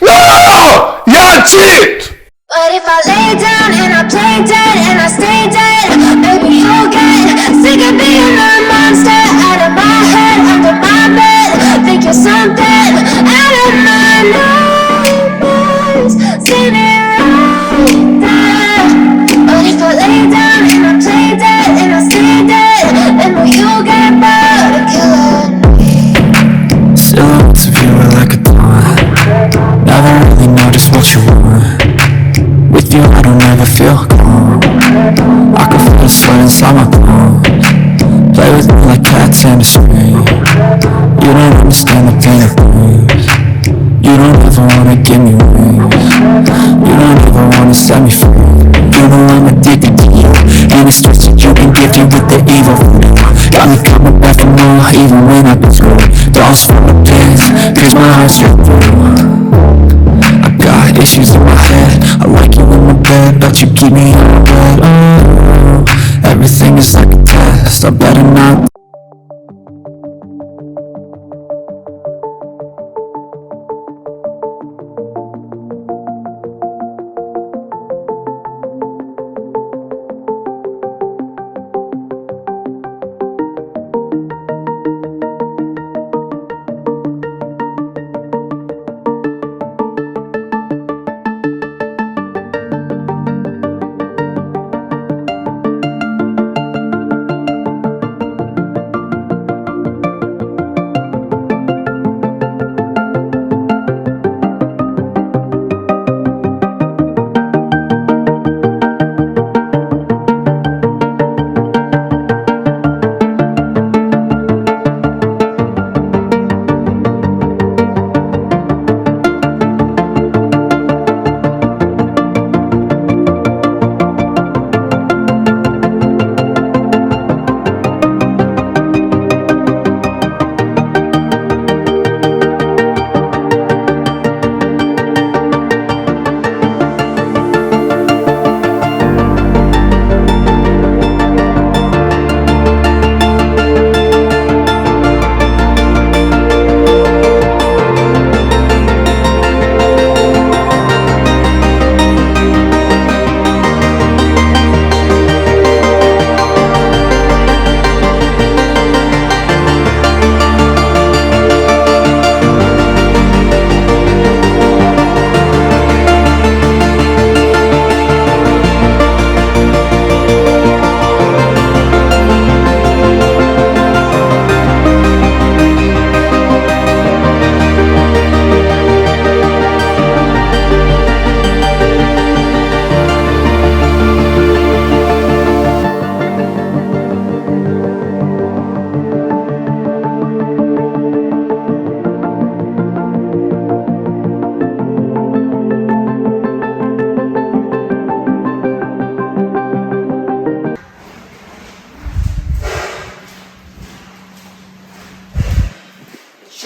No! You cheat! But if I lay down and I play dead and I stay dead, maybe you'll get sick of being a monster out of my head, under my bed. Think you're something out of my nightmares. Seen it right there. But if I lay down and I play dead and I stay dead, then will you get bored of killing me? Silhouettes of you are like a taunt. Never really know just what you want. With you I don't ever feel calm. I can feel the sweat inside my palms. Play with me like cats and a string. You don't understand the pain it brings. You don't ever wanna give me wings. You don't ever wanna set me free. You know I'm addicted to you, and it's just that you've been gifted with the evil voodoo. Got me coming back for more even when I've been screwed. Dolls full of pins, cause my heart's your through. I got issues in my head. I like you in my bed, but you keep me on red. Oh, everything is like a test. I better not.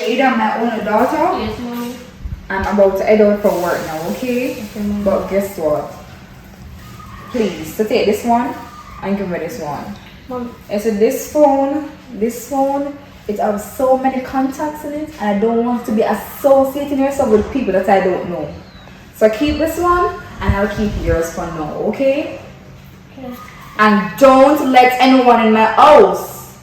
Ada, my only daughter. Yes, mommy. I'm about to head out for work now, okay? Okay, mommy. But guess what? Please, to take this one and give me this one. Mommy. I said this phone, it has so many contacts in it, and I don't want to be associating yourself with people that I don't know. So keep this one, and I'll keep yours for now, okay? Okay. And don't let anyone in my house,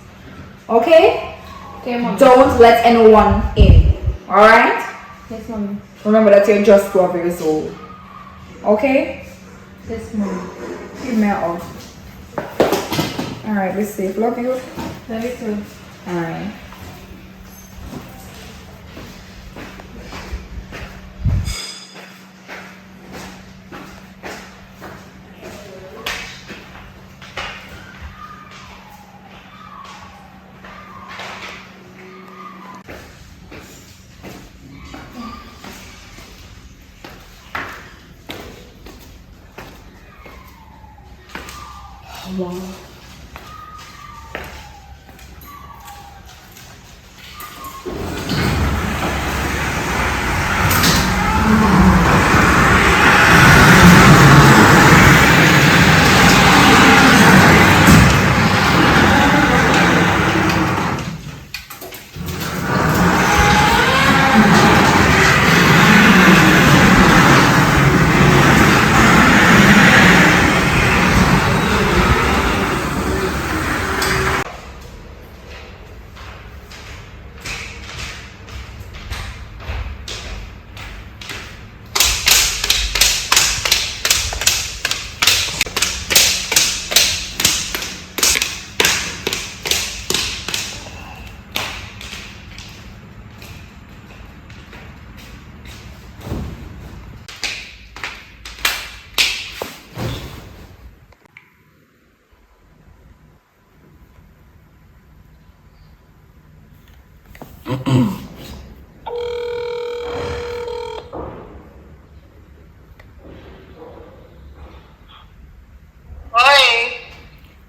okay? Okay, mommy. Don't let anyone in, alright? Yes, mommy. Remember that you're just 12 years old, okay? Yes, mommy. Give me a hug. Alright, be safe. Love you. Love you too. Alright. Wow.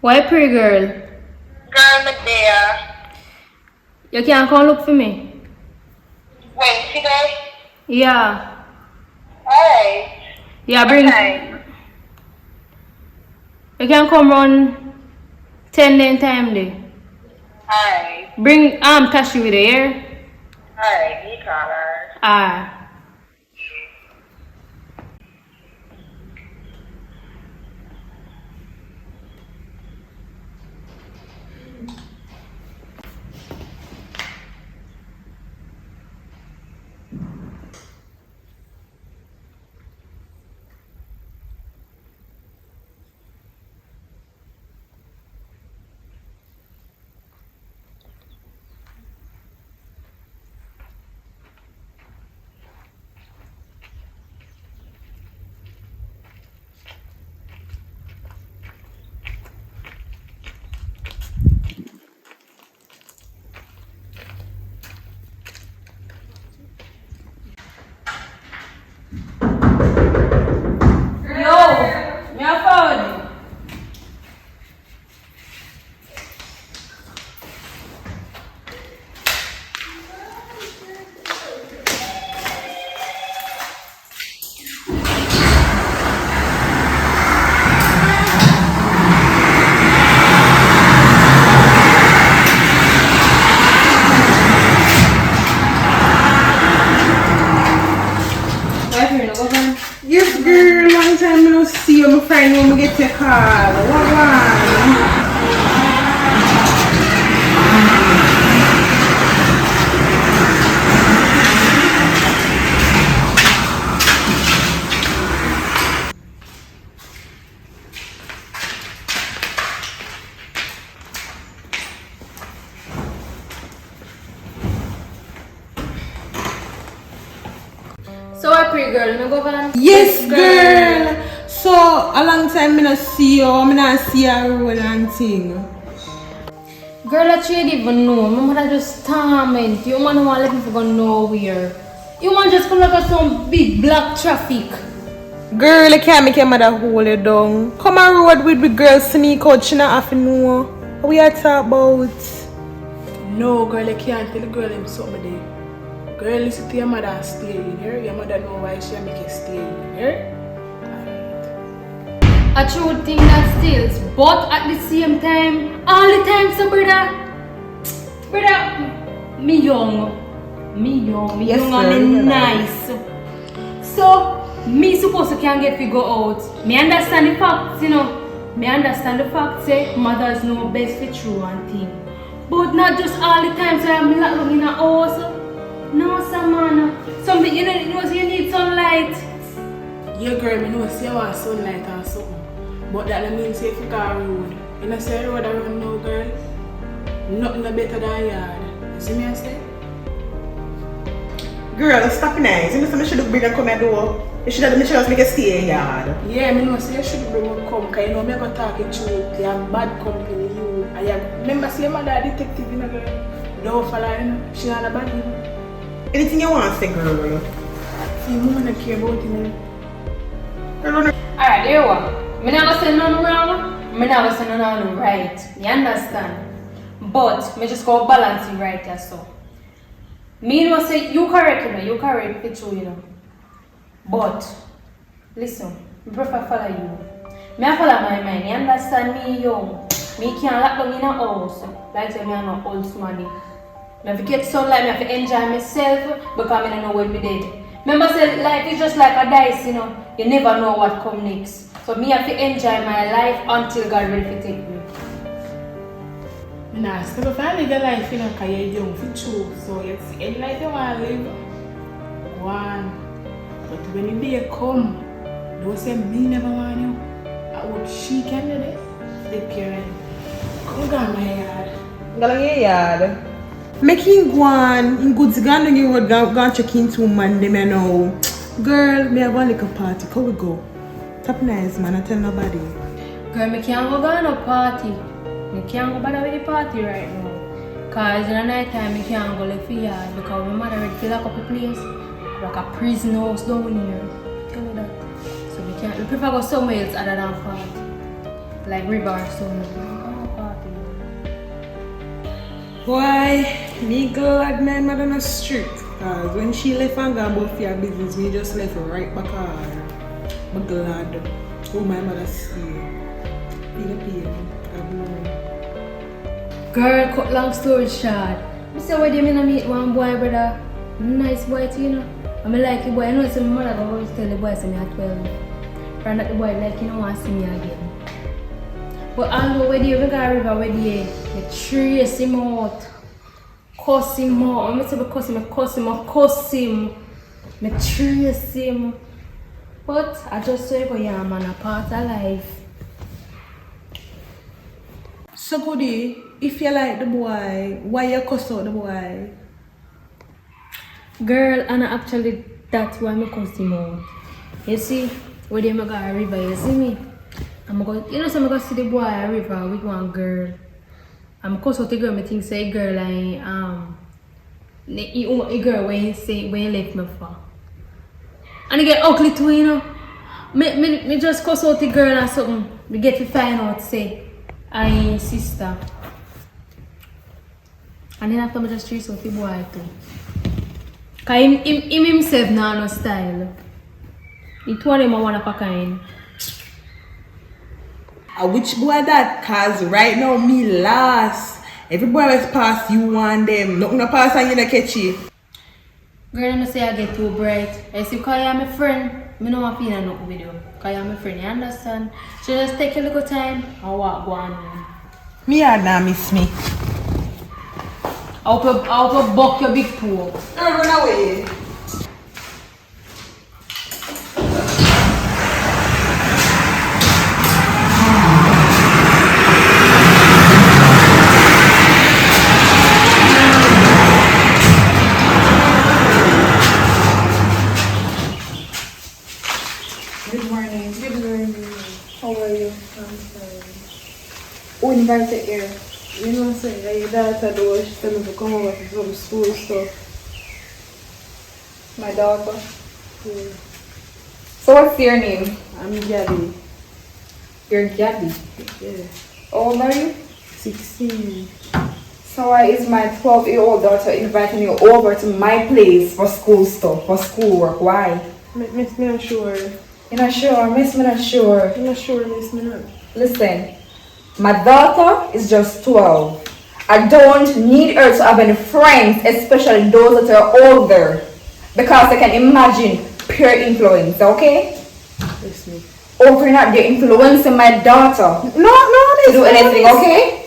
Why pretty girl? Girl, me there. You can't come look for me? When today? Yeah. Alright. Yeah, bring. Time. You can come run 10 day time day. Alright. Bring Tashi with you here. Alright, you call her. Ah. Yes, girl, long time I don't see you. My friend when we get your call. What one? So what pretty girl, you go van? Yes, girl. So a long time I don't see you. I don't see your role and thing. Girl, that you didn't even know. My mother just torment you. Man don't want to let me go nowhere. You man just come like a some big black traffic. Girl, you can't make your mother hold you down. Come on road with the girl sneak out. She not have to know. What we are talking about? No, girl, you can't tell the girl him something there. Girl, listen to your mother and stay in here. Your mother know why she make you stay in here. A true thing that steals, but at the same time, all the time, so brother, me young and me nice. So, me supposed to can get figure out. Me understand the facts, you know. Me understand the facts, say, mothers know best for true and thing. But not just all the time, so I'm locked down in a house. No, sir, man. Something, you know, you need sunlight. Yeah, girl, me know see you want sunlight or something. But that don't mean say if you go road. You know say road around now, girl. Nothing no better than yard. You see me I say? Girl, stop it nice. You know something should look big and come at the door. You should have make sure make you stay in yard. Yeah, me know say you should bring me come, cause you know me go talk it truth. You have bad company, you. I have remember say my dad detective, you know, girl. Don't follow, you know. She not a bad, you know. Anything you want to say, girl. See, woman don't care about you, know. Alright, here what? Me never say nothing wrong, me never say nothing right. You understand? But me just go balance it right here, so. Me know say you correct, you know, you correct it true, you know. But listen, me prefer follow you. Me I follow my mind, you understand me young. Me can't lock down in a house. Like say me are not old money. Me have to get sunlight, me have to enjoy myself because me don't know when me dead. Remember say life is just like a dice, you know. You never know what come next. So me have to enjoy my life until God ready to take me. Nah, step up and live your life, you know, because you're young for true. So you see any life you want to live, go on. But when the day come, don't say me never want you. I would she can do this. Take care of it. Come go my yard. Go to your yard. Make him go on. In good gun and you would go and check into man them you know. Girl, me have one little party. Come we go. Top nice man, I tell nobody. Girl, me can't go on a party. Me can't go bother with the party right now. Cause in the night time, me can't go left the yard because my mother already fill up a place. Like a prison house down here. Tell me that. So we can't, we prefer go somewhere else other than party. Like river or something. Why? Me glad my mother not strict. Cause when she left and gone about for her business, me just left right back at her. But glad. Oh my mother see. Feel the pain. Girl, cut long story short. I say where they meet one boy, brother. Nice boy too, you know. I like the boy. I know some mother always tell the boy say me at 12. And that the boy like you don't want to see me again. But although where they go river where they trace him out. Cuss him out. I'm not saying cuss him. Me trace him. But I just say go yeah man a part of life. So goody, if you like the boy, why you cuss out the boy? Girl, and actually that's why I cuss him out. You see, where they go a river, you see me? I'm go, you know, so I'm going to see the boy a river with one girl. I'm cuss out the girl, I think say girl like the girl when you left me for. And I get ugly too, you know. Me just cuss out the girl or something. We get to find out say I sister. And then after I just trace out the boy too. Cause him himself now no style. He told him I want a kind. Which boy that? Cause right now me last. Every boy was pass you and them. Nothing no pass and you no catch it. Girl, I say I get too bright. I see cause you're my friend. I don't want to feel nothing with you. Cause you're my friend, you understand? So just take a little time and walk go on. Me and now miss me. I hope you buck your big toe. Don't run away. Good morning. How are you? I'm fine. Who invited you? You know what I'm saying? Your daughter though, she told me to come over to some school stuff. My daughter. Yeah. So what's your name? I'm Gabby. You're Gabby. Yeah. How old are you? 16. So why is my 12-year-old daughter inviting you over to my place for school stuff, for schoolwork? Why? Miss, me not sure. You're not sure, miss, me not sure. I'm not sure, miss, me not. Listen, my daughter is just 12. I don't need her to have any friends, especially those that are older, because I can imagine peer influence, okay? Yes, me. Over not there influencing my daughter. No, to do anything, okay?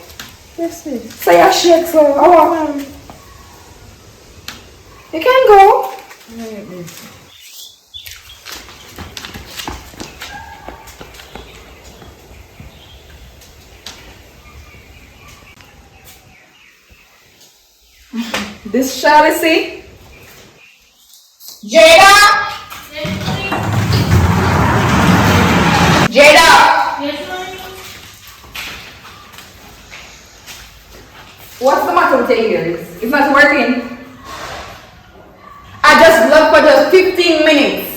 Yes, miss. So you're shit, so you can go. Alright, miss. This shall we see? Jada! Jada! What's the matter with your ears? It's not working. I just left for just 15 minutes.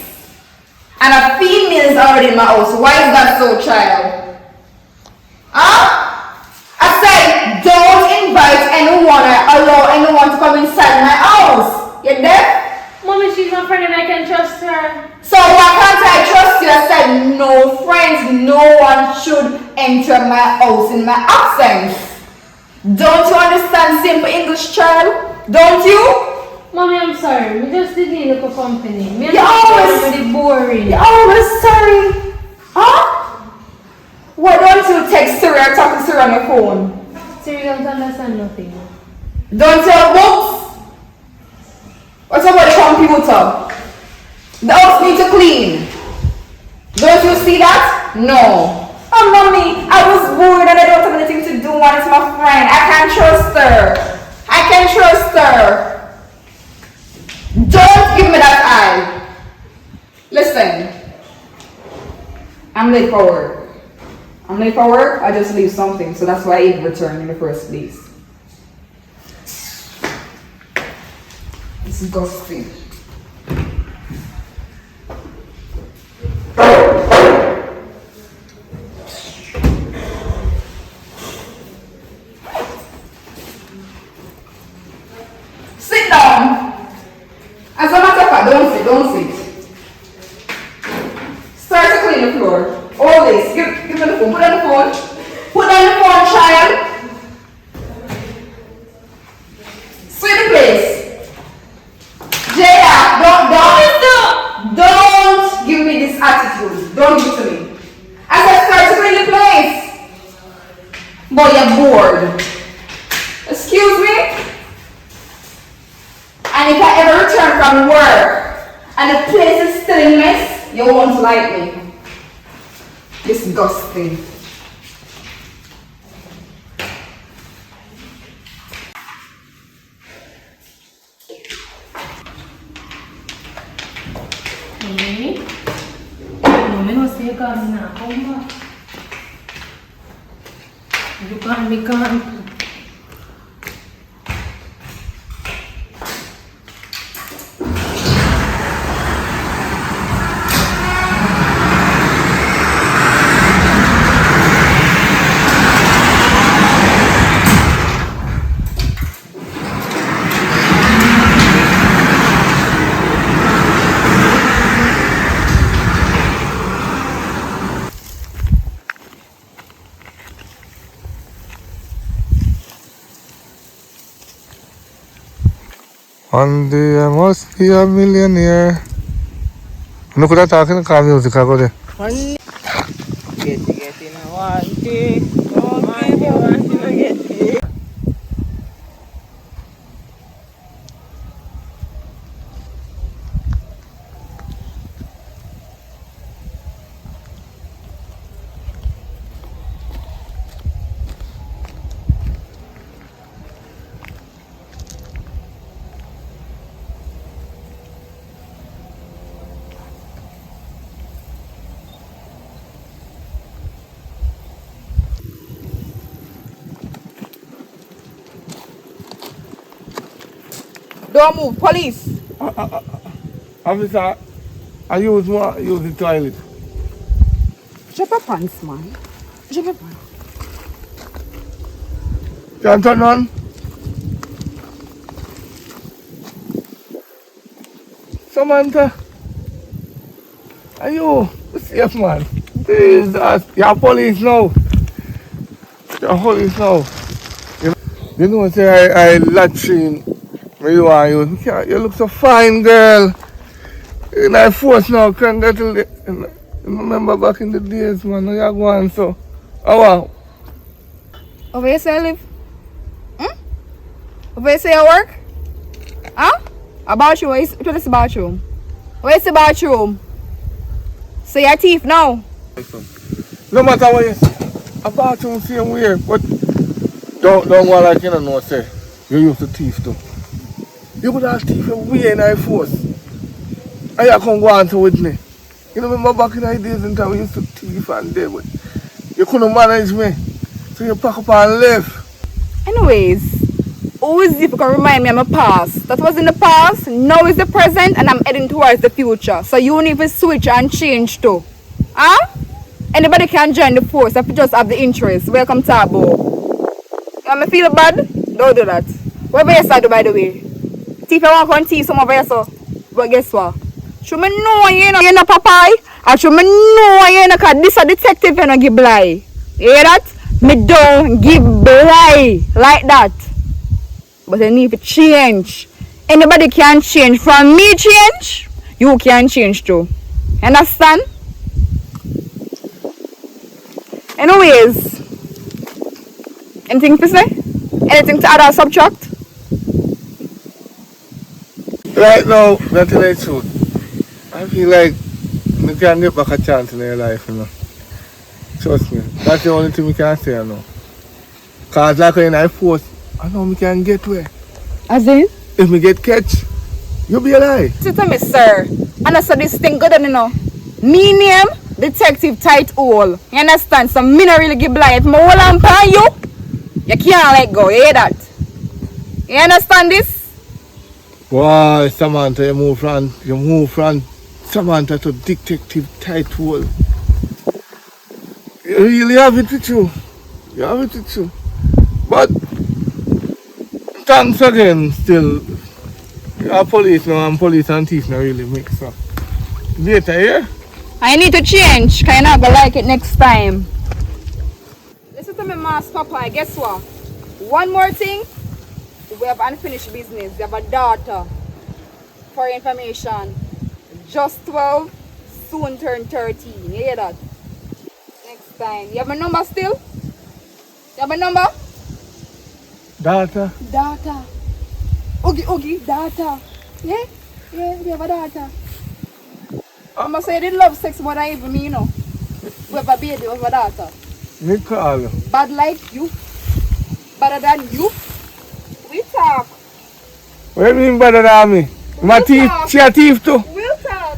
And a female is already in my house. Why is that so, child? Huh? I said, don't invite anyone or allow anyone to come inside my house. You deaf? Mommy, she's my friend and I can trust her. So why can't I trust you? I said, no friends, no one should enter my house in my absence. Don't you understand simple English, child? Don't you? Mommy, I'm sorry. We just didn't look for company. Me and You're always really boring. You're always sorry. Huh? Why don't you text Siri or talk to Siri on your phone? Siri don't understand nothing. Don't you have books? What about the computer? The house needs to clean. Don't you see that? No. Oh, mommy, I was bored and I don't have anything to do and it's my friend. I can't trust her. I can trust her. Don't give me that eye. Listen. I'm late for work. I just leave something, so that's why I even returned in the first place. Disgusting. Sit down. As a matter of fact, don't sit. Start to clean the floor. Always. Give me the phone. Put on the phone. Put on the phone, child. Sweep the place. Jada, don't give me this attitude. Don't give it to me. I said start to clean the place. Boy, you're bored. Excuse me? And if I ever return from work and the place is still in mess, you won't like me. Disgusting. Mommy? Mommy no say come now. Come back. You can't. One day I must be a millionaire. Look at that talking car music I got there. Getting a one day. One day. Don't move, police. Officer, I use the toilet. Drop your pants, man. Drop your pants. Can I turn on? Samantha. Are you safe, man? Jesus, you're police now. You're police now. You know, say I latrine. You want you look so fine, girl. In I force now, congratulations. Remember back in the days, man, how you going so? How? Over here say you live? Over here say you work? Huh? A bathroom? What is the bathroom? Where's the bathroom? So you're a thief now? No matter what you say, a bathroom same way, but don't go like you don't know, say, you used to thief too. You could have thief your way in I force. And you come go on to with me. You know, remember back in the days in time we used to thief and there, but you couldn't manage me. So you pack up and left. Anyways, always if you can remind me of my past. That was in the past, now is the present, and I'm heading towards the future. So you need to switch and change too. Huh? Anybody can join the force if you just have the interest. Welcome to our boat. You want me to feel bad? Don't do that. Whatever you say, do by the way. See if you want to come see some of us, but guess what? Should me know you're not Popeye? Or should me know you're not, because this a detective and I give lie. You hear that? Me don't give lie like that. But I need to change. Anybody can change. From me change, you can change too. Understand? Anyways, anything to say? Anything to add or subtract? Right now, that's the truth. I feel like you can get back a chance in your life, you know. Trust me. That's the only thing we can say, you know. Because like when I force, I know we can get where. As in? If we get catch, you'll be alive. Sit to me, sir. And I said this thing good, you know. Me name, Detective Tight Hole. You understand? So me not really give blind. If I hold on you, you can't let go. You hear that? You understand this? Boy, Samantha, you move from Samantha to Detective Tight Hole. You really have it with you. You have it with you. But thanks again, still. You're police now, and police and thief now really mix up. Later, yeah? I need to change, because you're not going to like it next time. Listen to me, Master Papa. Guess what? One more thing. We have unfinished business. We have a daughter. For your information. Just 12, soon turn 13. You hear that? Next time. You have my number still? You have my number? Daughter? Daughter. Oogie, daughter. Yeah? Yeah, we have a daughter. I must say I didn't love sex more than even me, you know. We have a baby, we have a daughter. Me call. Bad like you. Better than you. We talk. What do you mean better than me? My thief, she a thief too. We'll talk.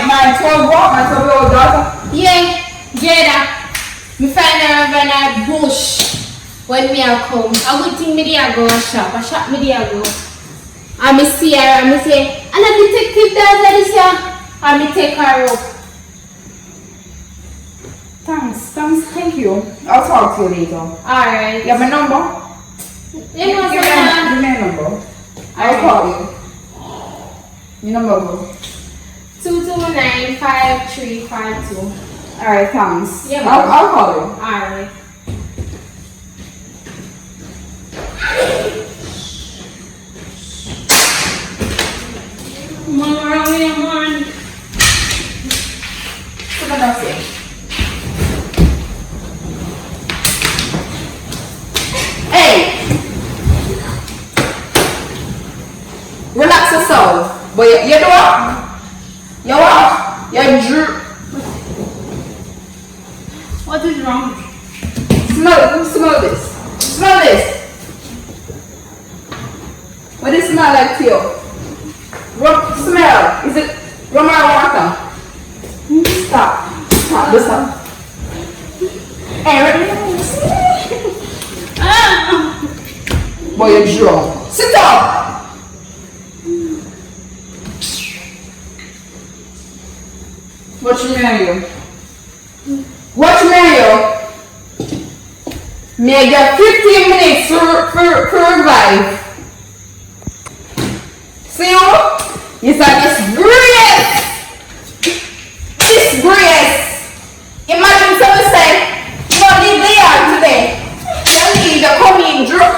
My 12-year-old daughter? Yeah, Jada. Me find her over in a bush when me a come. I would think me there go and shop. I shop me there go. And me see her and me say, and a detective daughter this year. And me take her up. Thanks. Thank you. I'll talk to you later. Alright. You have my number? You know, Give me a number. I'll call you. Your number go. 2295352. Alright, thanks. Yeah, I'll call you. Alright. Mama, come on. What did I say? Hey! Relax yourself. But you do what? You what? You drew. What is wrong? Smell this. Smell this. What does it smell like to you? Smell. Is it rum or water? Stop. Stop. Hey, ready? Boy, you're drunk. Sit up. Watch me and you. Watch me and you. May I get 15 minutes for revive. See you? It's like disgrace. Imagine someone say, you don't leave the yard today. You leave, you come in drunk.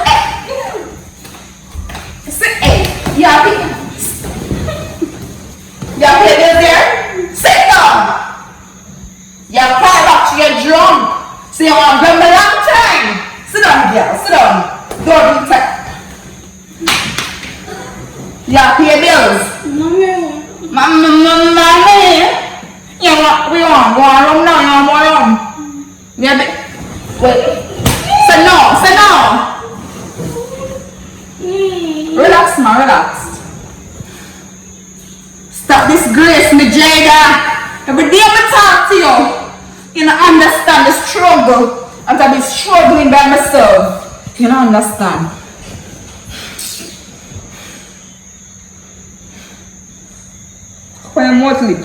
Hey, you happy? You happy there? Sit down. You're tired up, you're drunk. So you want to remember a long time. Sit down, girl, sit down. Don't be tired. Yeah, pay bills. Mommy. You want, we want more room now, you want more room. Yeah, wait. Say no. Relax, man, relax. Stop disgrace me, Jada. Every day I talk to you, you don't understand the struggle. And I've been struggling by myself. You don't understand. When I'm asleep.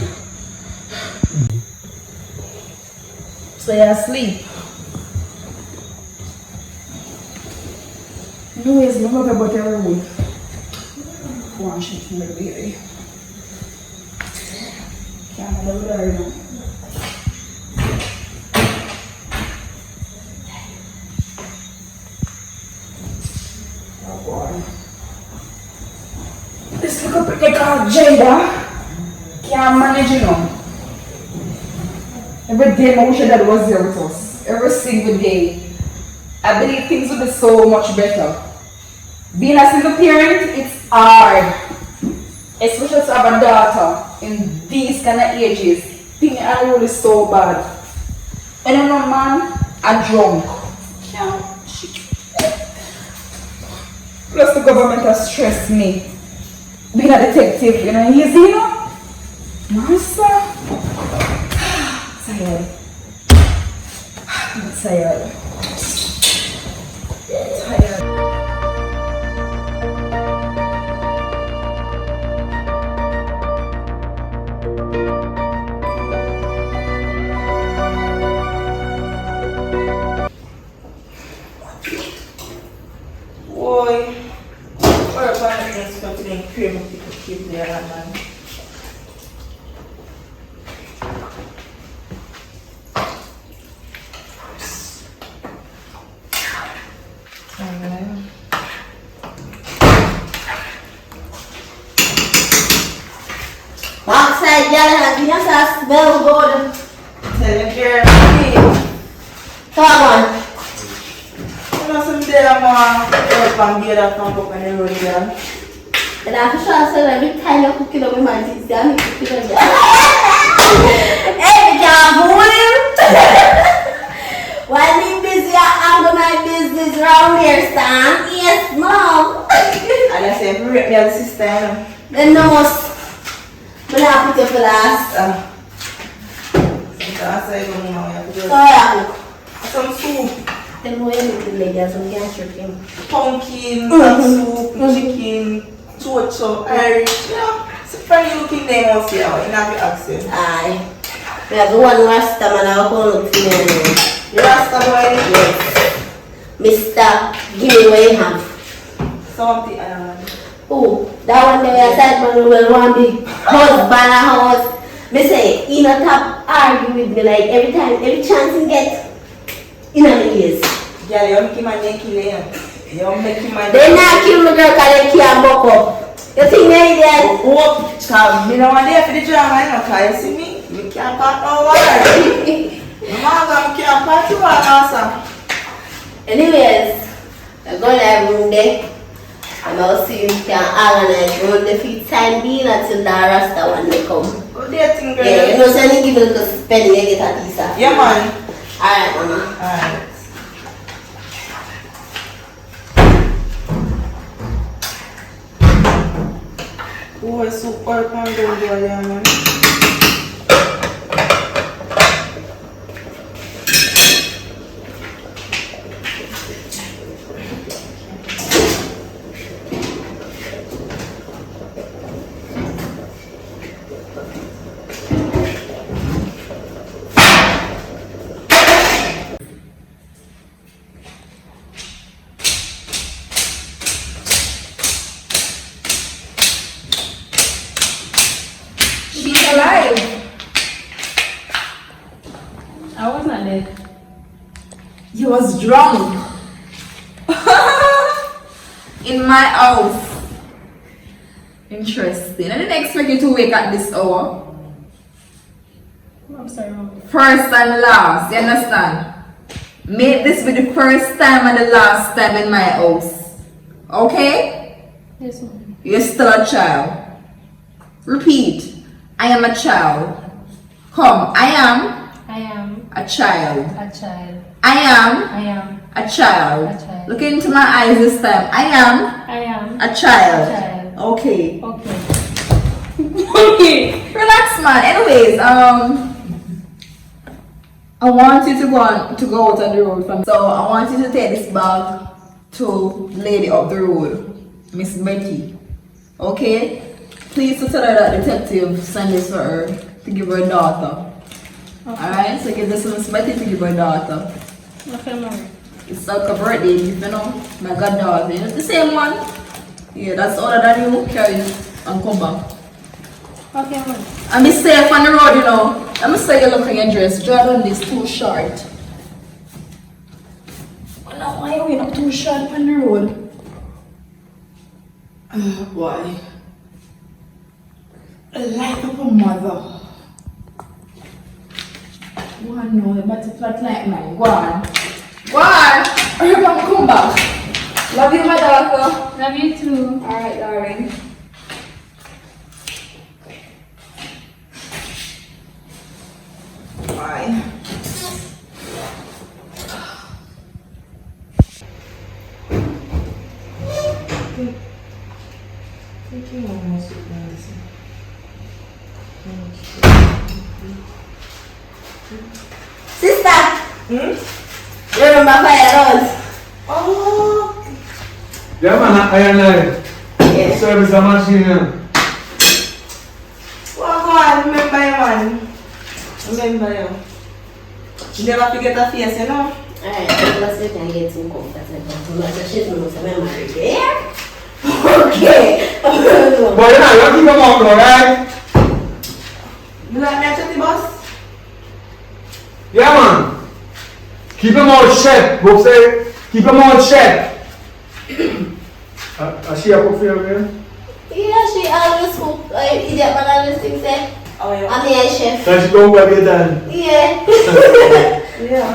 So you're asleep. No, it's not about every week. One shit from the baby. Can't have it right now. Oh boy. This little pretty girl, Jada. Can't manage, you know. Every day my wish that was there with us. Every single day. I believe things would be so much better. Being a single parent, it's hard. Especially to have a daughter in these kind of ages. Things are really so bad. I don't know, man, I'm drunk. Plus the government has stressed me. Being a detective, you know, easy, you know? Master, tired. I'm tired. Tired. Boy, what a bad thing for today. Cream people keep there, man. Backside, y'all have been a smell good. Tell me, girl, Come on. you know, some day I'm help and get up and go on the road, girl. And I'm sure I said every time you're cooking up with my kids, I'm cooking up. Hey, boy. While me busy, I'm doing my business around here, Stan. Yes, Mom. And I said, rip me as sister, you know. The nose. But I put it for last. So I said, you know, you have to do So I cook. some soup. Then we need to make some gastric him. Pumpkin, some soup, chicken, chocho, Irish, you know. It's a funny looking name out here, you have to accent. Aye. We have the one Rasta man, I'll call it for me. Rasta boy. Yes. Mr. Give me what you have. Something, Oh, that one there, I said, man, will want to be husband and house. Me say, he not have argue with me like every chance he get, in a ears. Girl, you make him a naked there. You make him a They not kill me girl because they can't buck up. You think they idiot? Oh, child, me no want there for the drama, you know, because you see me, me can't part no word. Mama, me can't part you all, massa. Anyways, I go to that room there. And I'll see if you can organize round the feet time being until the Rasta one they come. Oh, dear thing, girl. Yeah, you know, so I need to give a little spending, you get a piece of. Yeah, man. Alright, mama. Alright. Oh, super pan doon dia man. She's alive. I was not dead. You was drunk. In my house. Interesting. I didn't expect you to wake at this hour. I'm sorry, Mom. First and last, you understand? Make this be the first time and the last time in my house. Okay? Yes, Mom. You're still a child. Repeat. I am a child. Come, I am a child. A child. I am I am a child. a child. Look into my eyes this time. I am a child. A child. Okay. Okay. Relax, man. Anyways, I want you to go out on the road from. So I want you to take this bag to lady up the road, Miss Betty. Okay? Please to tell her that detective sent this for her to give her a daughter. Okay. Alright, so give this to Miss Betty to give her a daughter. Okay, Mom. It's like a birthday gift, you know, my goddaughter. It's the same one. Yeah, that's older than you. Carry it and come back. Okay, Mom. And be safe on the road, you know. Let me say you look at your dress. Jordan is too short. Well, now why are we not too short on the road? Oh boy. Like up a mother. Go on now, you better flat like mine. Go on. Go on. Hurry up and come back. Love you, my daughter. Love you too. Alright, darling. Bye. Sister! You remember fire roads? Oh. Yeah, man, I service the machine. Well, go on, remember you, man. Remember you. You never forget a face, you know? Alright, let's see if I can get some comfortable. So let's just know some memory there. Okay. But you know, you keep them out though, right? You like me at the bus? Yeah, man. Keep them out shut. Bob say, keep them out shut. She a cook for you, man? Yeah, she always cook. Idiot man always thinks that. Oh, yeah. I'm the chef. So she go back then. Yeah. Yeah.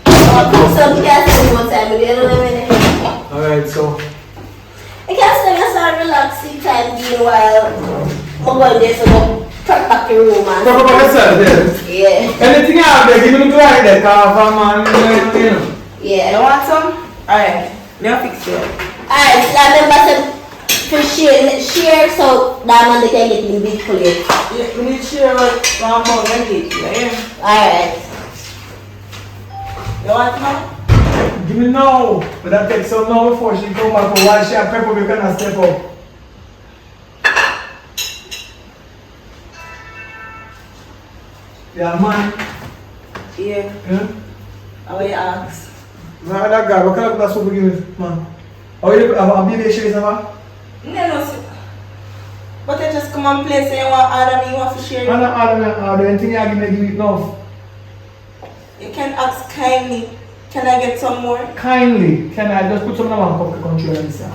I'll cook some casting one time, but you don't know anything. Alright, so. I can't stay and start relaxing time being while I'm going there to go pack back the room and Talk about yourself there. yeah. Anything you have there, give me the like that, man, you know. Yeah. You want some? Alright. Let me fix it. Alright, so I remember to share so that man they can get in big plate. Yeah, we need to share one more and get you, yeah? Alright. You want some? Give me now. But that takes some now before she come back for while she have pepper, we cannot step up. Yeah, man. Yeah. Yeah? How you ask? Nah, that guy, what kind of glass over you, man? How you have a baby share sama? No, sir. But you just come and play, say you want order me, you want to share. I don't order anything you give me enough. You can ask kindly. Can I get some more? Kindly, can I just put some in one cup of control and sir?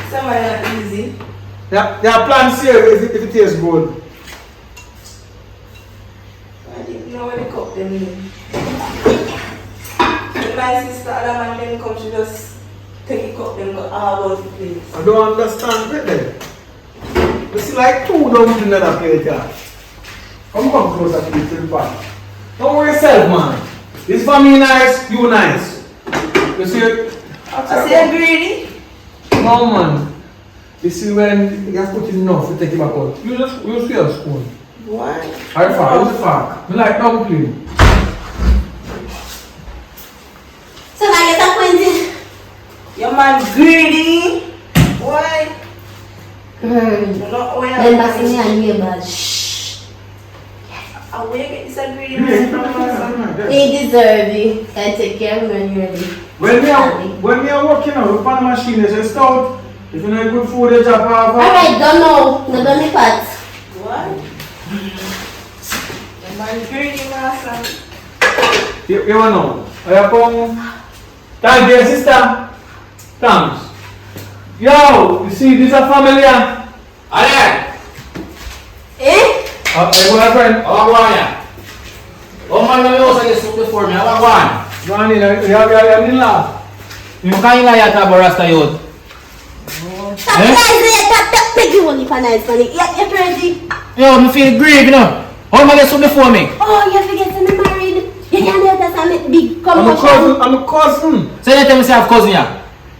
Somebody not easy. Yeah, plans here if it tastes good. I didn't know where the cup them in. My sister, other man, then come, she just take a cup, then go all over the place. I don't understand it then. You see like two dumplings in that plate here. Come closer to the back. Don't worry yourself, man. This family nice, you nice. You see it? I say greedy. No man. You see when you have put in enough, you take it back out. You see a spoon. Why? Alright, fine, it's a fact. You like dumpling. So now you're acquainted. Your man greedy. Why? Embassy me and neighbors. Shh. Where you get this greedy man from? He deserve it. Can take care of me when you're ready. When we are working out, we find a machine is just out. If you know good food, you drop off. Alright, don't know. No, don't need part. What? Your man greedy, master. You want to know? I have come. Thank you, sister. Thanks. Yo, you see, this is a family. Ale! Eh? Hey, my friend. How are you? Oh man, let me also get soup before me. How are you? Go on in, you have in laugh. You can't lie at a Rasta youth. Stop nice, stop make you only for nice money. You're crazy. Yo, I feel grieved, you know. How am I get soup before me? Oh, you forget to be married. You can't let us make big I'm a cousin. So you tell me say I have cousin here?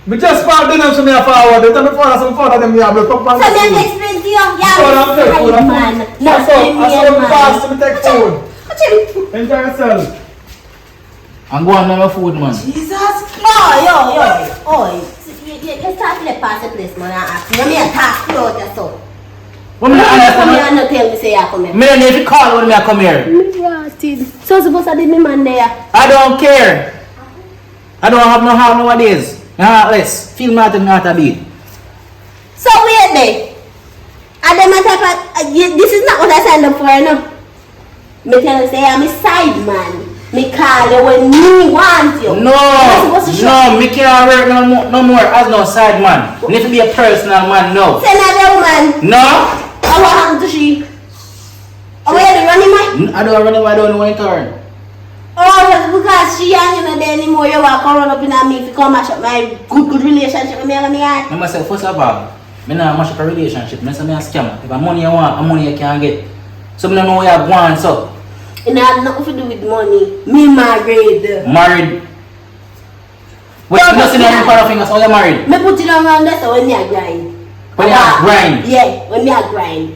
We just found dinner to me forward. They tell me some father them here. Come so then explain to you. Yeah, man. No, I saw fast to take food. Watch Enjoy yourself. I'm going to have food, man. Jesus. Oh, yo. You start to pass the place, man. I ask you. You may talk close yourself. What me come here and not tell me say you come here. Me don't know if you call when me I come here. So supposed to be me man there. I don't care. I don't have no heart nowadays. Heartless. Feel me not a bit. So wait there. And then my type of, this is not what I signed up for, no. Me tell you say I'm a side man. Me call you when me want you. No, me can't work no more as no side man. Need to be a personal man now. Say another woman. No. What happened to she? Are we running man? I don't run away, I don't know when to turn. Oh, because she ain't you know there anymore. You walk around up in me to come mash up my good relationship with me and me. I myself, first of all, I don't mash up a relationship. I say I'm a scammer. If I'm money you want, money you can't get. So I don't know where you want, so. It has nothing to do with money. Me married. Married? Wait, you don't see no part of fingers, how you married? Me put it on there so when me a grind. When you a grind? Yeah, when me a grind.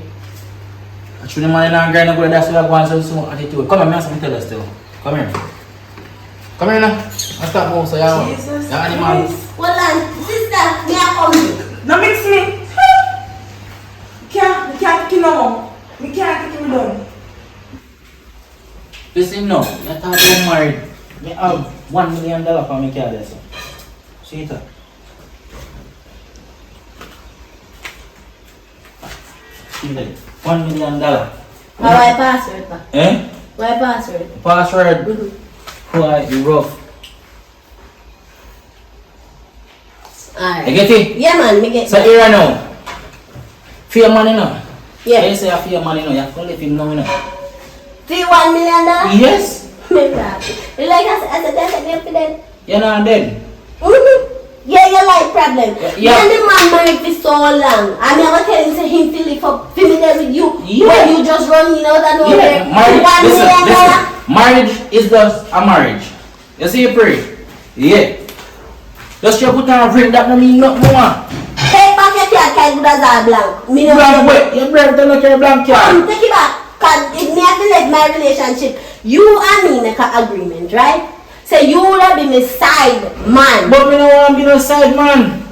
Actually, the man in a grind, I'm going to that's why I want to so attitude. Come here, I have something to tell us still. Come here. Come here now. Let's start moving so you're animal. Hold on, sister, me a come. No mix me. You can't kill no more. We can't kill me down. Listen, no, you're talking married. You have $1 million for me, care so. See it up. $1 million. Why password, pa? Eh? Why password? Password? Why you rough? Alright. You get it? Yeah, man, me get it. So here I know. Fear money now. Yeah. You say I fear money now. You have to let him know, you know. $1 million? Yes. Maybe you like as a death at the You're not dead. Yeah, you like problem. Yeah. And the man married for so long. I never tell him to him feel it for me there with you. Yeah. When you just running out and over there. Marriage is just a marriage. You see you pray? Yeah. Just you put on a ring that don't mean nothing more. Take back your cat, can't good as a blank. Me no blank wait, your brother don't look your blank cat. Take it back. Cause if me have to let my relationship, you and me make an agreement, right? So you will be my side man. But me don't want to be no side man.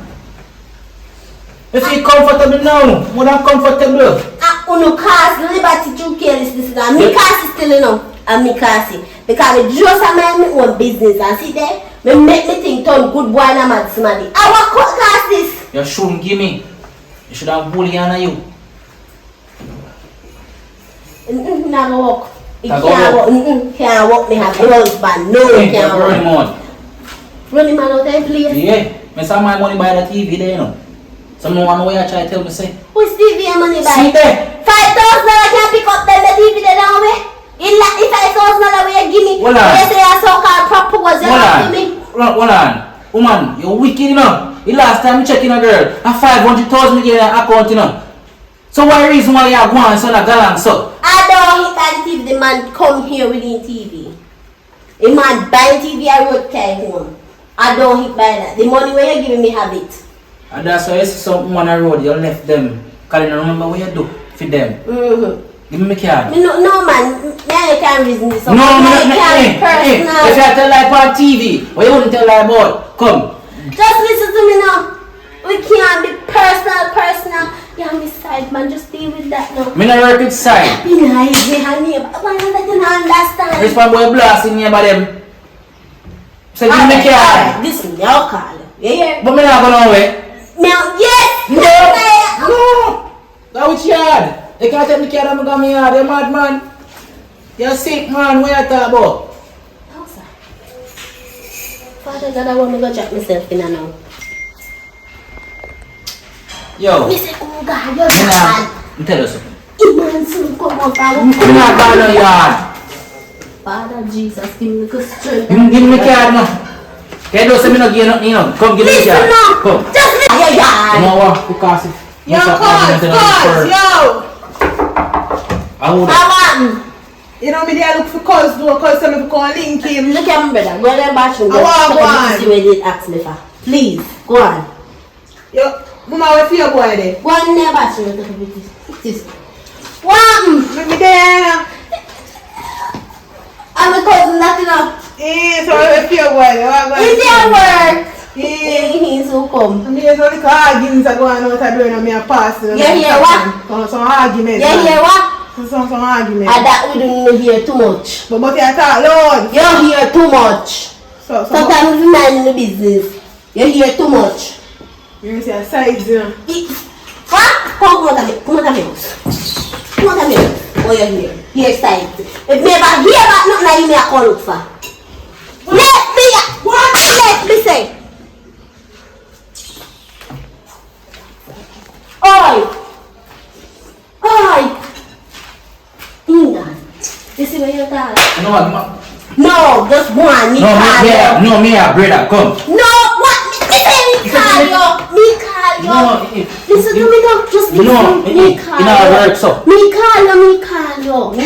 If you comfortable now, more than comfortable. Uno cast liberty to carelessness and me cast still enough. and me can't see. Because I just mind my own business and see there, me make me think turn good boy and a mad somebody. I want cut class this. You shouldn't give me. You should have bully on you. Never walk. It That can't go walk. Can't walk. Me have a husband. No, Hey, can't you're running walk. on. Running man out there, please. Yeah, I saw my money by the TV there, you know. Someone want to way I try to tell me say. Who's TV and money by? See there. $5,000 can't pick up them the TV there down way. In like the $5,000 way you give me. Hold on. You say a so-called proposal to me. Hold on. Woman, you're wicked, you know. The last time you check in a girl, a 500,000 you get in an account, you know. So what reason why you are going so a galang so? I don't hit that TV. The man come here with the TV. The man buy TV I road carry home. I don't hit by that. The money where you giving me have it. And that's why you see some on the road, you left them. Because you remember what you do for them. Give me my card. No man, I can't reason this. No, personal. if you tell lie about TV, what you wouldn't tell lie about? Come. Just listen to me now. We can't be personal. Yeah, me side man, just deal with that now. Me not work with side. Be nice, be honey, but why not you not understand? This one boy blasting me about them. So give me my card. Listen, y'all call you. Yeah. But me not going away. Now, yes. No. That which yard? You can't take me card and go me yard. You're mad man. You're sick man. What you talk about? No, sir. Father God, I want me to go check myself in now. Yo. Me say, oh God, you're bad. I'm tell you something. Iman soon come out. I'm not going to yard. Father Jesus, give me the strength. Give me my card now. Kaya do sa mi nag you know, come give me the card. Come. Just listen. You know what? Because if Yo, cuz, yo! I would You know me there look for cuz though, cuz some people can link him. Look at me brother, go to the bathroom. I want go one. see where they ask me for. Please, go on. Yo, mama, where for your boy there? Go on in the bathroom, look at this. One! Let me there. I'm a cousin, that you know. Eh, so where for your boy there? Is there work? He's who come. I mean, there's only arguments are going on out there and me a pass. You hear what? Some arguments. You hear what? Some arguments. And that we don't hear too much. But you talk loud. You hear too much. Sometimes we mind the business. You hear too much. You see a size, you know. What? Come on, come on, come here. Oh, you hear? Hear side. If me ever hear about nothing like you, me a call look for. Let me say. Oi! Ingan. This is where you're at. You know what? No, just one. No, me a brother, come. No, what? Me call you. No, Listen to me now. Just listen. No, Me call it not work so. Me call you. Me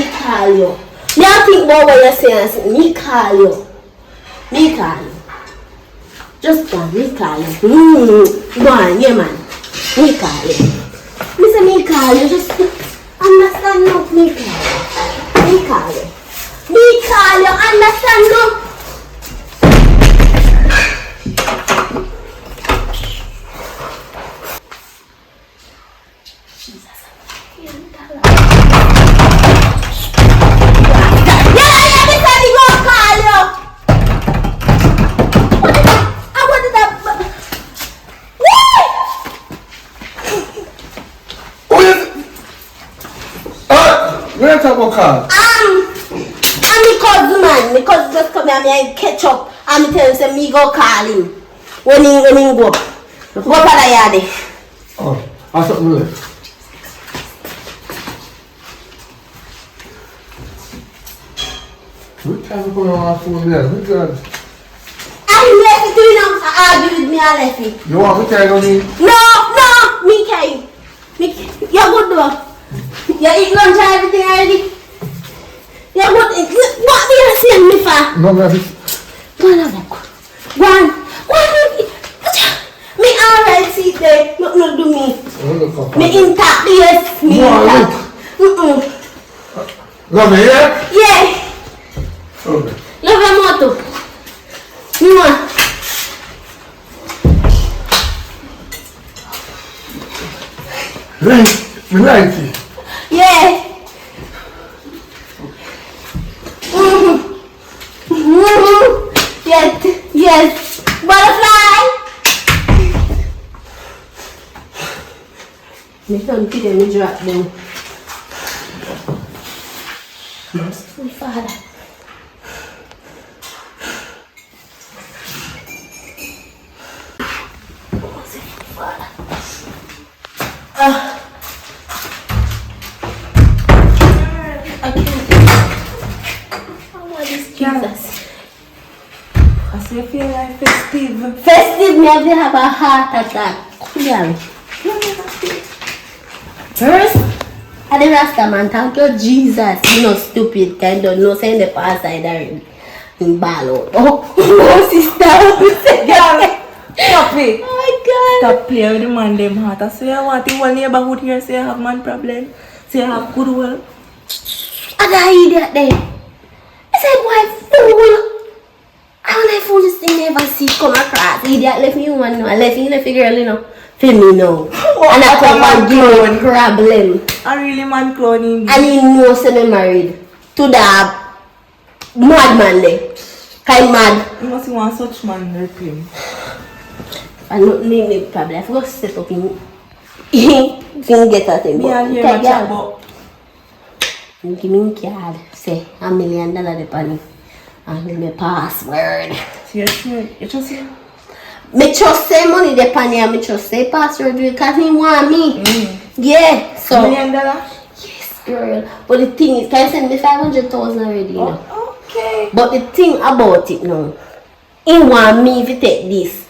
I think about what you're saying. Me call you. Just one, me call you. Go on, yeah man. Me call you. Listen, me call you. Just understand now. Me call you. Understand now. Where talk about car? I'm the cousin man. The cousin just come here and catch up. And tell him say me go call him. When he go. Go to the yard. Oh, I something left. What time is going on my phone there? Who got it? I left it to you now. I argue with me, I left it. You want to carry on me? No, me carry. You're good though. You eat lunch and everything already? You're good. What do you send me for? No, me Go on, me alright sit there. No do me. Me intact, yes. Me intact. Love me, yeah? Yeah. Okay. Love your moto. Mwah. Me like it. Yeah. chair me drop down. Merciful Father. Merciful Father. I can't. I want this Jesus. I say you feel like festive. Festive, me have a heart attack. Yeah. First, I the Rasta man, thank you Jesus. You know stupid kind of no saying the past side already. In ball out. Oh, no sister. Girl, stop it. Oh my God. Stop playing with the man them heart. I say I want the whole neighborhood here say I have man problem. Say I have good will. And that idiot there. I said, boy, fool. How that foolish thing never see come across. Idiot left me one now. I left you left the girl, you know. Feel me now. And I come and give him problem. I really man cloning. And he knows me married to that madman there. Kind mad. You must want such man help him. And not me probably. I forgot to set up him. He didn't get at him. Me and him a chat about. Give me a card. Say $1 million depending. And give me a password. Seriously, you just say? Me trust say money depend here. Me trust say password because he want me. Yeah. So. $1 million? Yes, girl. But the thing is, can you send me 500,000 already? You know? Okay. But the thing about it now, he want me to take this.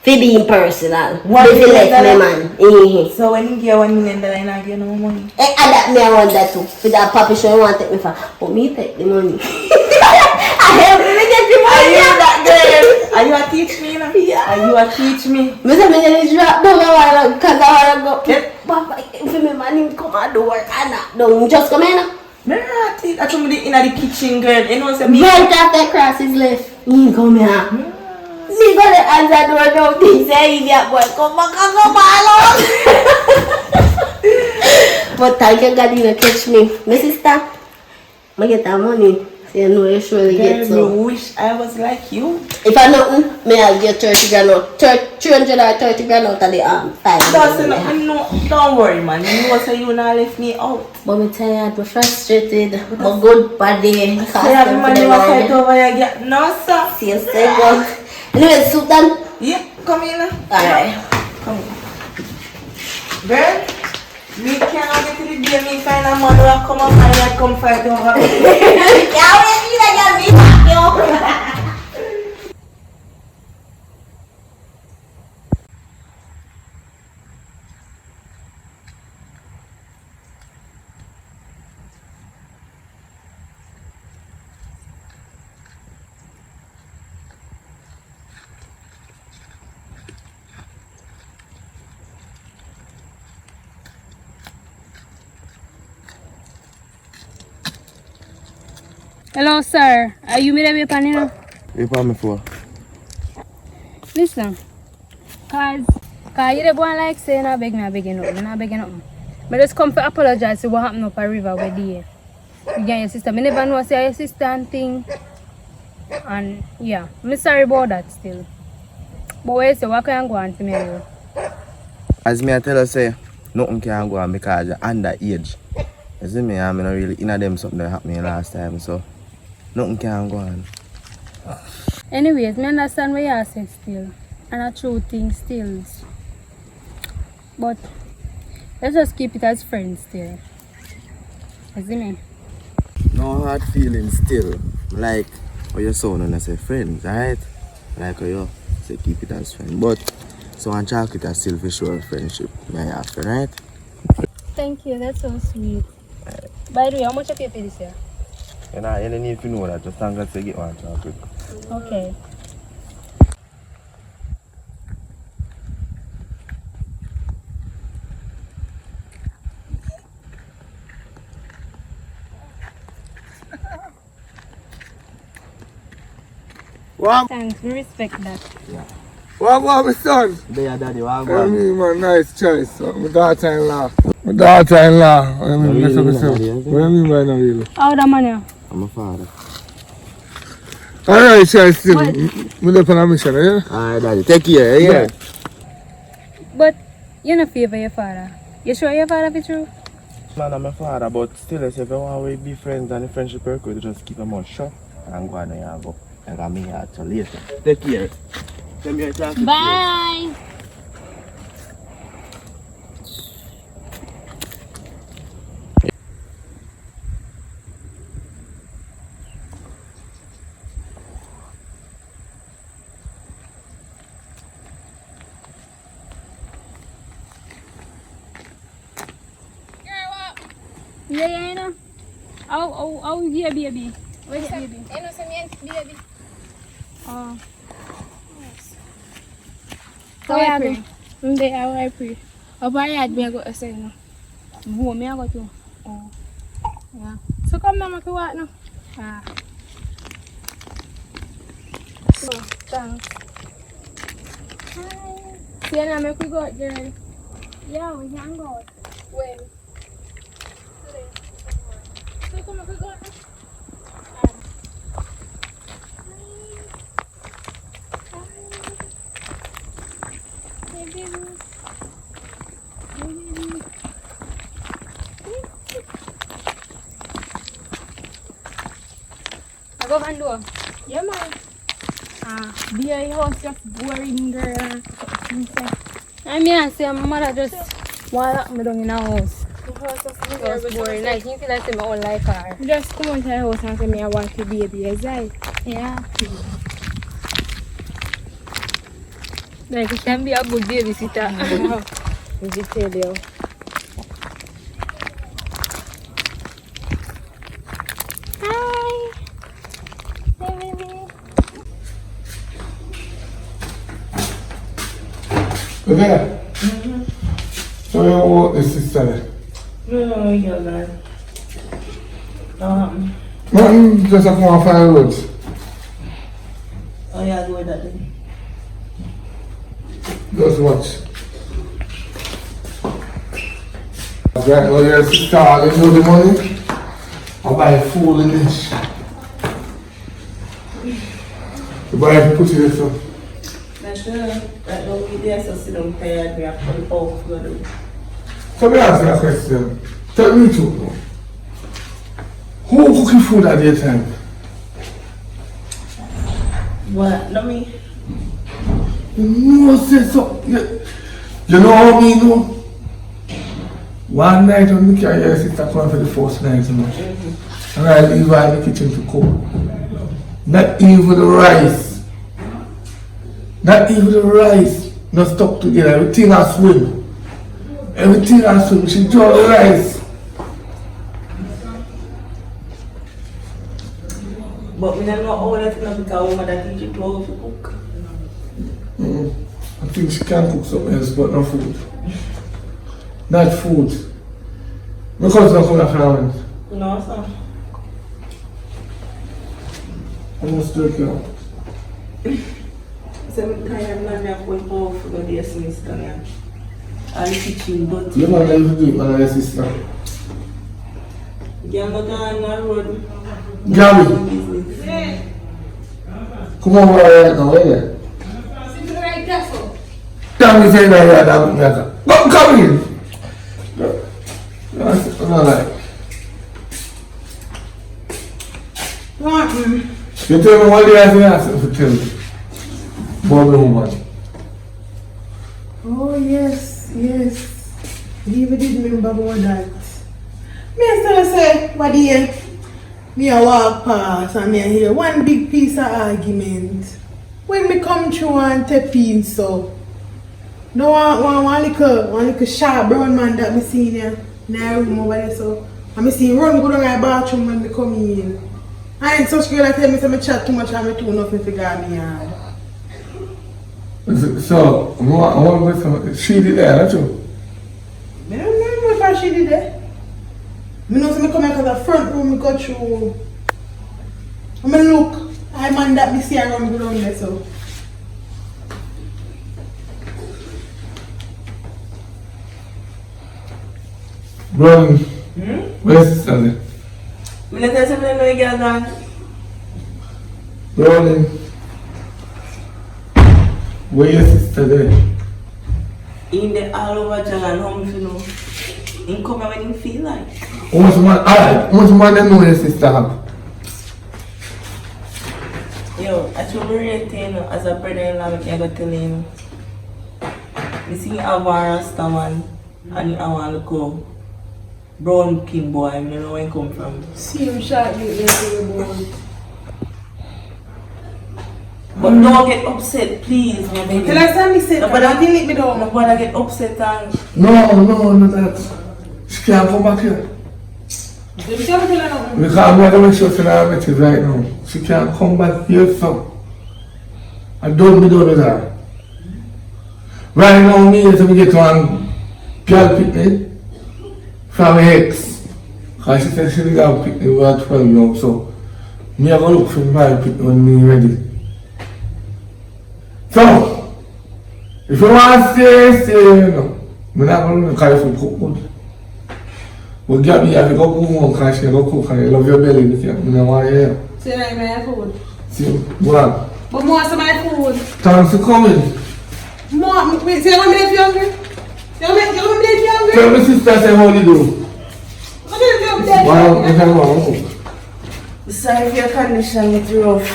For being personal. $1 million? Let me man. So when you get $1 million, you not get no money? And that me I want that too. For that papi show you want to take me for. But me take the money. I help me get the money. Are you that girl? Are you a teach me? Yeah. Are you a teach me? Me say me just drop down a while because I want to go. Papa, if me man him come at the door and knock down. Just come in. Me not teach. I told me in the kitchen, girl. You know what I mean? Right after cross his left. He come here. Me go to answer door now. He say idiot boy come back and go along. But thank you God you catch me. My sister, I get that money. So you know you surely get Girl, some. I wish I was like you. If I nothing, may I get 30 grand out. 300 or 30 grand out of the 5 Don't worry, man. You know say you not left me out. But I'm tired, I'm frustrated. My good body. I have money to fight over here. No, sir. See you stay good. Anyway, Sultan. Yeah, come in. Alright. Come in. Girl, me cannot get to the day me find a man who will come up and come fight over me. Yeah, wait, you like me back, yo. Hello, sir. Are you made a pan now? You pay me for? Listen, cause you the one like saying I beg me, I begging up, I begging up. I just come to apologize to what happened up at river where there. You get your sister. I never know say your sister and thing. And yeah, I'm sorry about that still. But what you say, what can go on to me? As me I tell her say, nothing can go on because you're underage. You see me, I'm not really in them something that happened last time, so nothing can go on. Anyways, I understand what you say still. And a true thing still. But let's just keep it as friends still. You see me? No hard feelings still. Like how your son and I say friends, alright? Like how you say keep it as friends. But so on chocolate is still for sure friendship. May I have, right? Thank you, that's so sweet. By the way, how much you pay for this year? You know, you don't need to know that. Just thank God to get one chocolate. Okay. What? Thanks, we respect that. What about my son? There, daddy, what I mean, man, nice choice. My daughter-in-law. My daughter-in-law. What do you mean, mess up yourself? What do you mean by no really? How the money? I'm a father. Alright, choice still. We live on a mission, yeah? Alright, daddy, take care, yeah? But you not favor your father. You sure your father be true? Man, I'm my father, but still, if you want to be friends and the friendship record, just keep your mouth shut and go on and go. And I'm here till later. Take care. Come here, talk to you. Bye. Yeah, you know. Oh, yeah, baby. Where's the baby? You know, some baby. Oh. How I pray? How I pray. Up I had me I got to say no. Home me I got to. Oh. Yeah. So come now, make what now? Ah. So, thanks. Hi. See you now, make we go out there. Yeah, we can go out. When? Today. So come make we go out now. Hey, baby. Hey, baby. I go and do. Yeah, man. Be a house just boring, girl. I mean, I say my mother just want me down in a house. The house just boring. Like, you feel like my own like her. Just come out of the house and say me I want to be a baby, right? Yeah. Like, it can be a good babysitter. Let me tell you. Hi. Hey, baby. Okay. So you want the sister? No, you're not. Nothing, just a more fireworks. Oh, yeah, do that thing. Just watch. Right now your sister all you know the money. I buy food in this. You buy put it in so. That's sure. Right now we there so sit down tired. We have to put off for them. So me ask you a question. Tell me truth now. Who cooking food at the time? What? Not me. No, say so. You know how me know? One night when me carry your sister come for the first night, you know. And I leave her in the kitchen to cook. Not even the rice. Not even the rice. Not stuck together. Everything I swim. Everything I swim. She draw the rice. But we don't know how that thing because we mother teach you to how to cook. I think she can cook something else, but not food. Not food. Because not from the family. No, sir. I must work you out. So I'm tired man, I have going home for the day semester now. I'll teach you but You man never do it, man, your sister. I'm not on the road. Gabby, come over right now, where you? Tell me say that you're that. Come in. No, like. What? You tell me what you have to tell me. Bobby woman. Oh, yes, yes. You even did remember about that. Me still say, what do you? Me a walk past and me a hear one big piece of argument. When me come through and tap in so. No one little sharp brown man that me see there in the room over there so. And me see him run go down my bathroom when me come in. And such girl that tell me say me chat too much and me too nothing to get me hard. So, I want to go she did that, don't you? I don't know if she did that. I know me come out of the front room, me go through. I mean look, I man that me see around go down there so. Brownie, where's the sister? I'm not telling you no girl gone. Brownie, where your sister there? In the all over Jagan home, you know. He come here when he feel like. How much man, alright, how much man them know your sister have? Yo, I told Mariette, as a brother-in-law, I got tell him. You see, I want a Rasta man, and I want to go brown king boy, I don't know where he come from. See him shot you in the boy. But don't get upset, please, my baby. Tell us me say, Nobody don't leave me down. Nobody get upset and... No, that. She can't come back here. Let me tell her nothing. Because I'm going to make sure she's not met it right now. She can't come back here, so. I don't be done with her. Right now, me is to get one girl picnic from her ex. Because she said she didn't have a picnic, we were 12 now, so. Me are going to look for my picnic when me ready. So, if you want to stay, you know. I'm not going to carry some cook food. But get me, if you go home, because she go cook and you love your belly, I don't want to hear. Say that my food. See, go on. But more of my food. Thanks for coming. More, wait, say you want me to be hungry? You want me to be hungry? Tell my sister, say how you do. What do you do? Well, you can go. Sorry for your condition, it's rough.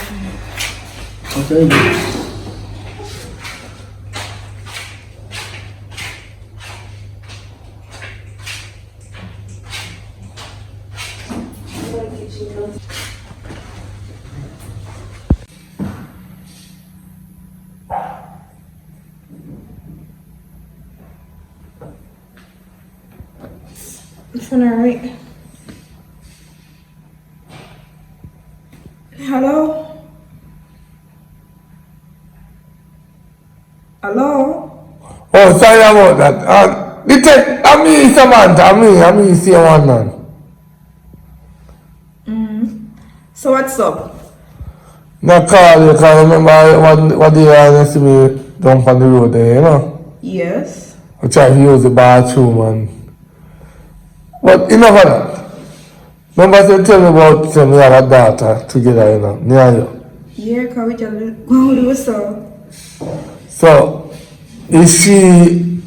Okay. It's alright. Hello? Hello? Oh, sorry about that. I mean, Samantha, I mean, see one man. So what's up? No call you, because remember what day you see me dump on the road there, you know? Yes. I try to use the bathroom and... But enough of that. Remember to tell me about me have a daughter together, you know, near you. Yeah, because we just go do so. So, is she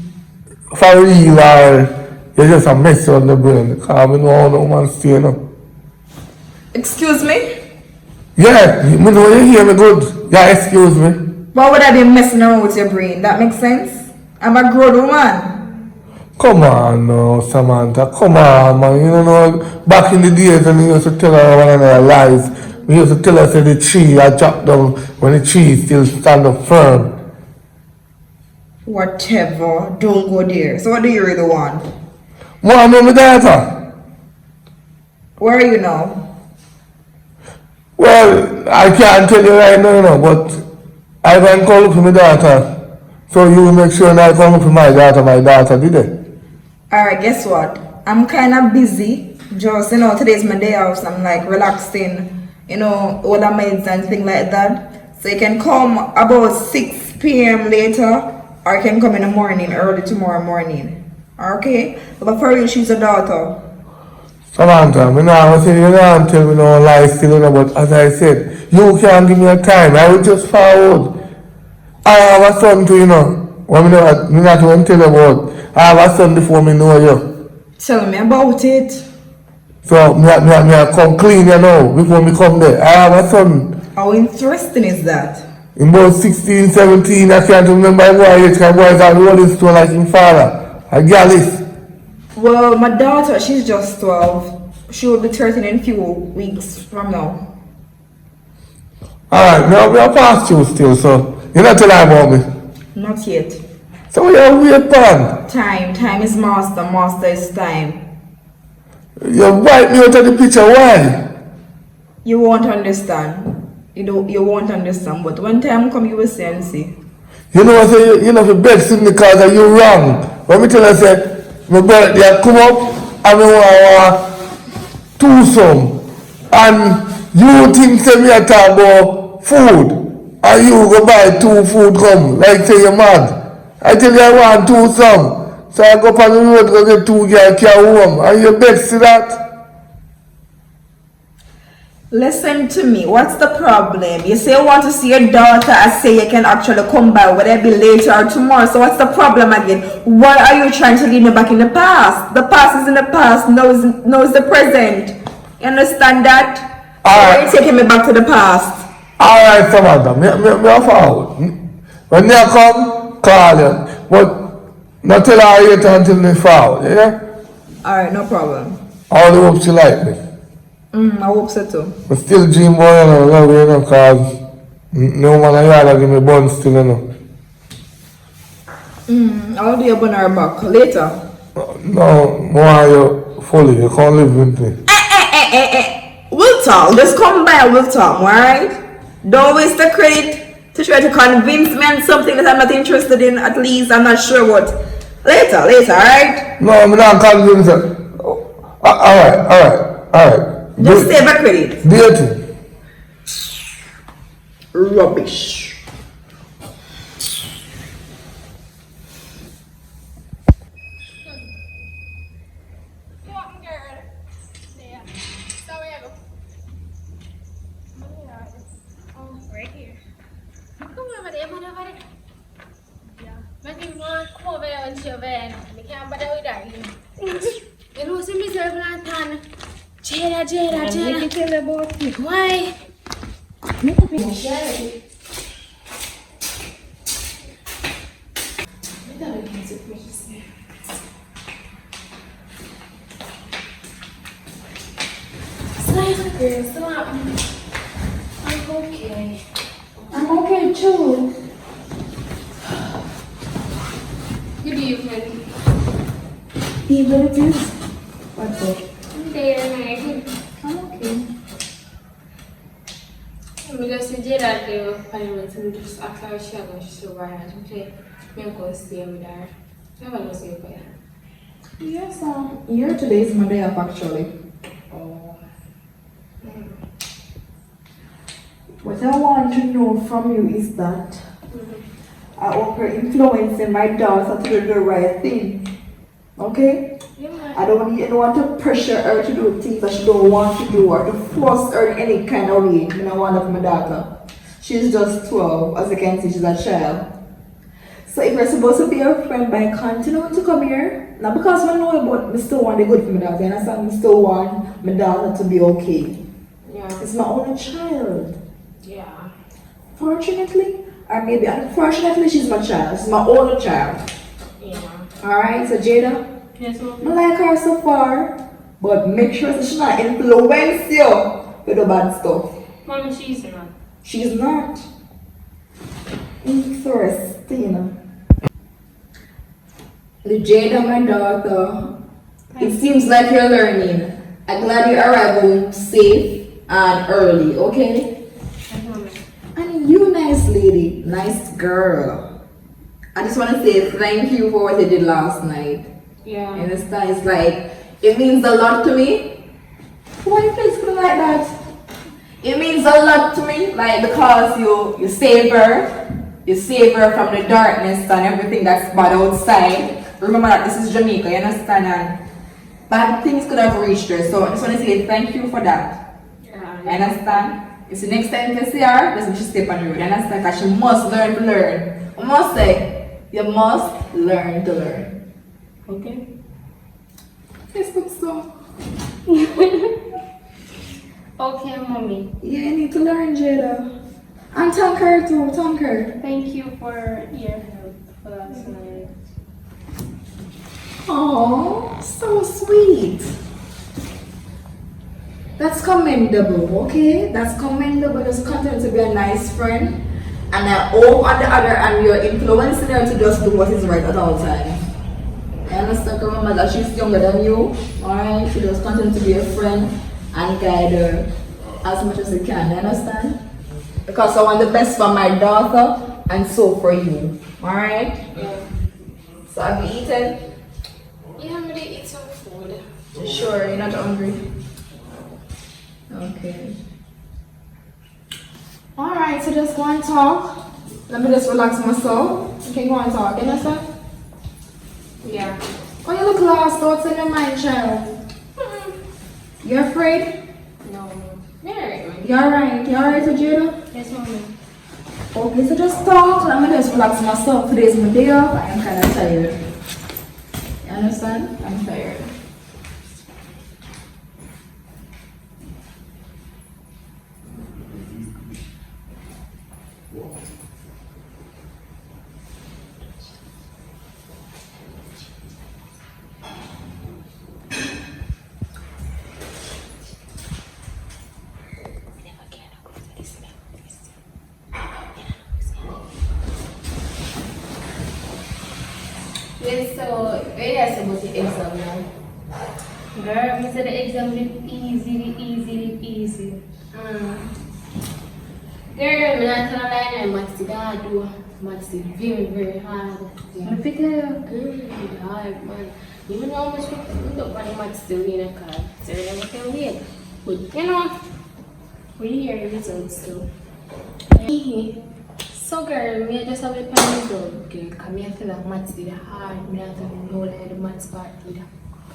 for real or you just a mess on the brain? Because I know how no man stay, you know. Excuse me? Yeah, me know you hear me good. Yeah, excuse me. Why would I be messing around with your brain? That makes sense? I'm a grown woman. Come on now, Samantha. Come on, man. You know, back in the days when we used to tell her one another lies, we used to tell her that the tree had dropped down when the tree still stand up firm. Whatever. Don't go there. So what do you really want? More know my daughter. Where are you now? Well, I can't tell you right now, you know, but I can call up for my daughter. So you make sure that I come up for my daughter did it? Alright, guess what? I'm kind of busy. Just, today's my day off, so I'm like relaxing, all the meds and things like that. So you can come about 6 p.m. later, or you can come in the morning, early tomorrow morning. Okay? But for real, she's a daughter. Samantha, I now say you don't tell me no lies still, but as I said, you can't give me a time. I will just forward. I have a son too, What me not want to tell you about. I have a son before me know you. Tell me about it. So, me come clean, before me come there. I have a son. How interesting is that? In about 16, 17, I can't remember boy age, because boys are rolling stone like his father. A gallus. Well, my daughter, she's just 12. She will be 13 in a few weeks from now. Alright, now we are past you still, so you're not telling about me. Not yet. So we are weird pan. Time is master, master is time. You wipe me out of the picture, why? You won't understand. You won't understand, but when time come you will see and see. You know what I say, you know if you beg me because you wrong. When me tell you say, my brother they come up and me want twosome. And you think say me a talk about food. And you go buy 2 food come, like say you're mad. I tell you I want 2 some. So I go up on the road go get 2 girls carry home. And you beg see that? Listen to me. What's the problem? You say you want to see your daughter. I say you can actually come by, whether it be later or tomorrow. So what's the problem again? Why are you trying to lead me back in the past? The past is in the past. Now is the present. You understand that? So why are you taking me back to the past? Alright, Samantha, me a forward. When you come, call you. But not till I wait until me forward, yeah? Alright, no problem. I only hope she like me. I hope so too. But still dream boy, you know, love you know, cause no man I gotta give me bun still, you know. I'll do your banner back later. No, more you fully, you can't live with me. We'll talk. Just come by and we'll talk, alright? Don't waste the credit to try to convince me on something that I'm not interested in. At least I'm not sure what. Later, alright? No, I'm not convinced. Alright. Just save a credit. Dating. Rubbish. Jada. Why? I'm okay too. Good evening. Even it is. What's up? I'm there, I'm okay. I'm just in jail at the parliament and just after she got to over her. I'm saying, I'm going to stay with her. I want to stay with her. Yes, here today is my day off actually. Oh. What I want to know from you is that I hope you're influencing my daughter to do the right thing. Okay? Yeah. I don't want to pressure her to do things that she don't want to do or to force her in any kind of way. I don't want that for my daughter. She's just 12, as you can see, she's a child. So if you're supposed to be her friend by continuing to come here, not because I know about me still want the good for my daughter, you understand? Me still want my daughter to be okay. Yeah. It's my only child. Yeah. Fortunately, or maybe unfortunately, she's my child. She's my only child. Yeah. Alright, so Jada, Yes, I like her so far, but make sure that she's not influence you with the bad stuff. Mommy, she's not. She's not. Interesting. The Jada, my daughter, it seems like you're learning. I'm glad you arrived home safe and early, okay? And you, nice lady, nice girl. I just want to say thank you for what you did last night. Yeah. You understand? It's like, it means a lot to me. Why you please put it like that? It means a lot to me, like, because you save her. You save her from the darkness and everything that's bad outside. Remember that this is Jamaica, you understand? And bad things could have reached her. So I just want to say thank you for that. Yeah. You understand? You see, next time you see her, that's when she step on the road. You understand? Because she must learn to learn. I must say, you must learn to learn. Okay? Yes, but so. Okay, mommy. Yeah, you need to learn, Jada. And thank her too, thank her. Thank you for your help for last night. Oh, so sweet. That's commendable, okay? That's commendable. Just continue to be a nice friend. And I hope on the other hand you're influencing her to just do what is right at all times. I understand, remember that she's younger than you, alright? So just continue to be a friend and guide her as much as you can, you understand? Because I want the best for my daughter and so for you, alright? Yeah. So have you eaten? Yeah, I'm gonna eat some food. Sure, you're not hungry? Okay. Alright, so just go and talk. Let me just relax myself. You can go and talk, you understand? Yeah. Oh, you look lost. What's in your mind, child? You afraid? No. You alright, Jada? Yes, mommy. Okay, so just talk. I'm gonna just relax myself. Today's my day off. I am kind of tired. You understand? I'm tired. Yes, so where is about the exam now? Girl, I said the exam will easy. Girl, I'm not gonna lie, I'm maths is hard though. Maths is very hard. I'm fit girl, it's hard man. You know how much people end up on the maths still in a car. So you never can wait. But you know, we hear the results too. So girl, me just have a plan result, girl. Cause me I feel like maths is hard. Me not even know like the maths part either.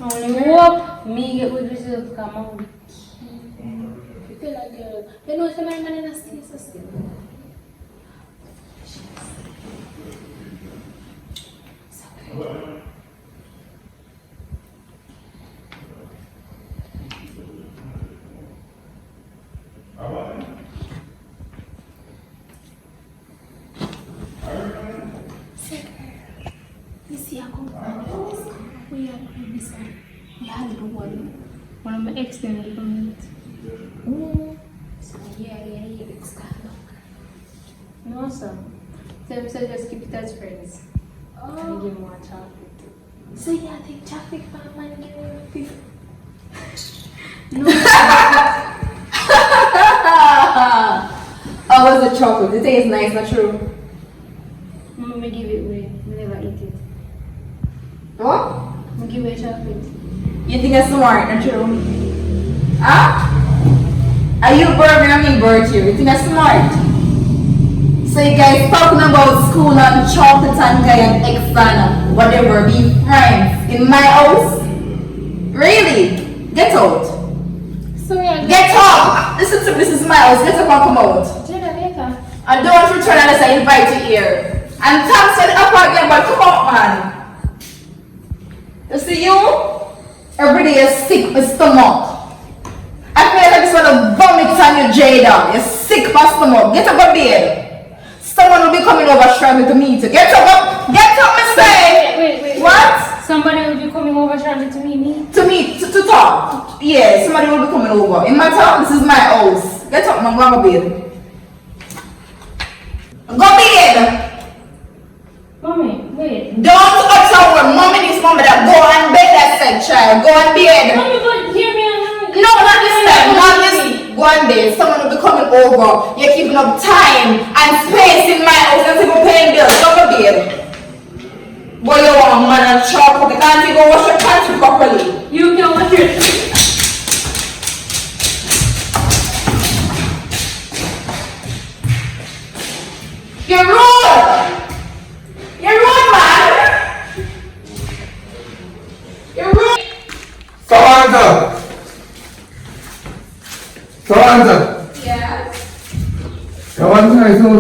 Only hope me get good results come out. I feel like girl, you know if my man in a state so still. You see, I come from this. We are doing this one. We had the one of my extended from it. So yeah, it's kind of. No, sir. So just keep it as friends. And give more chocolate. So yeah, take chocolate from and give me a piece. No. How was the chocolate? The taste nice, not true? Mama, me give it away. Me never eat it. What? Me give away chocolate. You think I'm smart, not true? Huh? Are you bird or me bird here? You think I'm smart? So you guys talking about school and chocolate and guy and ex-fan, whatever, be friends in my house? Really? Get out. So yeah. Get up! Listen to me, this is my house. Get up and come out. Jada, later. And don't return unless I invite you here. And Tom said up again, but come out, man. You see you? Every day you're sick with stomach. I feel like I just want to vomit on you, Jada. You're sick with stomach. Get up a bed. Someone will be coming over struggling to meet you. Get up, me say. Wait. What? Somebody will be coming over trying to meet me? To meet, to talk. Yeah, somebody will be coming over. In my town, this is my house. Get up, man, go to bed. Go bed. Mommy, wait. Don't touch our word. Mommy, this mommy that go on bed, I said, child. Go on bed. Mommy, but hear me out. No, not this time. Not this. Go on bed. Someone will be coming over. You're keeping up time and space in my house. Not even paying bills. Go to bed. Boy, you want man and chocolate. You can't even wash your pants properly. You can wash your You're rude. You're rude, man. You're rude. Samantha! Yes. You want to try some?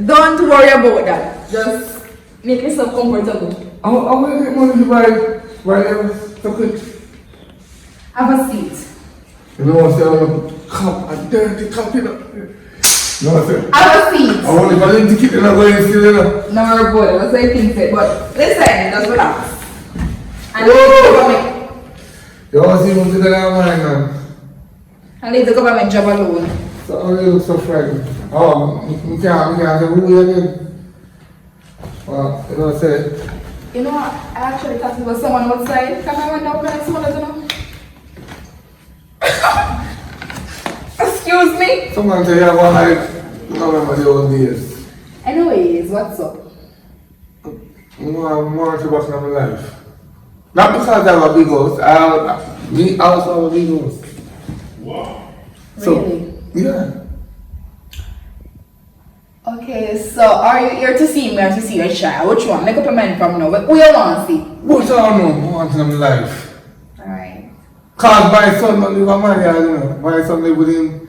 Don't worry about that. Just make yourself comfortable. I want to get money to buy them chocolate. Have a seat. You know what I'm saying? Cup, a dirty cup, you know. You know what I'm saying? Have a seat. I want to buy the ticket and I'm going to still, you know. No, you're good. That's what I think it. But listen, just relax. And you want to see what's in the mind, man? I leave the government job alone. So I really look so frightened. Oh, you can't say, who are you again? Well, you know what I'm saying? You know, I actually talked about someone outside. Come on, now, can I someone doesn't know? Excuse me? Someone say, yeah, well, I remember the old days. Anyways, what's up? More to watch my life. Not because I have a big house. I also have a big house. Wow. So, Really? yeah. Okay, so are you here to see me or to see your child? Which one? Make up your mind from now. Who you want to see? What I don't know. I want to my life. Alright. Cause my son don't live a man yard, you know. My son live with him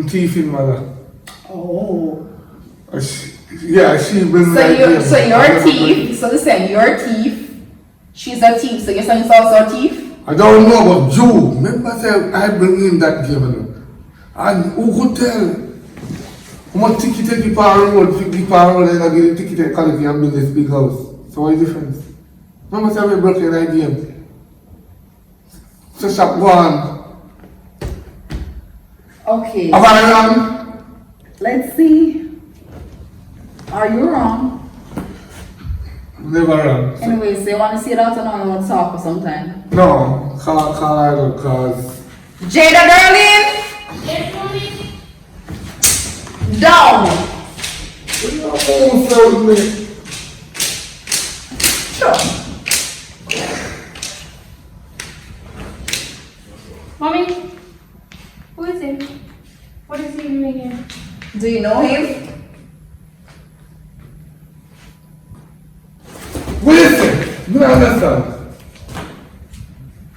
thieving mother. Oh. She brings So you're a thief. So listen, you're a thief. She's a thief. So your son is also a thief? I don't know about you. Remember say I bring in that game, you know. And who could tell? How much ticket you power road, 50 power road, and I get a ticket and call if you have built this big house. So what's the difference? Remember say we broke in that game. So shop go on. Okay. Am I wrong? Let's see. Are you wrong? Never wrong. Anyway, so you want to see it out and I want to talk for some time? No, call I don't cause. Jada, darling! Yes, mommy. Down! Oh, so me. Sure. Mommy, who is it? What is he doing here? Do you know him? Listen, you don't understand.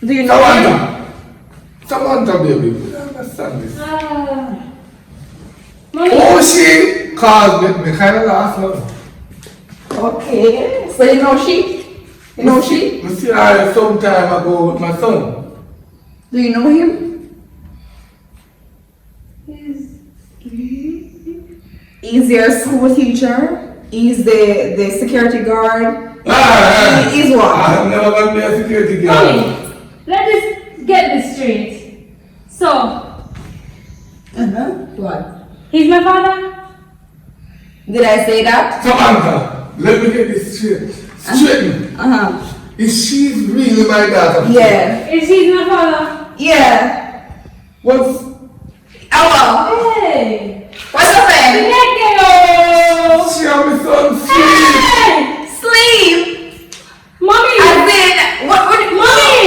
Do you know him? Samantha, baby, you don't understand this. Mommy. Oh, she caused me kind of last now. Okay, so you know she? You know she? I see her some time ago with my son. Do you know him? He's your school teacher. He's the security guard. He's what? I'm never going to be a security guard. Mommy, let us get this straight. So, What? he's my father? Did I say that? Samantha, let me get this straight. Straighten. Is she really my daughter? Yeah. Is he my father? Yeah. What's... Hello. Hey! What's up, man? She and my son sleep. Hey! Sleep. Mommy! As in, what? Mommy!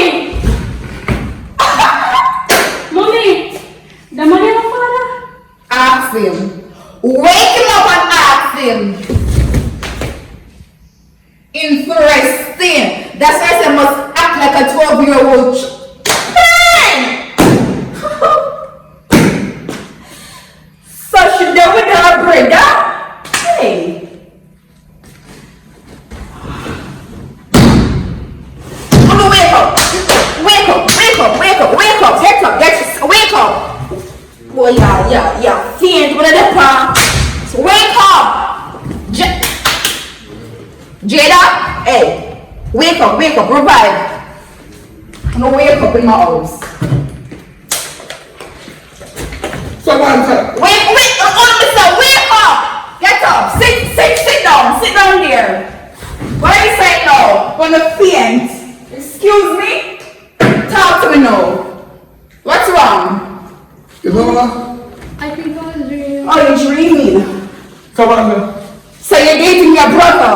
Mommy! The money of my father? Ask him. Wake him up and ask him. Interesting. That's why I said must act like a 12-year-old. So she done with her brother? Hey. Oh, wake up. Wake up. Wake up. Wake up. Wake up. Get up. Wake up. Boy, yeah. Faint with the palm. Wake up. Jada, hey. Wake up. Revive. No, wake up in my house. Samantha. Wake up! Get up! Sit down here. What are you saying now? Gonna faint. Excuse me? Talk to me now. What's wrong? You know what? I think I was dreaming. Oh, you're dreaming. Samantha. So you're dating your brother?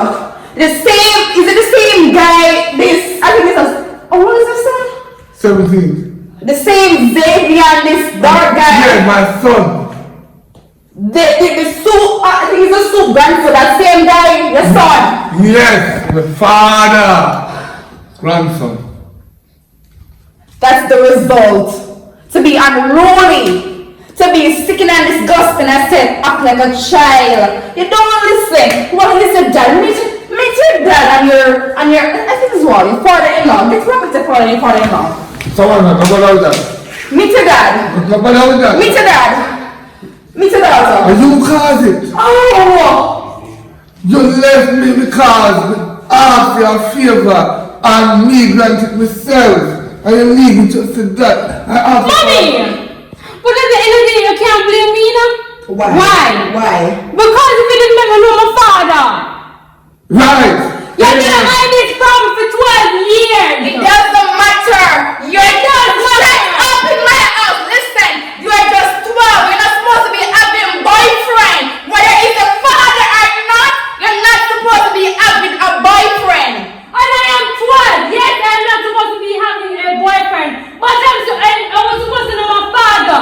Is it the same guy? What is this son? 17. The same Xavier, this dark guy? Yeah, my son. The soup, I think he's a soup grandson, that same guy, your son. Yes, the father. Grandson. That's the result. To be unruly, to be sickening and disgusting, I said, act like a child. You don't listen. What is your dad? Meet your dad and your, I think it's what, your father-in-law. Get wrong with your father-in-law. Samantha, no bother with that. Meet your dad. No bother with that. Meet your dad. Meet your daughter. And you caused it. Oh! You left me because I asked for a favor and me granted myself. And you leave me just to that. I asked Mommy! But at the end of the day, you can't blame me, you know? Why? Because if you didn't make me know my father. Right. You didn't hide this from me for 12 years. It doesn't matter. You're just shut up in my house. Listen, you are just 12. You're not supposed to be having a boyfriend. Whether it's a father or not, you're not supposed to be having a boyfriend. And I am 12. Yes, I'm not supposed to be having a boyfriend. But I was supposed to know my father.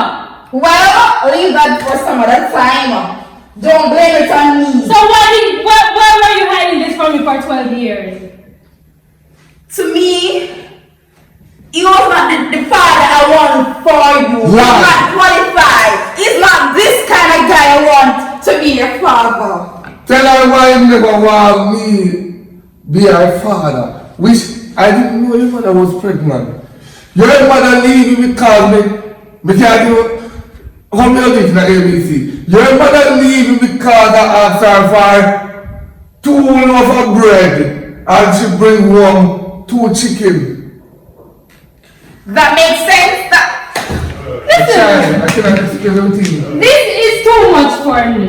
Well, leave that for some other time. Don't blame it on me. So why were you hiding this from me for 12 years? To me, he was not the father you. He's not qualified. He's not this kind of guy I want to be your father. Tell her why you never want me be her father. Which I didn't know your mother was pregnant. Your mother leave you because me can't do how many things in the ABC. Your mother leave you because I asked her for 2 loaves of bread and she bring home 2 chicken. That makes sense. I cannot explain everything. This is too much for me.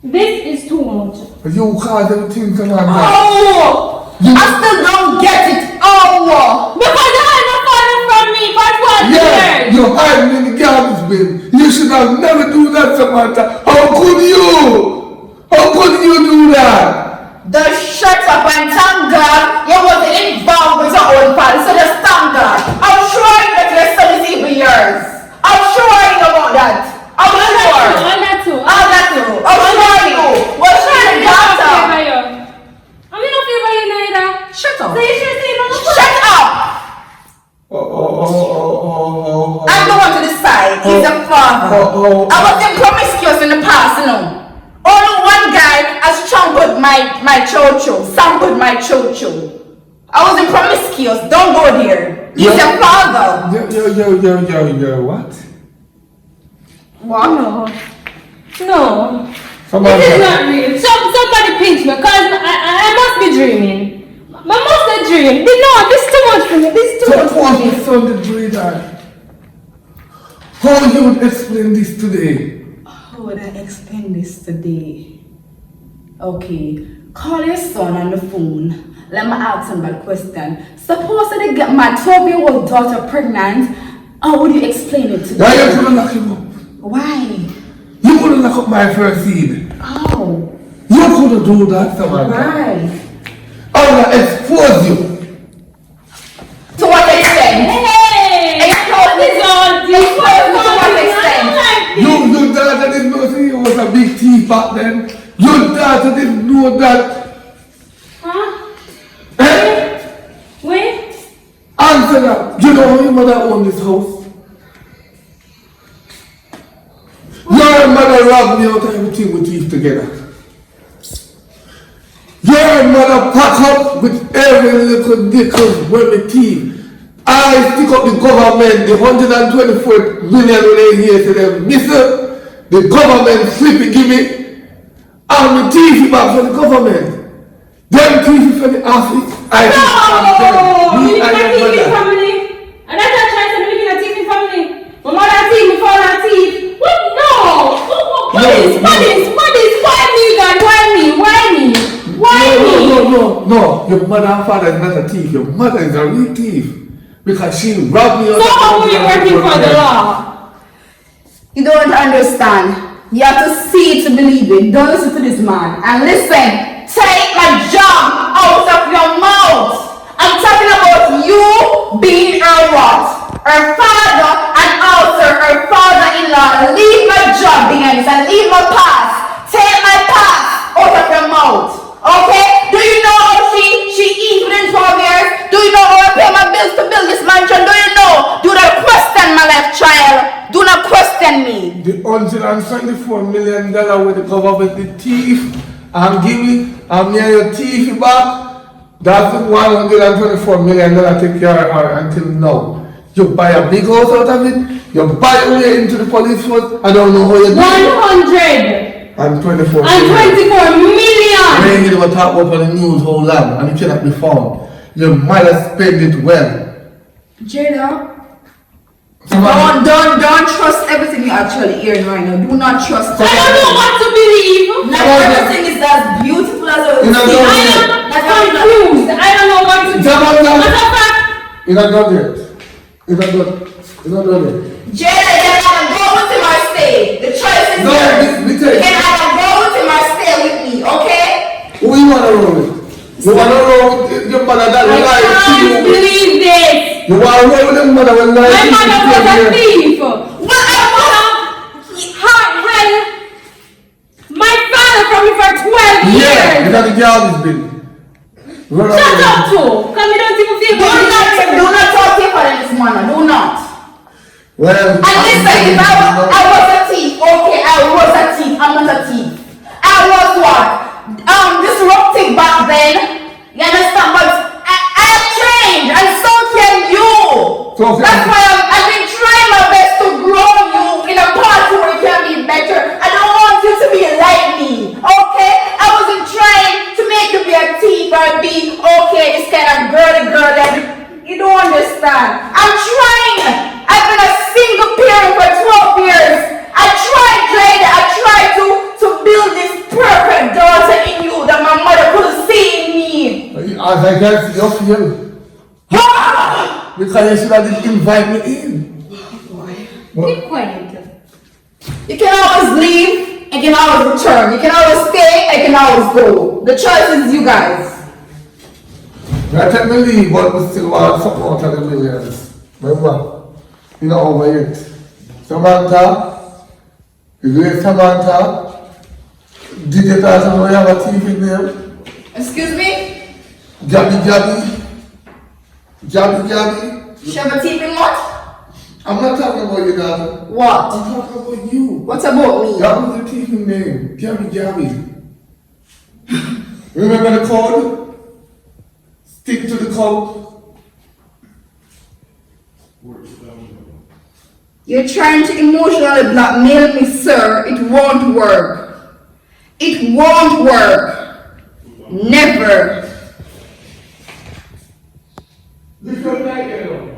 This is too much. You cause everything come on. Oh! I still don't get it. Oh! Because you had no father from me for 12 years. You hide me in the garbage bin. You should have never do that, Samantha. How could you? How could you do that? Just shut up and thank God you wasn't involved with your own father, so just thank God. I'm sure that your son is even yours. I'm sure about that. I'm sure. All that too. I'm sure you. Well, sure the doctor. I'm not favor you neither. Shut up. So you should say no. Shut up. I'm the one to decide. He's a father. I wasn't promiscuous in the past, you know. Only one guy has strangled my chocho, sampled my chocho. I wasn't promiscuous. Don't go there. He's your father. Yo, what? What? No. Somebody This is not real. Somebody pinch me because I must be dreaming. I must have dreamed. No, this is too much for me. This is too much for me. From the breeder. How you would explain this today? How would I explain this today? Okay, call your son on the phone. Let me ask him that question. Suppose I get my 12-year-old daughter pregnant, how would you explain it to me? Why you could have locked him up? Why? You could have locked up my first seed. How? You could have done that, Samantha. Why? I would have exposed you. To what extent? Hey! Expose me to what extent? Your daughter didn't know he was a big thief back then. Your daughter didn't know that. Huh? Eh? Wait. Answer that. You know how your mother owned this house? Your mother robbed me out of everything we thief together. Your mother pack up with every little nickel when we thief. I stick up the government, the 124 million when they hear to them, mister, the government slip it, give me, and the thief back for the government. Them thief for the office, I No! me You and can't your teach me mother. family. And that's not trying to believe in a teaching family. My mother teach me for her teeth. What? No! What is? Why me, God? Why me? No, your mother and father is not a thief. Your mother is a real thief. Because she robbed me out So of how are you working for the law? You don't understand. You have to see it to believe it. Don't listen to this man. And listen, take my job out of your mouth. I'm talking about you being her what? Her father and also her father-in-law. Leave my job behind this and leave my past. Take my past out of your mouth. Okay? Do you know how she eats within 12 years? Do you know how I pay my bills to build this mansion? Do you know? Do not question my life, child. Do not question me. The $124 million with the government, the thief, I'm giving, I'm near your thief back. That's the $124 million take care of her until now. You buy a big house out of it, you buy your way into the police force, I don't know how you do it. 100 and 24 and 24 million. When you never talk about on the news how long and it cannot be found. You might have spent it well. Jada, don't trust everything you're actually hearing right now. Do not trust it. I don't know what to believe. Not everything is as beautiful as it seems. I am confused. I don't know what to do. Matter of fact, You're not done yet. You're not done yet. Jada, you can either go with him or stay. The choice is yours. You can either go with him or stay with me, okay? Who you want to roll with? You want to roll with your mother that lied to you? I can't believe this. You want to roll with your mother that lied to you? My mother was a thief. What I My father from me for 12 years. Yeah, because the girl is big. Shut up, too. Come, you don't even feel do not talk to your father this morning. Do not. Well, And listen, if I was a thief, okay, I was a thief. I'm not a thief. I was what? Disruptive back then. You understand? But I have changed, and so can you. That's why I've been trying my best to grow you in a path where you can be better. I don't want you to be like me, okay? I wasn't trying to make you be a thief or be, okay, this kind of girly girl that you don't understand. I'm trying. I've been a single parent for 12 years. I tried, Jada. I tried to build this perfect daughter in you that my mother couldn't see in me. As I can see your feel. Because you should have invite me in. Keep quiet. You can always leave, and can always return. You can always stay, and can always go. The choice is you guys. I take me leave, but we still want support of the millions. Remember, you know over it. Samantha, the great Samantha, DJ Tarzan, we have a thief in there. Excuse me? Jabby. Shabba what? I'm not talking about you, daughter. What? I'm talking about you. What about me? That was the thieving name. Jabby. Remember the code? Stick to the code. You're trying to emotionally blackmail me, sir. It won't work. It won't work. Never. Look at that girl.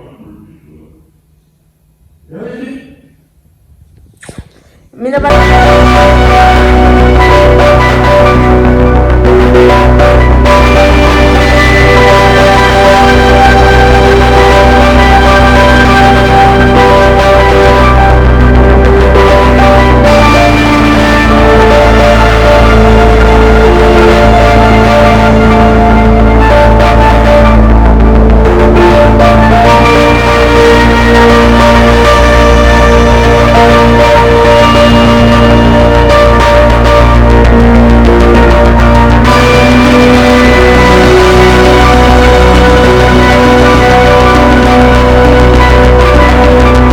Me never